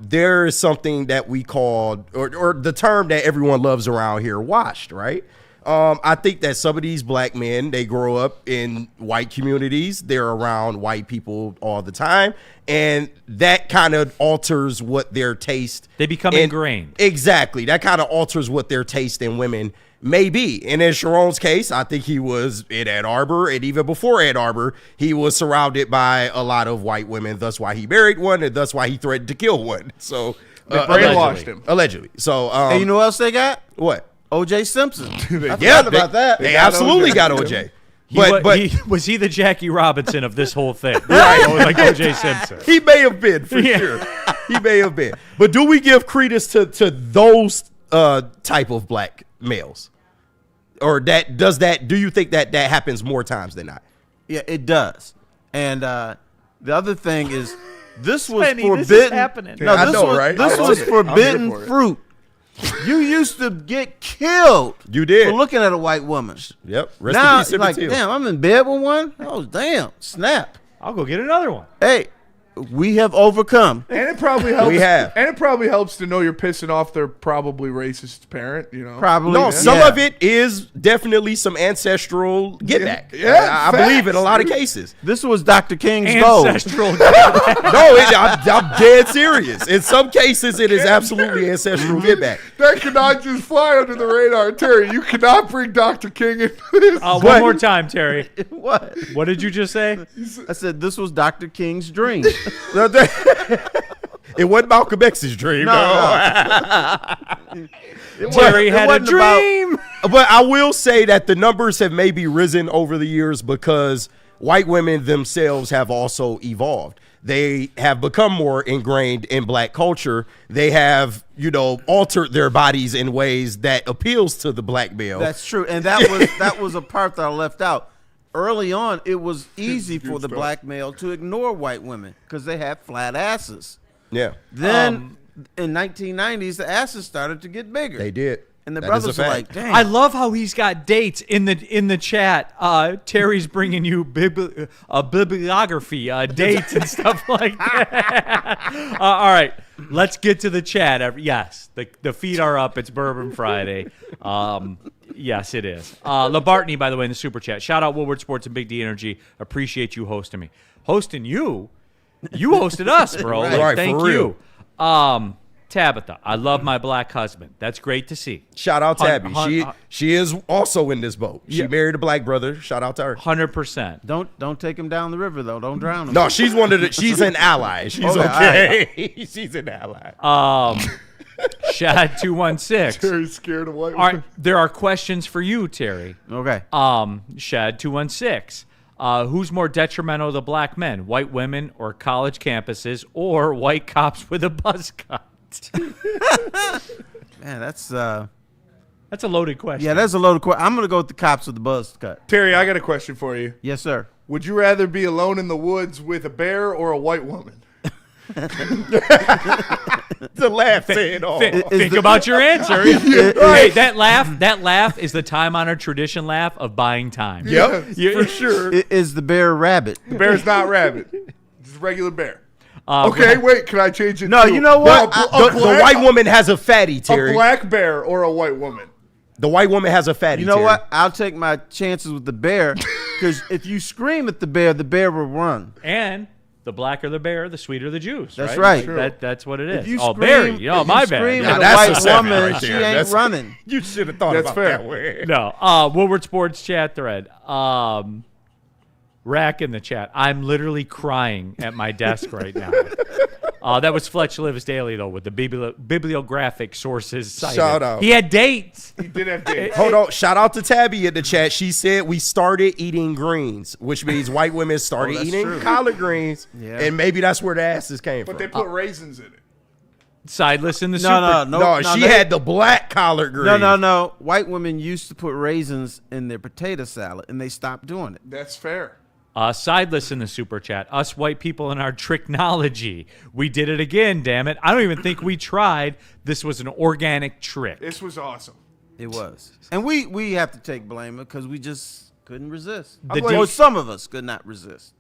there is something that we call, or the term that everyone loves around here, washed, right? I think that some of these black men, they grow up in white communities. They're around white people all the time. And that kind of alters what their taste. They become ingrained. Exactly. That kind of alters what their taste in women may be. And in Sharon's case, I think he was in Ann Arbor. And even before Ann Arbor, he was surrounded by a lot of white women. That's why he married one. And that's why he threatened to kill one. So They brainwashed him. Allegedly. So, And you know what else they got? what? O.J. Simpson. Yeah, about that. They absolutely got OJ. Was he the Jackie Robinson of this whole thing? Right. Like O.J. Simpson. He may have been, for sure. He may have been. But do we give credence to those type of black males? Or do you think that happens more times than not? Yeah, it does. And the other thing is, this was Spenny, forbidden. this is happening. No, I this know, was, right? This I love was it. forbidden I'm here for it. fruit. You used to get killed. You did. For looking at a white woman. Yep. Rest Now in it's peace, like, Emmett Till. damn, I'm in bed with one. Oh, damn, snap. I'll go get another one. Hey, we have overcome. And it probably helps. We have. And it probably helps to know you're pissing off their probably racist parent. You know. Probably. No, yeah. some of it is definitely some ancestral get back. Yeah, I believe in a facts, lot of dude. cases. This was Dr. King's goal. Ancestral. No, I'm dead serious. In some cases, it is absolutely ancestral get back. That cannot just fly under the radar, Terry. You cannot bring Dr. King into this. One more time, Terry. What? What did you just say? I said this was Dr. King's dream. It wasn't Malcolm X's dream. Terry had a dream. But I will say that the numbers have maybe risen over the years because white women themselves have also evolved. They have become more ingrained in black culture. They have, altered their bodies in ways that appeals to the black male. That's true. And that was a part that I left out. Early on, it was easy for the black male to ignore white women because they had flat asses. Yeah. Then in 1990s, the asses started to get bigger. They did. And the That is brothers a were fact. like, damn. I love how he's got dates in the chat. Terry's bringing you bibliography, dates and stuff like that. All right, let's get to the chat. Yes, the feet are up. It's Bourbon Friday. Yes, it is. Labartney, by the way, in the super chat. Shout out Woodward Sports and Big D Energy. Appreciate you hosting me. Hosting you? You hosted us, bro. Right. Like, Right, thank for you. real. Tabitha, I love my black husband. That's great to see. Shout out Tabby. She is also in this boat. She Yeah. married a black brother. Shout out to her. 100%. Don't take him down the river though. Don't drown him. No, she's she's an ally. She's okay. She's an ally. Shad 216. Terry's scared of white All right, women. there are questions for you, Terry. Okay. Shad 216. Who's more detrimental to black men, white women or college campuses, or white cops with a buzz cut? Man, that's a loaded question. yeah, that's a loaded question. I'm gonna go with the cops with the buzz cut. Terry, I got a question for you. Yes, sir. Would you rather be alone in the woods with a bear or a white woman? The laugh saying all. Think about your answer. Hey, that laugh is the time-honored tradition laugh of buying time. Yep, for sure. Is the bear a rabbit? The bear's not rabbit. It's a regular bear. Uh, Okay, wait. Can I change it? No, to you know what? The white woman has a fatty, A Terry. black bear or a white woman? The white woman has a fatty. You know Terry. what? I'll take my chances with the bear because if you scream at the bear will run. And the blacker the bear, the sweeter the juice. That's right. right. That's what it is. If you Oh, scream, Barry. if Oh, you my scream bad. at Now, a that's a white segment woman, right she there. ain't That's- running. You should have thought That's about fair. that way. No. Woodward Sports chat thread. Rack in the chat. I'm literally crying at my desk right now. That was Fletch Lives Daily, though, with the bibliographic sources cited. Shout out. He had dates. He did have dates. Hold on. Shout out to Tabby in the chat. She said we started eating greens, which means white women started that's eating true. collard greens. Yeah. And maybe that's where the asses came But from. they put raisins in it. Sideless in the No, super. no, she they- had the black collard greens. No. White women used to put raisins in their potato salad, and they stopped doing it. That's fair. Sideless in the super chat. Us white people and our tricknology. We did it again, damn it. I don't even think we tried. This was an organic trick. This was awesome. It was. And we have to take blame because we just couldn't resist. The Well, some of us could not resist.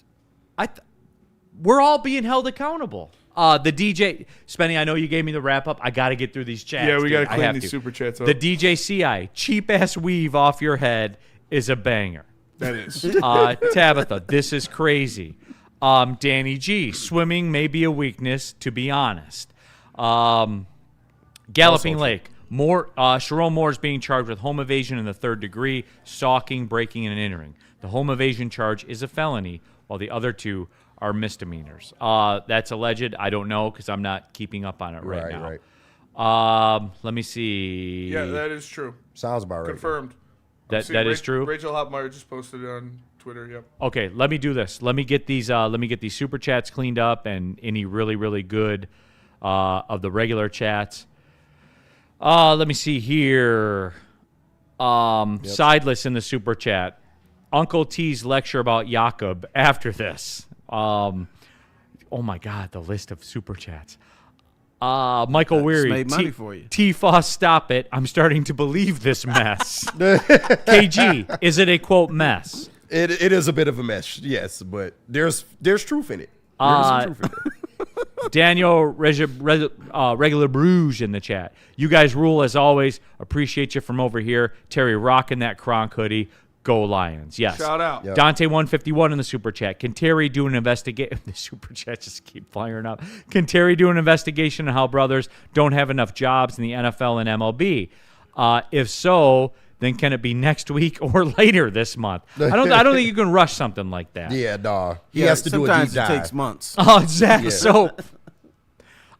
We're all being held accountable. The DJ, Spenny, I know you gave me the wrap up. I got to get through these chats. Yeah, we got dude. to I clean have these to. super chats up. The DJCI, cheap ass weave off your head is a banger. That is. Tabitha, this is crazy. Danny G, swimming may be a weakness, to be honest. Galloping Lake, Sharon Moore is being charged with home evasion in the 3rd degree, stalking, breaking, and entering. The home evasion charge is a felony, while the other 2 are misdemeanors. That's alleged. I don't know because I'm not keeping up on it right now. Right. Let me see. Yeah, that is true. Sounds about right. Confirmed. That is true. Rachel Hopmeyer just posted it on Twitter. Yep. Okay, let me do this. Let me get these super chats cleaned up and any really, really good of the regular chats. Let me see here. Sideless in the super chat. Uncle T's lecture about Jakob after this. Oh my God, the list of super chats. Michael Weary. made money for you. T-Foss, stop it. I'm starting to believe this mess. KG, is it a quote mess? It is a bit of a mess, yes, but there's truth in it. There's some truth in it. Daniel Regular Bruges in the chat. You guys rule as always. Appreciate you from over here. Terry rocking that Kronk hoodie. Go Lions. Yes. Shout out. Yep. Dante 151 in the super chat. Can Terry do an investigation? The super chat just keep firing up. Can Terry do an investigation on how brothers don't have enough jobs in the NFL and MLB? If so, then can it be next week or later this month? I don't think you can rush something like that. Yeah, dog. He has to do a deep Sometimes it dive. takes months. Oh, Zach Yeah. Soap.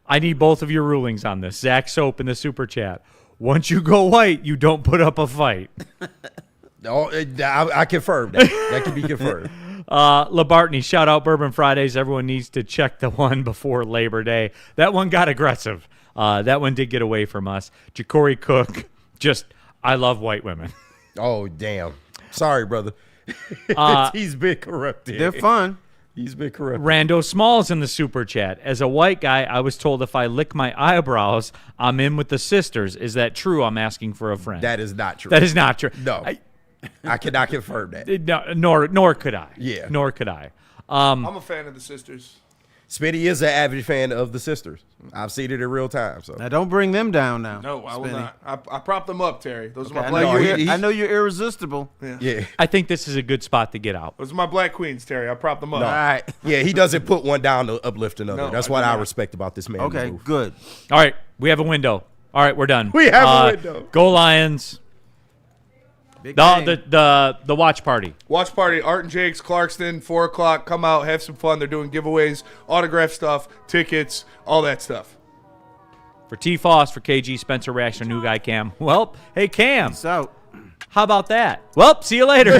I need both of your rulings on this. Zach Soap in the super chat. Once you go white, you don't put up a fight. Oh, I confirm that. That can be confirmed. LaBartney, shout out Bourbon Fridays. Everyone needs to check the one before Labor Day. That one got aggressive. That one did get away from us. Ja'Cory Cook, I love white women. Oh, damn. Sorry, brother. He's been corrupted. They're fun. He's been corrupted. Rando Smalls in the super chat. As a white guy, I was told if I lick my eyebrows, I'm in with the sisters. Is that true? I'm asking for a friend. That is not true. That is not true. No. I cannot confirm that. No, nor could I. Yeah. Nor could I. I'm a fan of the sisters. Smitty is an avid fan of the sisters. I've seen it in real time. So Now, don't bring them down now. No, I will Spinny. not. I prop them up, Terry. Those are my I black know, No, you're, he- I know you're irresistible. yeah, I think this is a good spot to get out. Those are my black queens, Terry. I prop them up. All right. yeah, he doesn't put one down to uplift another. No, That's I what do I not. respect about this man. Okay, good. All right, we have a window. All right, we're done. We have a window. Go Lions. Big game. The watch party. Watch party, Art and Jake's, Clarkston, 4 o'clock. Come out, have some fun. They're doing giveaways, autograph stuff, tickets, all that stuff. For T-Foss, for KG, Spencer Reaction, new guy Cam. Well, hey Cam, Peace out. how about that? Well, see you later.